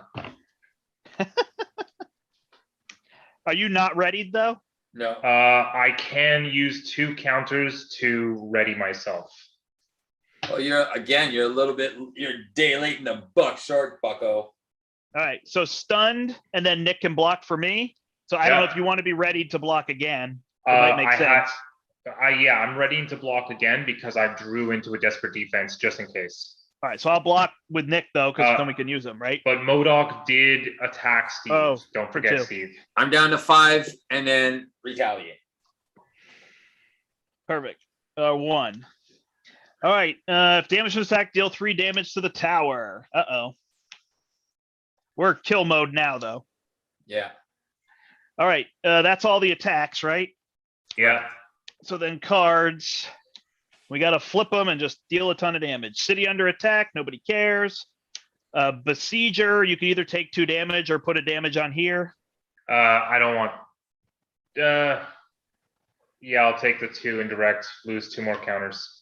Are you not ready though? No. I can use 2 counters to ready myself. Well, you're a little bit. You're a day late in the buck short, Bucko. All right, so stunned, and then Nick can block for me. So I don't know if you want to be ready to block again. It might make sense. I'm ready to block again because I drew into a desperate defense just in case. All right, so I'll block with Nick though, because then we can use him, right? But M.O.D.O.K did attack Steve. Oh, don't for forget 2. Steve. I'm down to 5, and then retaliate. Perfect. 1. All right. If damage from attack, deal 3 damage to the tower. Uh-oh. We're kill mode now, though. Yeah. All right. That's all the attacks, right? Yeah. So then cards. We got to flip them and just deal a ton of damage. City under attack. Nobody cares. Besieger. You can either take 2 damage or put a damage on here. I don't want. Yeah, I'll take the 2 indirect. Lose 2 more counters.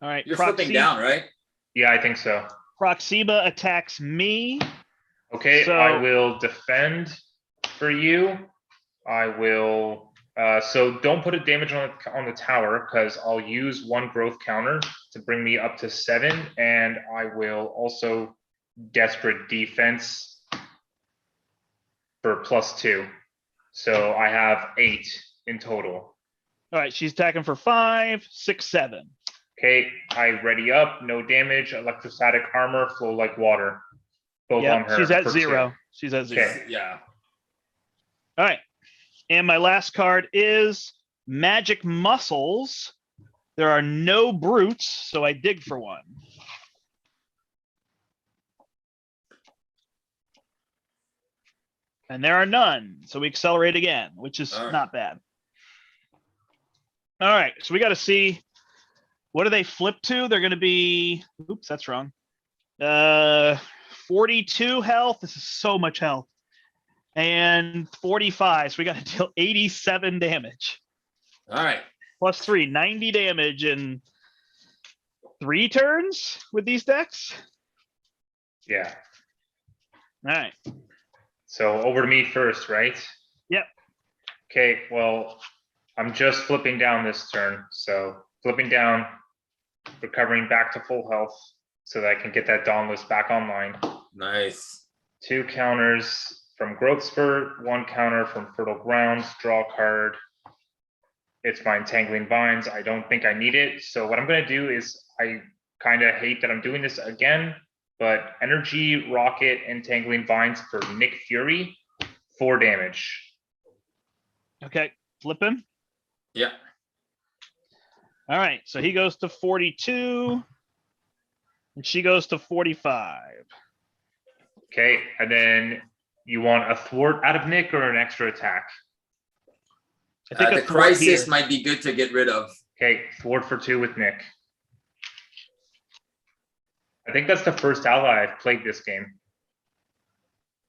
All right. You're flipping down, right? Yeah, I think so. Proxima attacks me. Okay, So- I will defend for you. I will. So don't put a damage on the tower because I'll use 1 growth counter to bring me up to 7, and I will also desperate defense for +2. So I have 8 in total. All right. She's attacking for 5, 6, 7. Okay, I ready up, no damage, electrostatic armor, flow like water. Both on Yep. her. She's at for 0. 2. She's at 0. Okay. Yeah. All right. And my last card is Magic Muscles. There are no brutes, so I dig for 1. And there are none, so we accelerate again, which is All right. not bad. All right, so we got to see, what do they flip to? They're going to be, oops, that's wrong. 42 health. This is so much health. And 45, so we got to deal 87 damage. All right. +3, 90 damage in 3 turns with these decks. Yeah. All right. So over to me first, right? Yep. Okay, well, I'm just flipping down this turn. So flipping down, recovering back to full health so that I can get that Dauntless back online. Nice. 2 counters from Growth Spurt, 1 counter from Fertile Grounds, draw a card. It's my Entangling Vines. I don't think I need it. So what I'm going to do is, I kind of hate that I'm doing this again, but energy, rocket, entangling vines for Nick Fury, 4 damage. Okay, flip him. Yeah. All right, so he goes to 42, and she goes to 45. Okay, and then you want a thwart out of Nick or an extra attack? I think The a thwart crisis here. might be good to get rid of. Okay, thwart for 2 with Nick. I think that's the first ally I've played this game.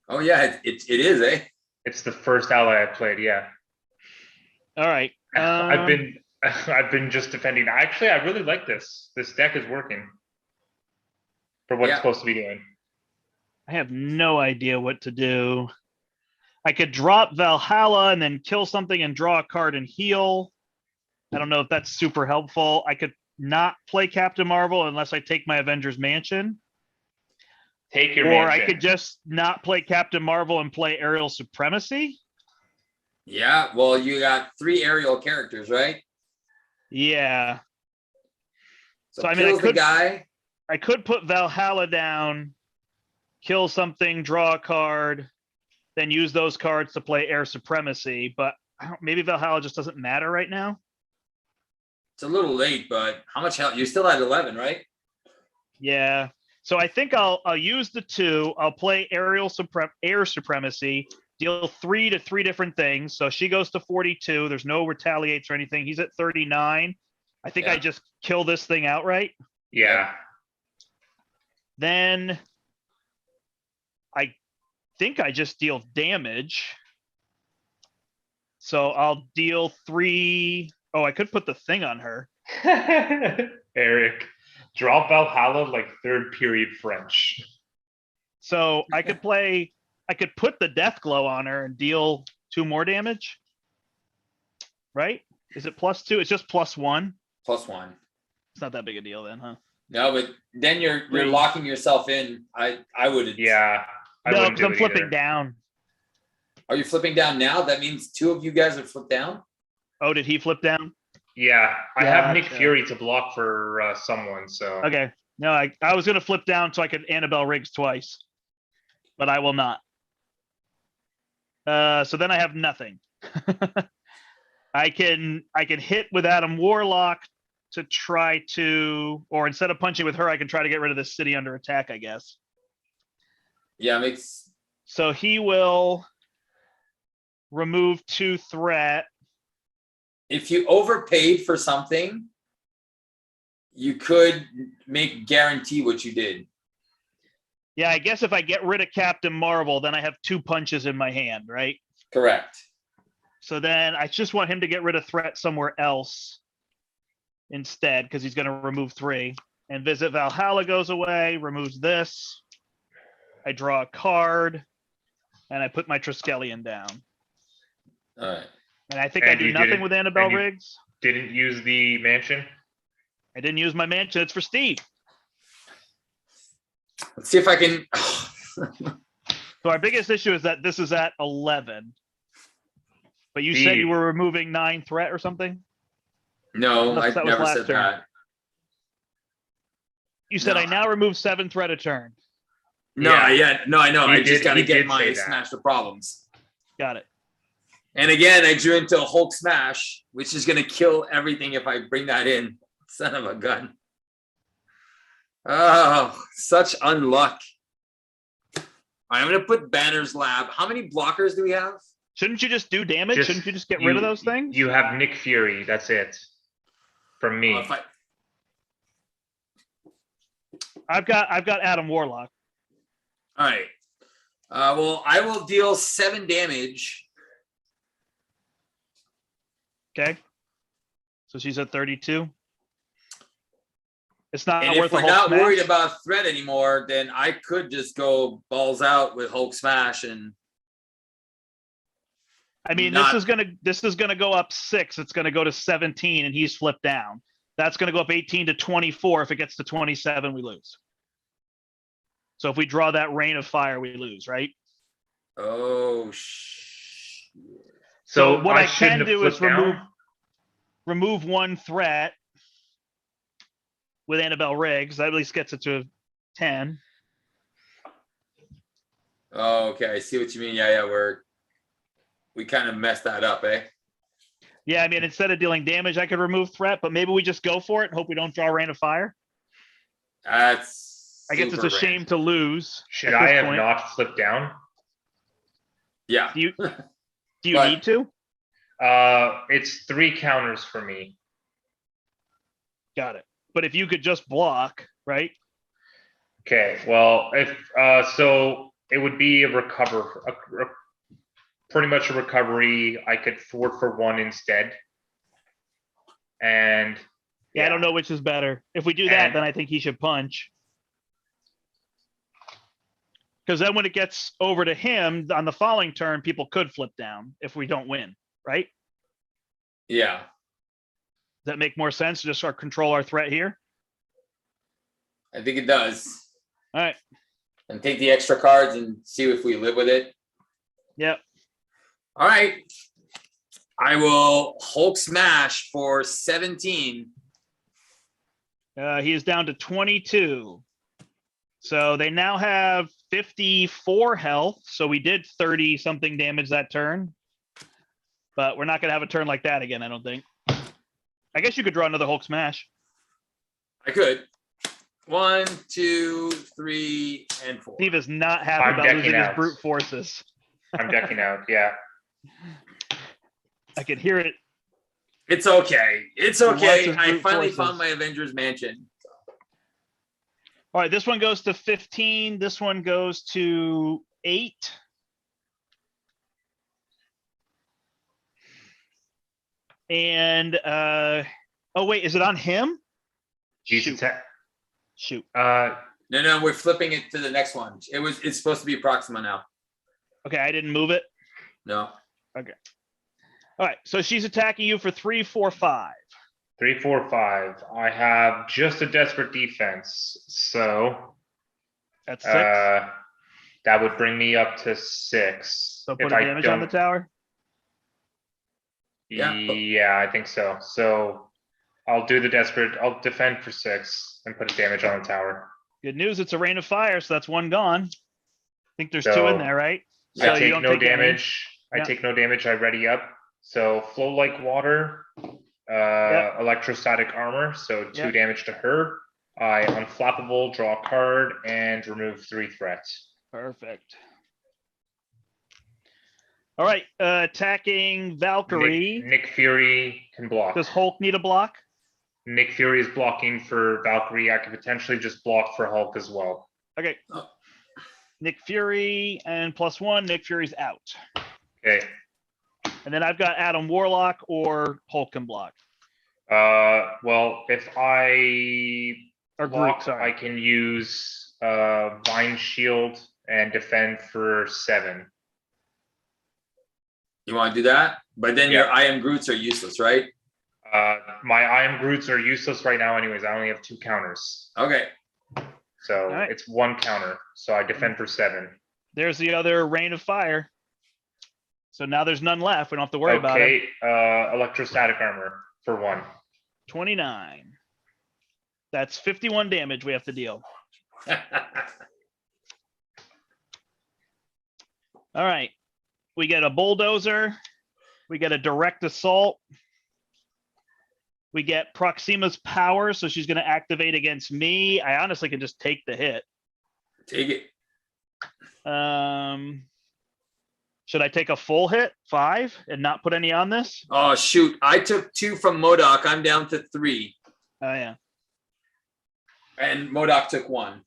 Oh yeah, it is, eh? It's the first ally I've played, yeah. All right. I've been just defending. Actually, I really like this. This deck is working for what it's supposed to be doing. I have no idea what to do. I could drop Valhalla and then kill something and draw a card and heal. I don't know if that's super helpful. I could not play Captain Marvel unless I take my Avengers Mansion. Take your Or mansion. I could just not play Captain Marvel and play Aerial Supremacy. Yeah, well, you got 3 aerial characters, right? Yeah. So I mean, kills the guy. I could put Valhalla down, kill something, draw a card, then use those cards to play Air Supremacy. But maybe Valhalla just doesn't matter right now. It's a little late, but how much health? You're still at 11, right? Yeah. So I think I'll use the 2. I'll play Air Supremacy, deal 3 to 3 different things. So she goes to 42. There's no retaliates or anything. He's at 39. I think I just kill this thing outright. Yeah. Then I think I just deal damage. So I'll deal 3. Oh, I could put the thing on her. Eric, drop Valhalla like 3rd period French. So I could put the Death Glow on her and deal 2 more damage. Right? Is it +2? It's just +1. +1. It's not that big a deal then, huh? No, but then you're locking yourself in. I wouldn't. Yeah. No, because I'm flipping down. Are you flipping down now? That means 2 of you guys are flipped down? Oh, did he flip down? Yeah. I have Nick Gotcha. Fury to block for someone, so. Okay. No, I was going to flip down so I could Annabelle Riggs twice. But I will not. So then I have nothing. I can hit with Adam Warlock to try to, or instead of punching with her, I can try to get rid of this city under attack, I guess. Yeah, makes. So he will remove 2 threat. If you overpaid for something, you could make guarantee what you did. Yeah, I guess if I get rid of Captain Marvel, then I have 2 punches in my hand, right? Correct. So then I just want him to get rid of threat somewhere else instead, because he's going to remove 3. And Visit Valhalla goes away, removes this. I draw a card, and I put my Triskelion down. All right. And I think I do nothing with Annabelle Riggs. Didn't use the mansion? I didn't use my mansion. It's for Steve. Let's see if I can. So our biggest issue is that this is at 11. But you said Steve. you were removing 9 threat or something? No, Unless I that was never last said turn. that. You said No. I now remove 7 threat a turn. No, Yeah. no, I know. He I just did- got to he get did my say that. smash the problems. Got it. And again, I drew into a Hulk smash, which is going to kill everything if I bring that in. Son of a gun. Oh, such unluck. I'm going to put Banner's Lab. How many blockers do we have? Shouldn't you just do damage? Shouldn't you just get rid of those things? You have Nick Fury. That's it. From me. If I- I've got Adam Warlock. All right. Well, I will deal 7 damage. Okay. So she's at 32. It's not And worth if a we're whole not smash. worried about threat anymore, then I could just go balls out with Hulk smash and I mean, not- this is gonna go up 6. It's gonna go to 17, and he's flipped down. That's gonna go up 18 to 24. If it gets to 27, we lose. So if we draw that rain of fire, we lose, right? oh So what I shouldn't can have do is flipped down? remove 1 threat with Annabelle Riggs. That at least gets it to 10. Oh, okay. I see what you mean. Yeah, we kind of messed that up, eh? Yeah, I mean, instead of dealing damage, I could remove threat, but maybe we just go for it and hope we don't draw rain of fire. That's I guess it's super a shame random. to lose. Should at I this have point. not flipped down? Do you But- need to? It's 3 counters for me. Got it. But if you could just block, right? Okay, well, if so it would be pretty much a recovery. I could thwart for 1 instead. And Yeah, I don't know which is better. If we do that, And- then I think he should punch. Because then when it gets over to him on the following turn, people could flip down if we don't win, right? Yeah. Does that make more sense to just start control our threat here? I think it does. All right. And take the extra cards and see if we live with it. Yep. All right. I will Hulk smash for 17. He is down to 22. So they now have 54 health. So we did 30 something damage that turn. But we're not going to have a turn like that again, I don't think. I guess you could draw another Hulk smash. I could. 1, 2, 3, and 4. Steve is not happy I'm about decking losing his out. brute forces. I'm decking out. Yeah. I could hear it. It's okay. It's Lots okay. of I brute finally forces. found my Avengers Mansion. All right, this one goes to 15. This one goes to 8. And oh wait, is it on him? He's Shoot. attack. Shoot. No, we're flipping it to the next one. It's supposed to be Proxima now. Okay, I didn't move it. No. All right, so she's attacking you for 3, 4, 5. 3, 4, 5. I have just a desperate defense, so That's 6. that would bring me up to 6. So put a damage on the tower. Yeah. Yeah, I think so. So I'll do the desperate. I'll defend for 6 and put a damage on the tower. Good news, it's a rain of fire, so that's 1 gone. I think there's 2 So, in there, right? Yeah, I you take don't no take any. damage. Yeah. I take no damage. I ready up. So flow like water. Electrostatic armor. So 2 Yeah. damage to her. I unflappable, draw a card, and remove 3 threats. Perfect. All right, attacking Valkyrie. Nick Fury can block. Does Hulk need a block? Nick Fury is blocking for Valkyrie. I could potentially just block for Hulk as well. Okay. Oh. Nick Fury and +1. Nick Fury's out. Okay. And then I've got Adam Warlock or Hulk can block. Well, if I Or block, Groot, sorry. I can use Vine Shield and defend for 7. You want to do that? But then your I am Groots are useless, right? My I am Groots are useless right now anyways. I only have 2 counters. Okay. So Alright. it's 1 counter. So I defend for 7. There's the other rain of fire. So now there's none left. We don't have to worry about it. Okay, electrostatic armor for 1. 29. That's 51 damage we have to deal. All right. We get a bulldozer. We get a direct assault. We get Proxima's power, so she's going to activate against me. I honestly can just take the hit. Take it. Should I take a full hit, 5, and not put any on this? Oh shoot! I took 2 from M.O.D.O.K. I'm down to 3, Oh yeah. and M.O.D.O.K. took 1.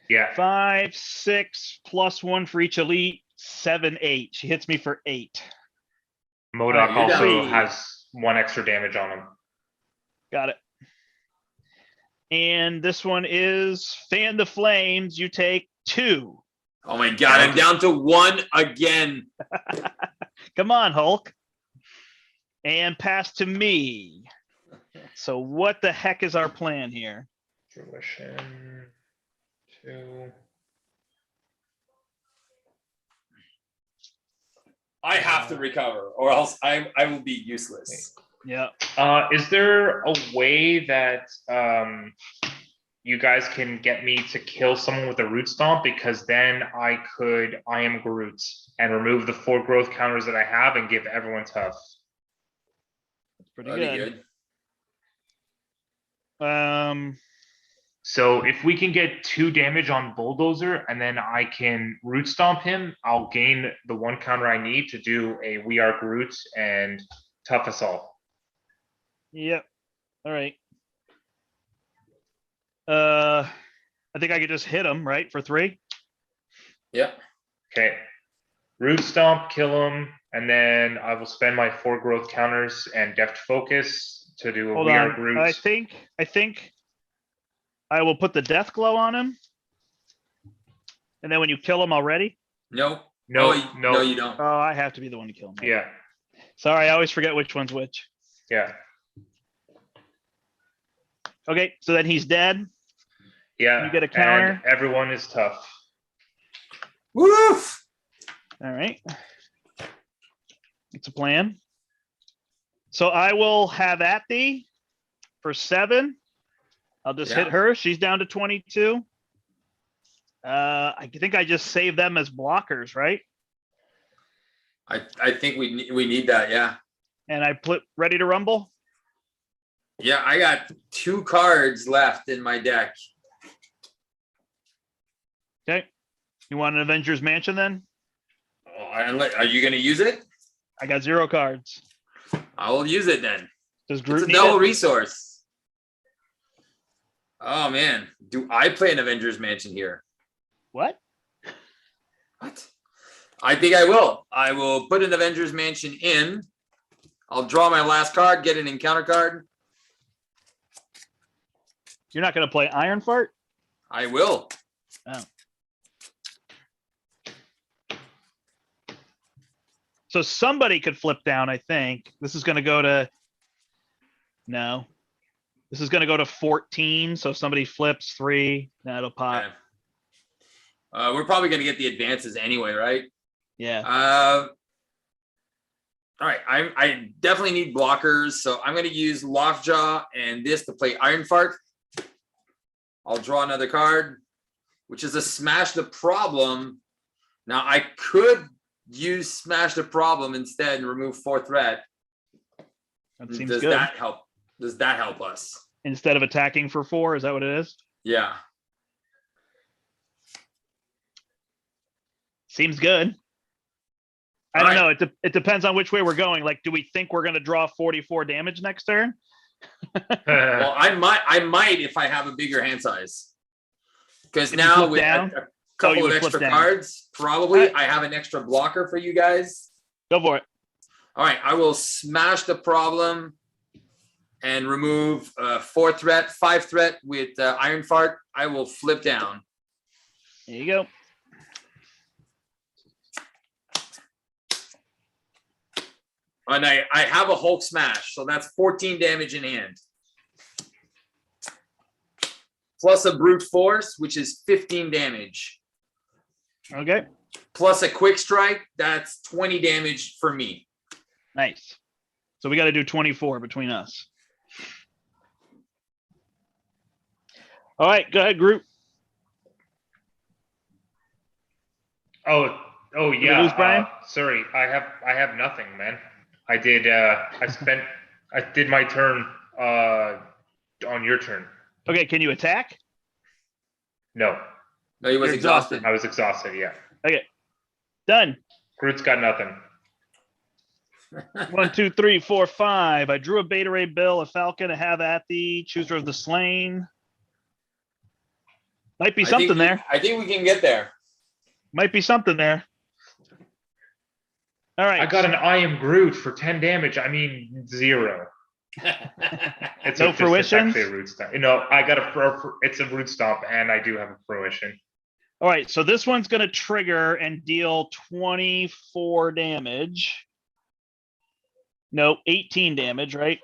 Yeah. 5, 6, +1 for each elite. 7, 8. She hits me for 8. M.O.D.O.K. Alright, you're also down. has 1 extra damage on him. Got it. And this one is Fan the Flames. You take 2. Oh my god! I'm down to 1 again. Come on, Hulk. And pass to me. So what the heck is our plan here? Fruition 2. I have to recover, or else I will be useless. Yeah. Is there a way that you guys can get me to kill someone with a root stomp, because then I am Groot and remove the 4 growth counters that I have and give everyone tough. That's pretty That'd be good. So if we can get 2 damage on Bulldozer and then I can root stomp him, I'll gain the 1 counter I need to do a We Are Groot and Tough Assault. Yep. All right. I think I could just hit him, right, for 3. Yep. Okay. Root Stomp, kill him, and then I will spend my 4 growth counters and Deft Focus to do a Hold We Are on. Groot. I think I will put the death glow on him. And then when you kill him already. No. No, Oh, no. no, you don't. Oh, I have to be the one to kill him. Yeah. Sorry, I always forget which one's which. Yeah. Okay, so then he's dead. Yeah. You get a counter. And everyone is tough. Woof. All right. It's a plan. So I will have at thee for 7. I'll just hit her. She's down to 22. I think I just save them as blockers, right? I think we need that, yeah. And I put ready to rumble. Yeah, I got 2 cards left in my deck. Okay. You want an Avengers Mansion then? Oh, are you going to use it? I got 0 cards. I will use it then. Does Groot It's a need double it? resource. Oh man, do I play an Avengers Mansion here? What? What? I think I will. I will put an Avengers Mansion in. I'll draw my last card, get an encounter card. You're not going to play Iron Fart? I will. Oh. So somebody could flip down, I think. This is going to go to... No. This is going to go to 14. So if somebody flips 3, that'll pop. Okay. We're probably going to get the advances anyway, right? Yeah. All right. I definitely need blockers. So I'm going to use Lockjaw and this to play Iron Fart. I'll draw another card, which is a Smash the Problem. Now I could use Smash the Problem instead and remove 4 threat. That seems Does good. that help? Does that help us? Instead of attacking for 4, is that what it is? Yeah. Seems good. I don't know. It depends on which way we're going. Like, do we think we're going to draw 44 damage next turn? Well, I might if I have a bigger hand size. Because now with a couple of extra cards, probably I have an extra blocker for you guys. Go for it. All right, I will Smash the Problem and remove 4 threat, 5 threat with Iron Fart. I will flip down. There you go. And I have a Hulk Smash, so that's 14 damage in hand. Plus a Brute Force, which is 15 damage. Okay. Plus a Quick Strike, that's 20 damage for me. Nice. So we got to do 24 between us. All right, go ahead, Groot. Oh Did we yeah. lose Brian? Sorry, I have nothing, man. I did I did my turn on your turn. Okay, can you attack? No. No, he was You're exhausted. I was exhausted, yeah. Okay. Done. Groot's got nothing. 1, 2, 3, 4, 5. I drew a Beta Ray Bill, a Falcon, a Have at Thee, Chooser of the Slain. Might be something there. I think we can get there. Might be something there. All right. I got an I am Groot for 10 damage. I mean 0. It's No fruition? It's actually a root stomp. No, I got it's a root stomp, and I do have a fruition. All right, so this one's going to trigger and deal 24 damage. No, 18 damage, right?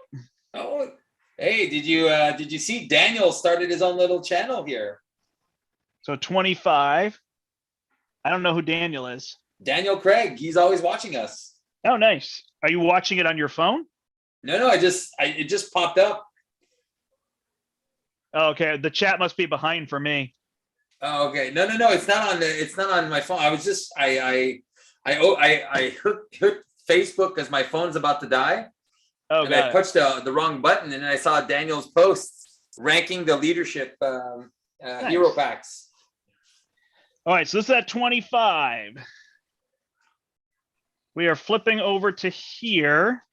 Oh, hey, did you see Daniel started his own little channel here? So 25. I don't know who Daniel is. Daniel Craig, he's always watching us. Oh, nice. Are you watching it on your phone? No, it just popped up. Okay, the chat must be behind for me. Oh, okay. No. It's not on it's not on my phone. I was just I hit Facebook because my phone's about to die. Oh, And I got it. pushed the wrong button, and then I saw Daniel's posts ranking the leadership hero packs. All right, so this is at 25. We are flipping over to here.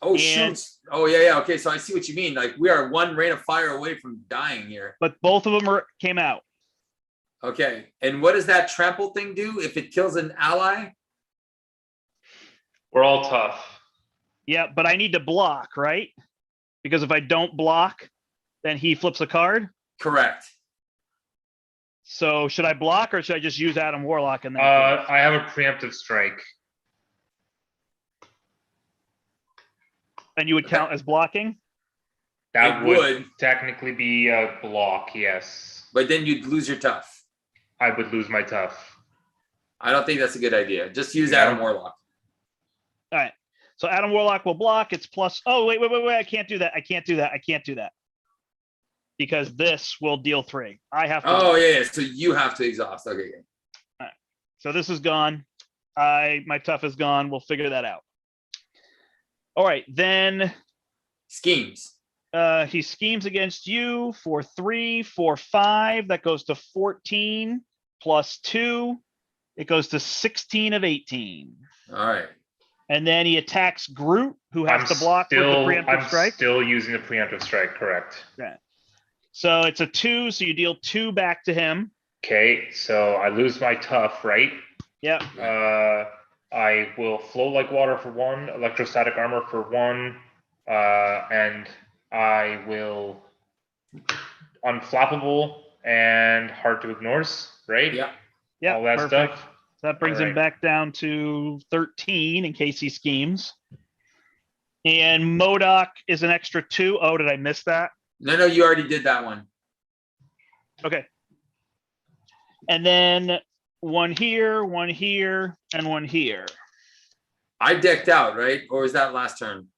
Oh, And- shoot. Oh, yeah. Okay, so I see what you mean. Like, we are one rain of fire away from dying here. But both of them came out. Okay, and what does that trample thing do if it kills an ally? We're all tough. Yeah, but I need to block, right? Because if I don't block, then he flips a card. Correct. So should I block or should I just use Adam Warlock and then? I have a preemptive strike. And you would count as blocking? That It would would. technically be a block, yes. But then you'd lose your tough. I would lose my tough. I don't think that's a good idea. Just use Yeah. Adam Warlock. All right. So Adam Warlock will block. It's plus. Oh, wait. I can't do that. I can't do that. Because this will deal 3. I have to. Oh, yeah. So you have to exhaust. Okay. So this is gone. My tough is gone. We'll figure that out. All right. Then Schemes. he schemes against you for 3, 4, 5. That goes to 14 plus 2. It goes to 16 of 18. All right. And then he attacks Groot, who has to block with the preemptive strike. Still using the preemptive strike, correct. So it's a 2, so you deal 2 back to him. Okay, so I lose my tough, right? Yep. I will flow like water for 1, electrostatic armor for 1, and I will unflappable and hard to ignores, right? Yeah. Yeah. All that Perfect. stuff. So that brings him back down to 13 in case he schemes. And M.O.D.O.K is an extra 2. Oh, did I miss that? No, you already did that one. Okay. And then 1 here, and 1 here. I decked out, right? Or was that last turn?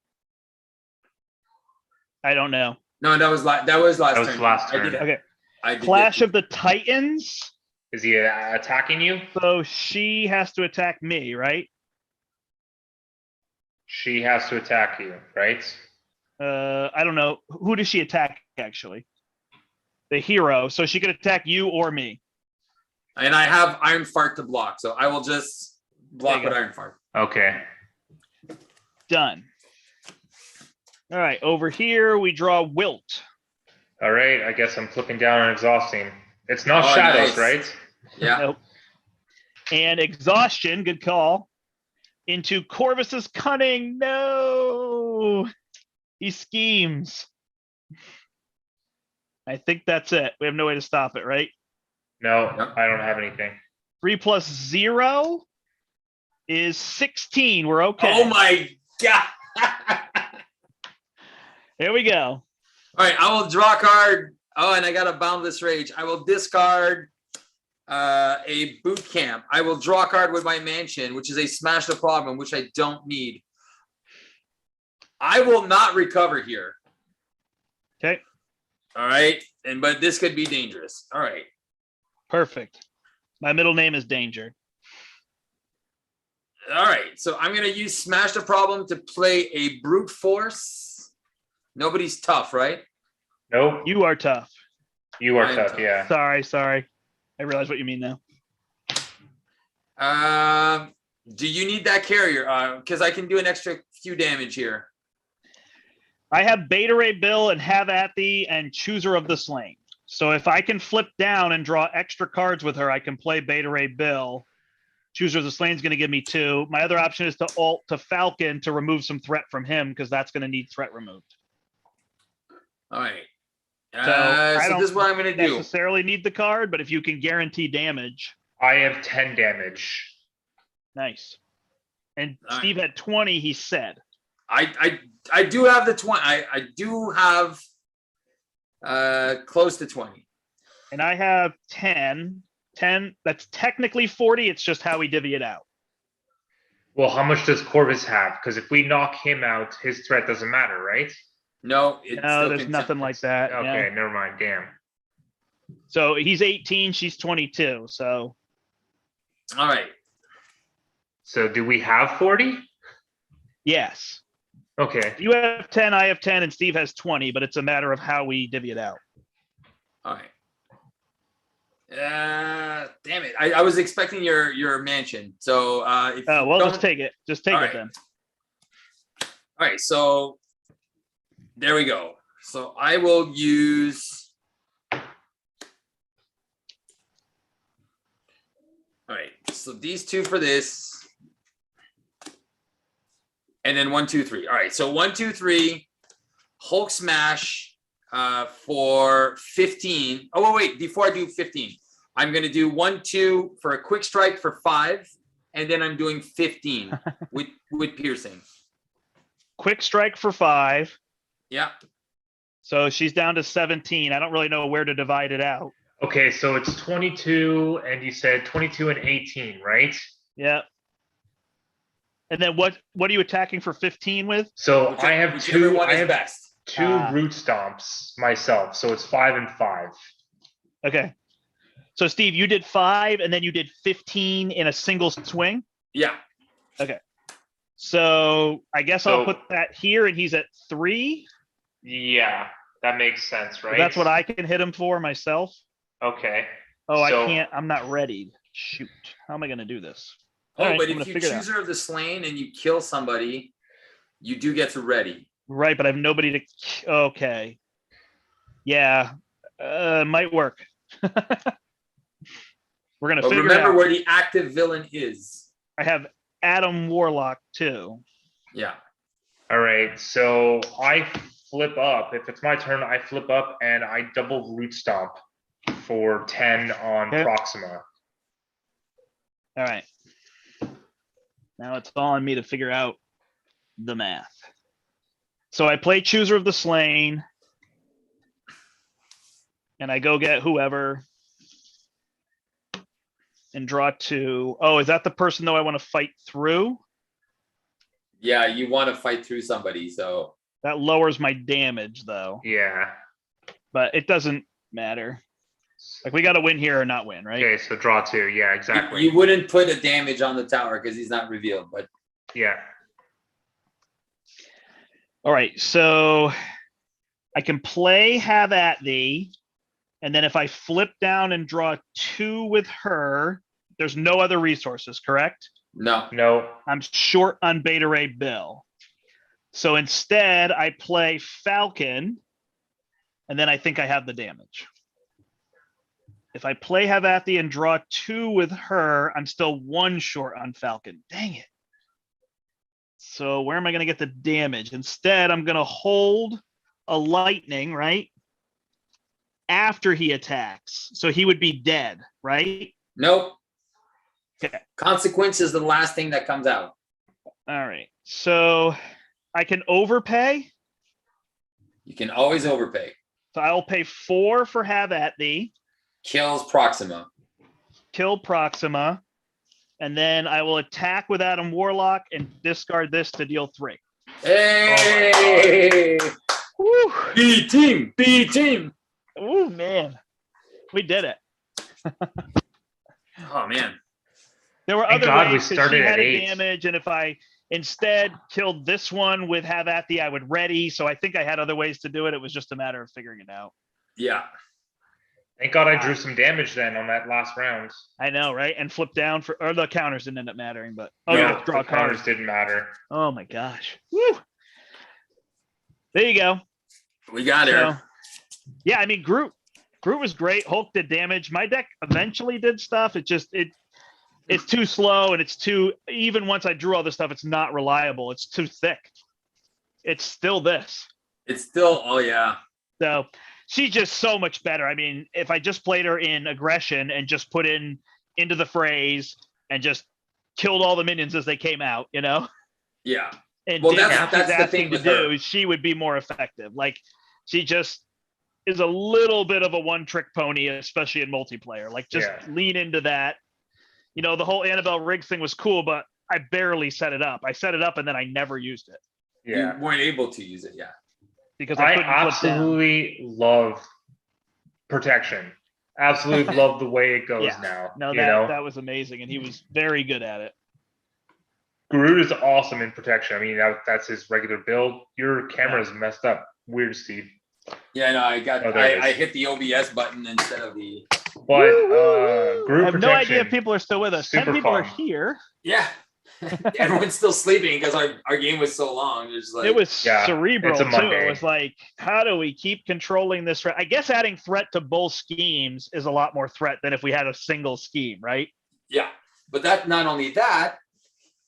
I don't know. No, that was last turn. last turn. Okay. I did Clash get of the Titans. Is he attacking you? So she has to attack me, right? She has to attack you, right? I don't know. Who does she attack, actually? The hero. So she could attack you or me. And I have Iron Fart to block, so I will just block with Iron Fart. Okay. Done. All right. Over here, we draw Wilt. All right, I guess I'm flipping down and exhausting. It's not Oh, shadows, nice. right? Yeah. Nope. And exhaustion, good call, into Corvus's cunning. No, he schemes. I think that's it. We have no way to stop it, right? No, Yep. I don't have anything. 3 plus 0 is 16. We're okay. Oh my god. Here we go. All right, I will draw a card. Oh, and I got a Boundless Rage. I will discard a boot camp. I will draw a card with my mansion, which is a smash the problem, which I don't need. I will not recover here. Okay. All right. But this could be dangerous. All right. Perfect. My middle name is Danger. All right. So I'm going to use Smash the Problem to play a brute force. Nobody's tough, right? Nope. You are tough. You are I am tough, tough. yeah. Sorry. I realize what you mean now. Do you need that carrier? Because I can do an extra few damage here. I have Beta Ray Bill and Have At Thee and Chooser of the Slain. So if I can flip down and draw extra cards with her, I can play Beta Ray Bill. Chooser of the Slain is going to give me 2. My other option is to alt to Falcon to remove some threat from him because that's going to need threat removed. All right. I So don't this is what I'm going to do. necessarily need the card, but if you can guarantee damage, I have 10 damage. nice. And All Steve had 20, he said. I do have the 20. I do have close to 20. And I have 10. 10, that's technically 40. It's just how we divvy it out. Well, how much does Corvus have? Because if we knock him out, his threat doesn't matter, right? No, it's No, still there's nothing like contempt. that. Okay, Yeah. never mind. Damn. So he's 18, she's 22. So All right. So do we have 40? yes, Okay. you have 10, I have 10, and Steve has 20, but it's a matter of how we divvy it out. All right. Damn it. I was expecting your mansion. So if Oh, you well, don't- just take it. Just take All it right. then. All right, so there we go. So I will use. All right, so these two for this. And then 1, 2, 3. All right, so 1, 2, 3, Hulk smash for 15. Oh, wait, before I do 15, I'm going to do 1, 2 for a quick strike for 5. And then I'm doing 15 with piercing. Quick strike for 5. Yeah. So she's down to 17. I don't really know where to divide it out. Okay, so it's 22, and you said 22 and 18, right? Yeah. And then what are you attacking for 15 with? So I have whichever two. one I is have best. two root stomps myself, so it's 5 and 5. Okay. So Steve, you did 5 and then you did 15 in a single swing. Yeah. So I guess I'll So- put that here and he's at 3. Yeah, that makes sense, right? That's what I can hit him for myself. Okay. Oh, I So- can't. I'm not ready. Shoot. How am I going to do this? Oh, All right, but I'm gonna if you figure it out. chooser of the slain and you kill somebody, you do get to ready. Right, but I have nobody to. Okay. Yeah, might work. We're gonna But figure it remember out. where the active villain is. I have Adam Warlock too. Yeah. All right, so I flip up. If it's my turn, I flip up and I double root stomp for 10 on Okay. Proxima. All right. Now it's all on me to figure out the math. So I play Chooser of the Slain, and I go get whoever and draw 2. Oh, is that the person though I want to fight through? Yeah, you want to fight through somebody, so That lowers my damage though, Yeah. but it doesn't matter. Like we got to win here or not win, right? Okay, so draw 2. Yeah, exactly. you wouldn't put a damage on the tower because he's not revealed, but Yeah. All right, so I can play Have at Thee, and then if I flip down and draw 2 with her, there's no other resources, correct? no. No. I'm short on Beta Ray Bill. So instead, I play Falcon, and then I think I have the damage. If I play Have at Thee and draw 2 with her, I'm still 1 short on Falcon. Dang it. So where am I going to get the damage? Instead, I'm going to hold a lightning, right? After he attacks. So he would be dead, right? Nope. Okay. Consequence is the last thing that comes out. All right. So I can overpay. You can always overpay. So I'll pay 4 for Have at Thee, Kills Proxima. kill Proxima, and then I will attack with Adam Warlock and discard this to deal 3. Hey! Woo! B team! B team! Ooh, man. We did it. Oh man. There were Thank other God we ways 'cause started she at had a 8. damage, and if I instead killed this one with Have at Thee, I would ready. So I think I had other ways to do it. It was just a matter of figuring it out. Yeah. Thank God I drew some damage then on that last round. I know, right? And flip down for, or the counters didn't end up mattering, but oh, No, yeah, draw the counters cards. didn't matter. Oh my gosh. Woo! There you go. We got her. So, yeah, I mean, Groot was great. Hulk did damage. My deck eventually did stuff. It's too slow, and it's too, even once I drew all this stuff, it's not reliable. It's too thick. It's still this. It's still, oh yeah. So she's just so much better. I mean, if I just played her in aggression and just put into the phrase and just killed all the minions as they came out, you know, Yeah. and Well, did that's- what that's she's the asking thing to with her. do, she would be more effective. Like she just is a little bit of a one-trick pony, especially in multiplayer. Like just Yeah. lean into that. You know, the whole Annabelle Riggs thing was cool, but I barely set it up. I set it up and then I never used it. Yeah. You weren't able to use it, yeah. because I couldn't flip down. absolutely love protection. Absolutely love the way it goes now. No, you know? that was amazing, and he was very good at it. Groot is awesome in protection. I mean, that's his regular build. Your camera is messed up. Weird, Steve. Yeah, no, I hit the OBS button instead of the. But Groot I have protection. no idea if people are still with us. 10 people are fun. here. Yeah. Everyone's still sleeping because our game was so long. It was cerebral it's a too. Monday. It was like, how do we keep controlling this? I guess adding threat to both schemes is a lot more threat than if we had a single scheme, right? Yeah, but that not only that,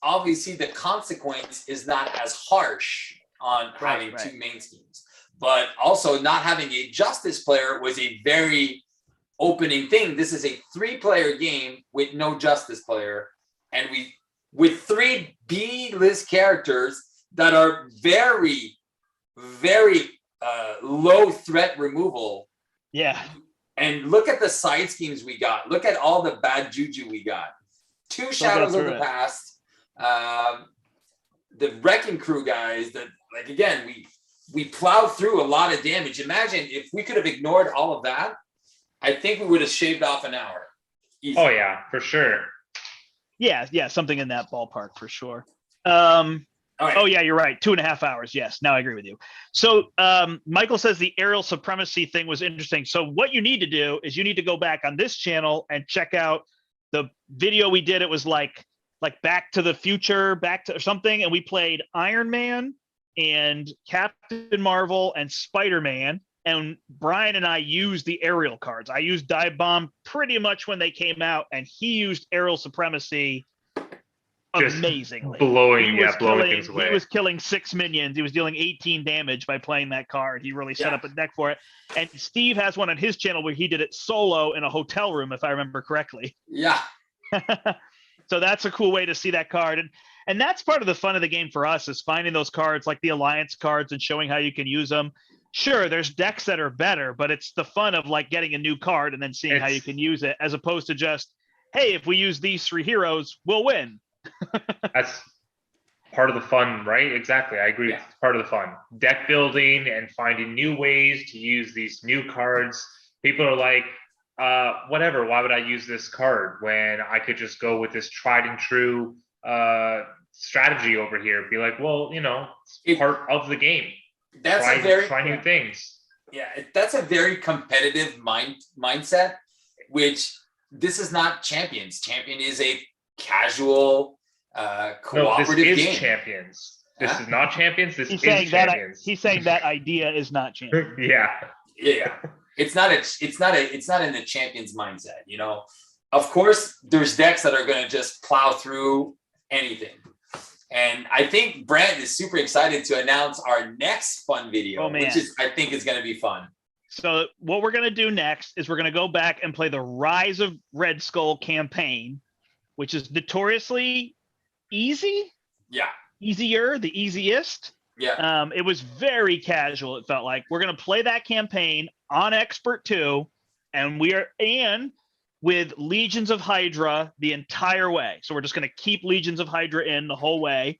obviously the consequence is not as harsh on having two main schemes, but also not having a justice player was a very opening thing. This is a 3-player game with no justice player, and with 3 B-list characters that are very, very low threat removal. Yeah. And look at the side schemes we got. Look at all the bad juju we got. 2 Shadows of the Past. The Wrecking Crew guys that, like, again, we plowed through a lot of damage. Imagine if we could have ignored all of that, I think we would have shaved off an hour. Easily. Oh, yeah, for sure. Yeah, something in that ballpark for sure. Oh yeah, you're right. 2.5 hours. Yes, now I agree with you. So Michael says the aerial supremacy thing was interesting. So what you need to do is you need to go back on this channel and check out the video we did. It was like Back to the Future, or something, and we played Iron Man and Captain Marvel and Spider-Man. And Brian and I used the aerial cards. I used Dive Bomb pretty much when they came out, and he used aerial supremacy amazingly. Blowing things away. He was killing 6 minions. He was dealing 18 damage by playing that card. He really set up a deck for it. And Steve has one on his channel where he did it solo in a hotel room, if I remember correctly. Yeah. So that's a cool way to see that card. And that's part of the fun of the game for us, is finding those cards like the Alliance cards and showing how you can use them. Sure, there's decks that are better, but it's the fun of like getting a new card and then seeing how you can use it, as opposed to just, hey, if we use these 3 heroes, we'll win. That's part of the fun, right? Exactly. I agree. It's part of the fun. Deck building and finding new ways to use these new cards. People are like, whatever, why would I use this card when I could just go with this tried and true strategy over here? Be like, well, it's part of the game. That's try new things. Yeah, that's a very competitive mindset, which this is not Champions. Champion is a casual, cooperative game. Champions. This is not Champions. This is Champions. He's saying that idea is not Champions. Yeah. It's not in the Champions mindset. Of course, there's decks that are going to just plow through anything. And I think Brandt is super excited to announce our next fun video, which I think is going to be fun. So what we're going to do next is we're going to go back and play the Rise of Red Skull campaign, which is notoriously easy. Yeah. Easier, the easiest. Yeah. It was very casual, it felt like. We're going to play that campaign on Expert 2, and with Legions of Hydra the entire way. So we're just going to keep Legions of Hydra in the whole way.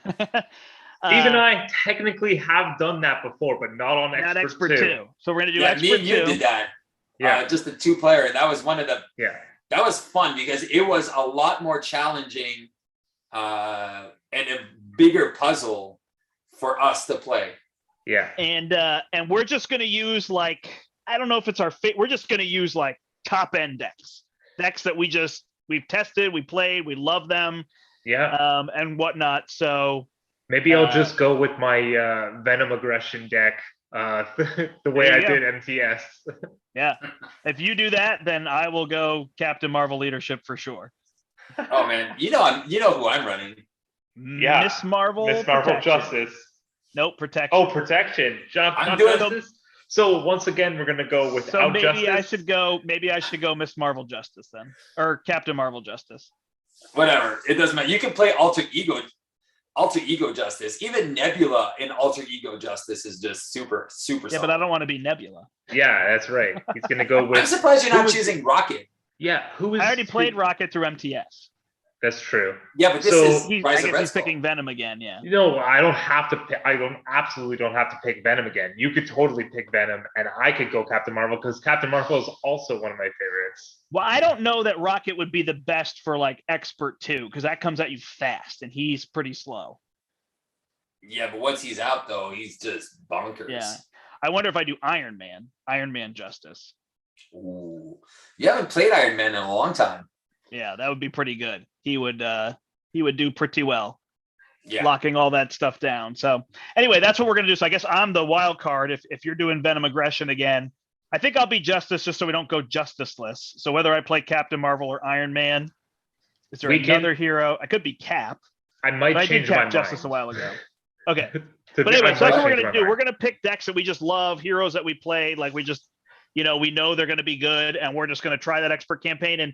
Even I technically have done that before, but not on Expert 2. So we're going to do Expert 2. Me and you did that. Yeah. Just a 2-player. And that was one of the... Yeah. That was fun because it was a lot more challenging and a bigger puzzle for us to play. Yeah. And we're just going to use I don't know if it's our fate. We're just going to use top end decks that we've tested, we played, we love them, and whatnot. So maybe I'll just go with my Venom aggression deck, the way I did MTS. Yeah, if you do that, then I will go Captain Marvel leadership for sure. Oh man, you know who I'm running. Yeah, Miss Marvel Justice. Nope, protection. Oh, protection. Not Justice. So once again, we're gonna go without Justice. Maybe I should go Miss Marvel Justice then, or Captain Marvel Justice. Whatever, it doesn't matter. You can play Alter Ego Justice. Even Nebula in Alter Ego Justice is just super Yeah, but I don't want to be Nebula. Yeah, that's right. He's gonna go with. I'm surprised you're not choosing Rocket. Yeah, I already played Rocket through MTS. That's true. Yeah, but this So, is I Rise of guess Red he's Skull. picking Venom again. Yeah. No, I don't have to. Absolutely don't have to pick Venom again. You could totally pick Venom, and I could go Captain Marvel because Captain Marvel is also one of my favorites. Well, I don't know that Rocket would be the best for like Expert 2 because that comes at you fast and he's pretty slow. Yeah, but once he's out though, he's just bonkers. Yeah. I wonder if I do Iron Man Justice. Ooh. You haven't played Iron Man in a long time. Yeah, that would be pretty good. He would do pretty well. Yeah. Locking all that stuff down. So anyway, that's what we're gonna do. So I guess I'm the wild card. If you're doing Venom Aggression again, I think I'll be Justice just so we don't go justiceless. So whether I play Captain Marvel or Iron Man, is there another hero? I could be Cap. I might But I did change my Cap mind. Justice a while ago. Okay. But But anyway, so that's what we're gonna do. We're gonna pick decks that we just love, heroes that we played, like we just, we know they're gonna be good, and we're just gonna try that expert campaign. And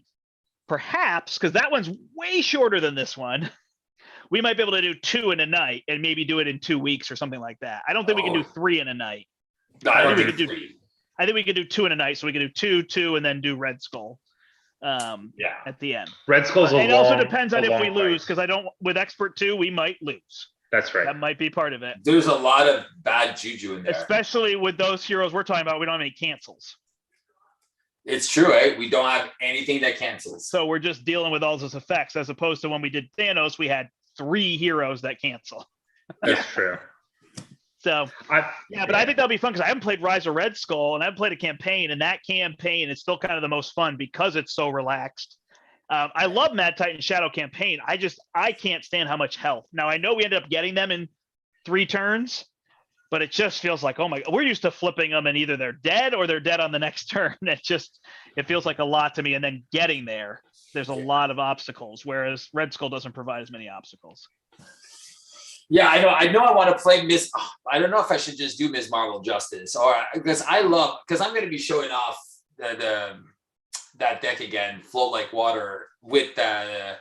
perhaps, because that one's way shorter than this one, we might be able to do 2 in a night and maybe do it in 2 weeks or something like that. I don't think we can do 3 in a night. No, I don't think think we could three. I think we could do 2 in a night, so we could do 2, and then do Red Skull Yeah. at the end. Red Skull's It a also long- depends on a if we long lose, fight. because I don't, with Expert 2, we might lose. That's right. That might be part of it. There's a lot of bad juju in there. Especially with those heroes we're talking about, we don't have any cancels. It's true, right? We don't have anything that cancels. So we're just dealing with all those effects, as opposed to when we did Thanos, we had 3 heroes that cancel. That's true. So I think that'll be fun because I haven't played Rise of Red Skull and I haven't played a campaign, and that campaign is still kind of the most fun because it's so relaxed. I love Mad Titan Shadow campaign. I can't stand how much health. Now I know we ended up getting them in 3 turns, but it just feels like, oh my, we're used to flipping them and either they're dead or they're dead on the next turn. It feels like a lot to me. And then getting there's a lot of obstacles, whereas Red Skull doesn't provide as many obstacles. Yeah, I know I want to play Miss. I don't know if I should just do Ms. Marvel Justice, or because I'm going to be showing off that deck again, Flow Like Water with that.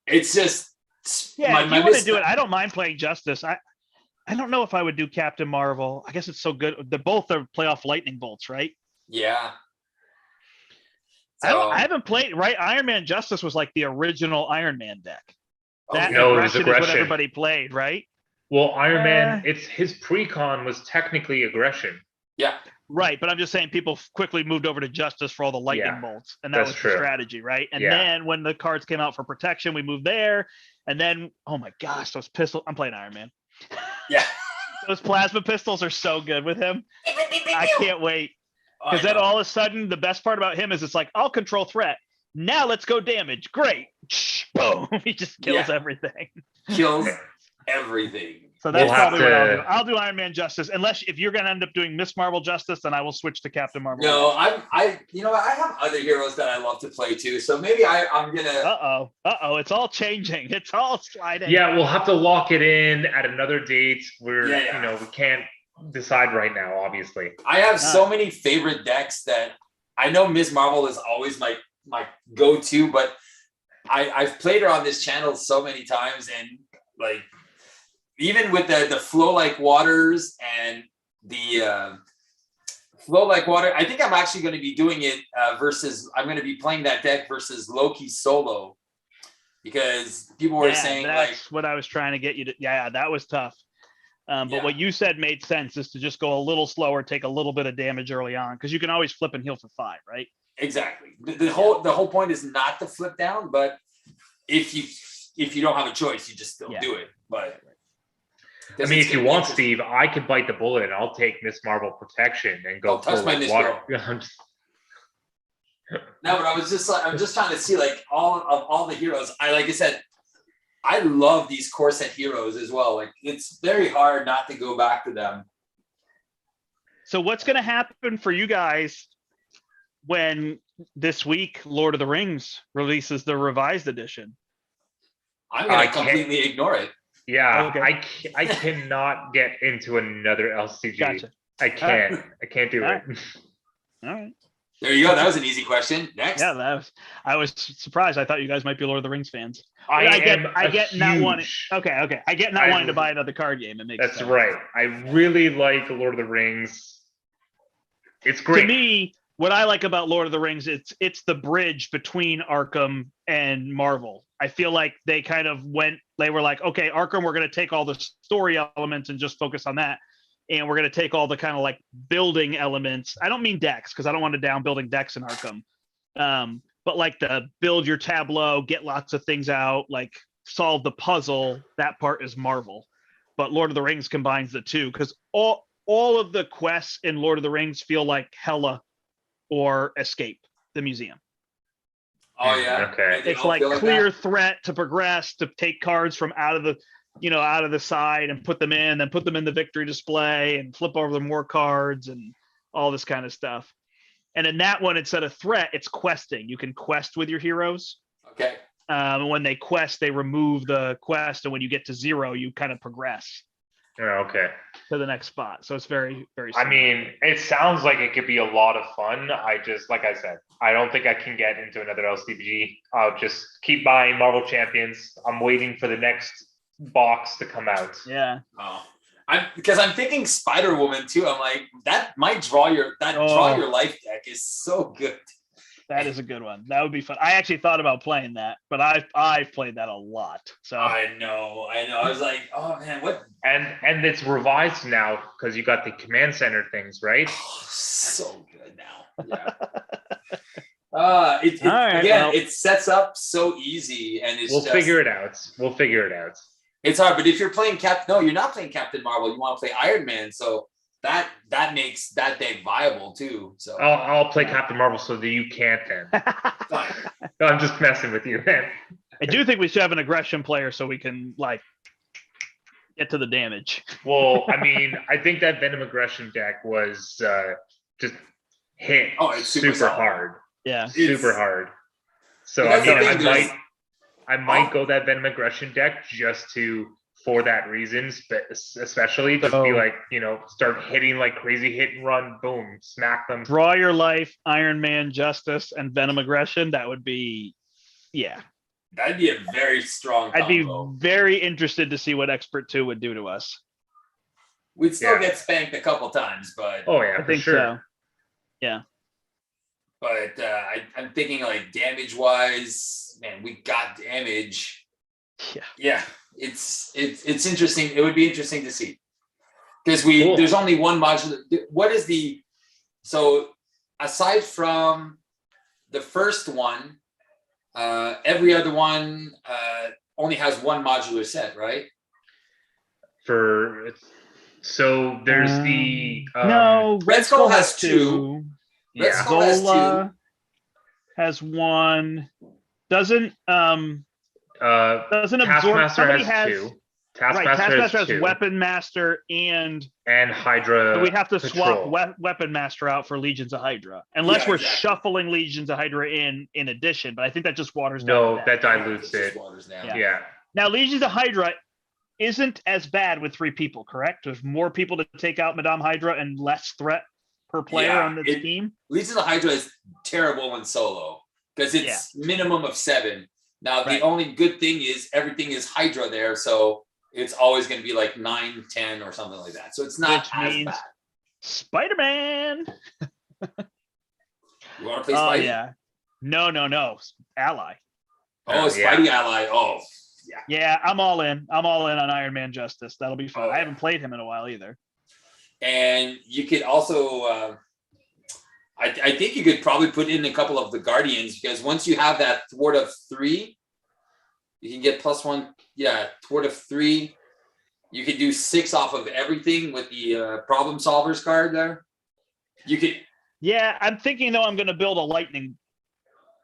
It's just if you want to do it, I don't mind playing Justice. I don't know if I would do Captain Marvel. I guess it's so good. They're both are playoff lightning bolts, right? Yeah. So, I haven't played, right? Iron Man Justice was like the original Iron Man deck. That no, it was aggression is what aggression. everybody played, right? Well, Iron Man, it's his pre-con was technically aggression. Yeah. Right, but I'm just saying people quickly moved over to Justice for all the lightning bolts, and that that's was true. the strategy, right? And then when the cards came out for protection, we moved there, and then, oh my gosh, those pistols! I'm playing Iron Man. Yeah. Those plasma pistols are so good with him. I can't wait. Because then all of a sudden, the best part about him is it's like, I'll control threat. Now let's go damage. Great. Boom. He just kills everything. Kills everything. So that's probably what I'll do. I'll do Iron Man Justice. Unless if you're going to end up doing Miss Marvel Justice, then I will switch to Captain Marvel. No, I have other heroes that I love to play too. So maybe I'm going to. It's all changing. It's all sliding. Yeah, we'll have to lock it in at another date where, we can't decide right now, obviously. I have so many favorite decks that I know Ms. Marvel is always my go-to, but I've played her on this channel so many times, and like even with the Flow Like Waters and the Flow Like Water, I think I'm actually going to be doing it I'm going to be playing that deck versus Loki solo, because people were saying that's what I was trying to get you to. Yeah, that was tough. But what you said made sense, is to just go a little slower, take a little bit of damage early on, because you can always flip and heal for 5, right? Exactly. The whole point is not to flip down, but if you don't have a choice, you just still do it. But I mean, if you want, Steve, I could bite the bullet and I'll take Miss Marvel protection and go touch my Miss water. No, but I'm just trying to see like all the heroes. Like I said, I love these core set heroes as well. Like it's very hard not to go back to them. So what's going to happen for you guys when this week Lord of the Rings releases the revised edition? I'm going to completely ignore it. Yeah, okay. I cannot get into another LCG. Gotcha. I can't. Right. I can't do it. All right. There you go. That was an easy question. Next. Yeah, I was surprised. I thought you guys might be Lord of the Rings fans. I get not wanting. Okay. I get not wanting to buy another card game. It makes sense. That's right. I really like Lord of the Rings. It's great. To me, what I like about Lord of the Rings, it's the bridge between Arkham and Marvel. I feel like they kind of they were like, okay, Arkham, we're going to take all the story elements and just focus on that. And we're going to take all the kind of like building elements. I don't mean decks, because I don't want to down building decks in Arkham. But like the build your tableau, get lots of things out, like solve the puzzle, that part is Marvel. But Lord of the Rings combines the two, because all of the quests in Lord of the Rings feel like Hela or Escape the Museum. Oh yeah. Okay. It's like clear threat to progress, to take cards from out of the side and put them in, then put them in the victory display and flip over more cards and all this kind of stuff. And in that one, instead of threat, it's questing. You can quest with your heroes. Okay. When they quest, they remove the quest, and when you get to 0, you kind of progress Okay. to the next spot. So it's very, very I similar. mean, it sounds like it could be a lot of fun. I just, like I said, I don't think I can get into another LCBG. I'll just keep buying Marvel Champions. I'm waiting for the next box to come out. Yeah. Oh, because I'm thinking Spider Woman too. I'm like, that might draw your life deck is so good. That is a good one. That would be fun. I actually thought about playing that, but I've played that a lot. So I know. I was like, oh man, what? And it's revised now because you got the command center things, right? Oh, so good now. Yeah. It sets up so easy, and We'll figure it out. We'll figure it out. It's hard, but if you're playing you're not playing Captain Marvel. You want to play Iron Man, so that makes that deck viable too. So I'll play Captain Marvel so that you can't then. No, I'm just messing with you, man. I do think we should have an aggression player so we can like get to the damage. Well, I mean, I think that Venom aggression deck was just hit it's super hard. Yeah, super hard. So I mean, I might go that Venom aggression deck just for that reasons, but especially just be like, start hitting like crazy, hit and run, boom, smack them. Draw your life, Iron Man, Justice, and Venom aggression. That would be, that'd be a very strong combo. I'd be very interested to see what Expert 2 would do to us. We'd still get spanked a couple times, but I think sure. so. Yeah. But I'm thinking like damage wise, man, we got damage. Yeah. It's interesting. It would be interesting to see because there's only one modular. What is so aside from the first one, every other one only has one modular set, right? So there's the no, Red Skull has two. Yeah, Zola has one. Doesn't absorb. Somebody has two. Taskmaster has Weapon Master and Hydra. So we have to Patrol. swap Weapon Master out for Legions of Hydra, unless we're shuffling Legions of Hydra in addition. But I think that just waters down. No, that dilutes it. Yeah. Now Legions of Hydra isn't as bad with 3 people, correct? There's more people to take out Madame Hydra and less threat per player on the team. Legions of Hydra is terrible in solo because it's minimum of 7. Now, the only good thing is everything is Hydra there, so it's always going to be like 9, 10 or something like that. So it's not as bad. Spider-Man! You want to play Spidey? Oh, yeah. No. Ally. Oh, Spidey Ally. Oh, yeah. Yeah, I'm all in. I'm all in on Iron Man Justice. That'll be fun. I haven't played him in a while either. And you could also... I think you could probably put in a couple of the Guardians because once you have that thwart of 3, you can get +1. Yeah, thwart of 3. You could do 6 off of everything with the Problem Solvers card there. You could. Yeah, I'm thinking though I'm going to build a lightning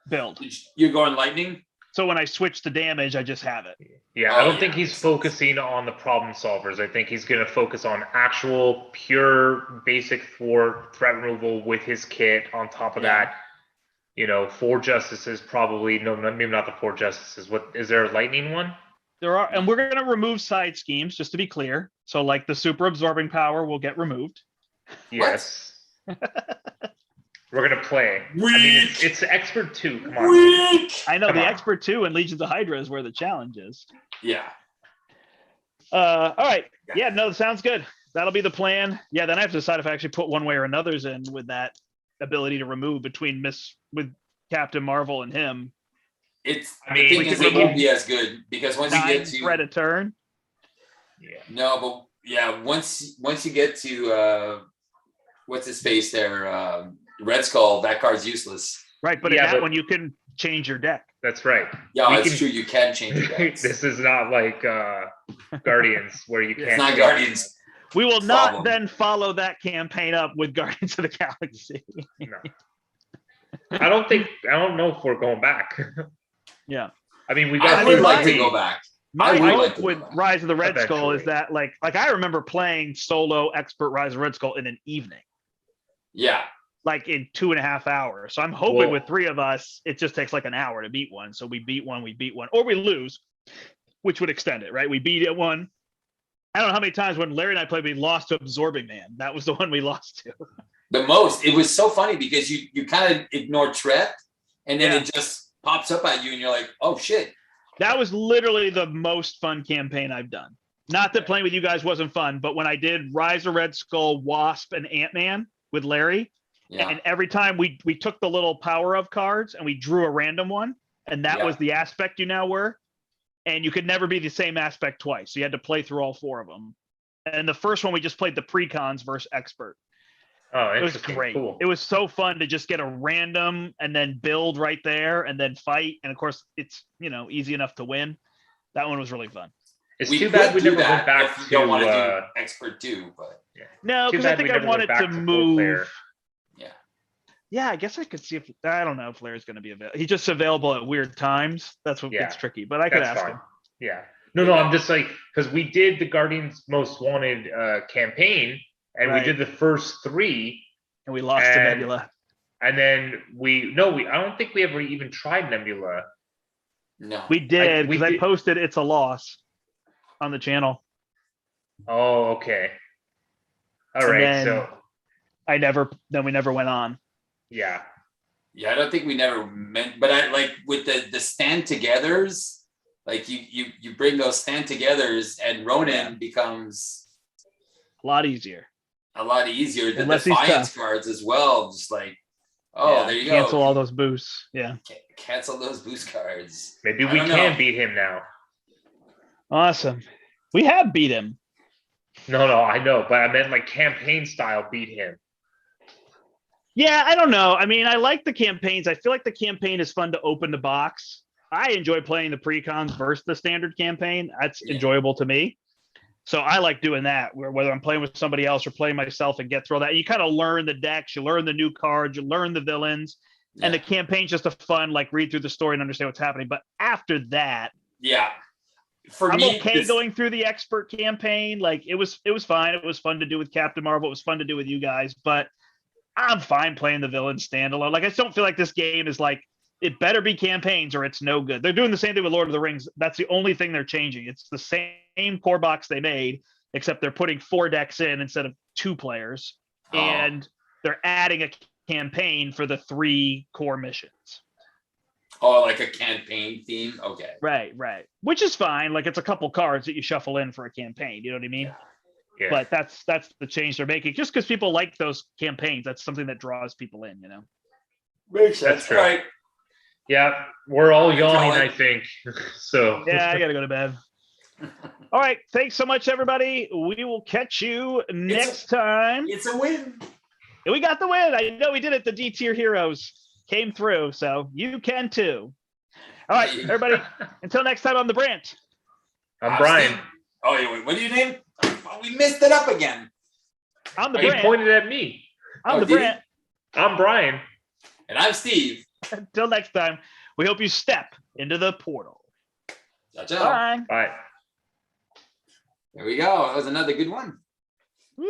build. You're going lightning? So when I switch to damage, I just have it. Yeah, I don't think he's focusing on the problem solvers. I think he's going to focus on actual, pure, basic thwart threat removal with his kit. On top of that, 4 justices probably. No, maybe not the 4 justices. What is there a lightning one? There are, and we're going to remove side schemes just to be clear. So like the super absorbing power will get removed. Yes. We're gonna play. Weak. I mean, it's Expert 2. Come on. Weak. I know Expert 2 and Legions of Hydra is where the challenge is. Yeah. All right. Yeah. No, sounds good. That'll be the plan. Yeah. Then I have to decide if I actually put one way or another's in with that ability to remove between with Captain Marvel and him. It's I the mean, thing we is could it won't remove be as good because once you 9 get to threat a turn. Yeah. no, but yeah, once you get to what's his face there, Red Skull, that card's useless. Right, but Yeah, in that but- one you can change your deck. That's right. Yeah, We it's can- true. You can change your decks. This is not like Guardians where you can't. It's not change. Guardians. We will not Problem. then follow that campaign up with Guardians of the Galaxy. No. I don't know if we're going back. Yeah. I mean, we I got mean, would like to three. go back. My I would hope like to go with back. Rise of the Red Skull is Eventually. that like I remember playing solo expert Rise of the Red Skull in an evening, Yeah. like in 2.5 hours. So I'm hoping Whoa. with 3 of us, it just takes like an hour to beat one. So we beat one, or we lose, which would extend it, right? We beat it one. I don't know how many times when Larry and I played, we lost to Absorbing Man. That was the one we lost to. The most. It was so funny because you kind of ignore threat and then Yeah. it just pops up at you and you're like, oh shit. That was literally the most fun campaign I've done. Not that playing with you guys wasn't fun, but when I did Rise of Red Skull, Wasp, and Ant-Man with Larry, Yeah. and every time we took the little power of cards and we drew a random one, and that Yeah. was the aspect you now were, and you could never be the same aspect twice. So you had to play through all 4 of them. And the first one we just played the precons versus expert. Oh, It was interesting. great. Cool. It was so fun to just get a random and then build right there and then fight. And of course, it's easy enough to win. That one was really fun. It's We too bad we could do never that went back if you to. don't want to do expert too, but No, Too because I bad we think I never went wanted back to to full move. player. yeah. Yeah, I guess I could see if I don't know if Larry's going to be available. He's just available at weird times. That's what Yeah, gets tricky. But I could That's ask fine. him. Yeah. No, I'm just like, because we did the Guardians Most Wanted campaign, and Right. we did the first 3, And we lost to And- Nebula. and then I don't think we ever even tried Nebula. No. We did we because I did- posted it's a loss on the channel. Oh, okay. All And right. then- So We never went on. yeah, Yeah, I don't think we never meant, but I like with the stand togethers, like you bring those stand togethers and Ronan becomes A lot easier. a lot easier. The Unless he's Defiance tough. cards as well, just like, oh, Yeah, there you cancel go. all those boosts. Yeah. Cancel those boost cards. maybe I we don't can know. beat him now. Awesome. We have beat him. No, I know, but I meant like campaign style beat him. Yeah, I don't know. I mean, I like the campaigns. I feel like the campaign is fun to open the box. I enjoy playing the precons versus the standard campaign. That's Yeah. enjoyable to me. So I like doing that, where whether I'm playing with somebody else or playing myself and get through all that. You kind of learn the decks, you learn the new cards, you learn the villains, and the campaign's just a fun, like read through the story and understand what's happening. But after that, Yeah. For I'm me, okay this- going through the expert campaign. Like it was fine. It was fun to do with Captain Marvel. It was fun to do with you guys, but I'm fine playing the villain standalone. Like I just don't feel like this game is like it better be campaigns or it's no good. They're doing the same thing with Lord of the Rings. That's the only thing they're changing. It's the same core box they made, except they're putting 4 decks in instead of 2 players, Oh. and they're adding a campaign for the 3 core missions. Oh, like a campaign theme. Okay. Right, which is fine. Like it's a couple cards that you shuffle in for a campaign. You know what I mean? Yeah. But that's the change they're making. Just because people like those campaigns, that's something that draws people in. Makes That's sense. true. All right. Yeah, we're all I'm yawning, telling- I think. So Yeah, I gotta go to bed. All right, thanks so much, everybody. We will catch you next time. It's a win. And we got the win. I know we did it. The D tier heroes came through, so you can too. All right, everybody. Until next time, I'm the Brandt. I'm Brian. Steve. Oh, wait, what do you name? Oh, we messed it up again. I'm the He Brandt. pointed at me. I'm Oh, the did he? Brandt. I'm Brian. And I'm Steve. Until next time, we hope you step into the portal. Ciao, ciao. Bye. Bye. There we go. That was another good one. Woo.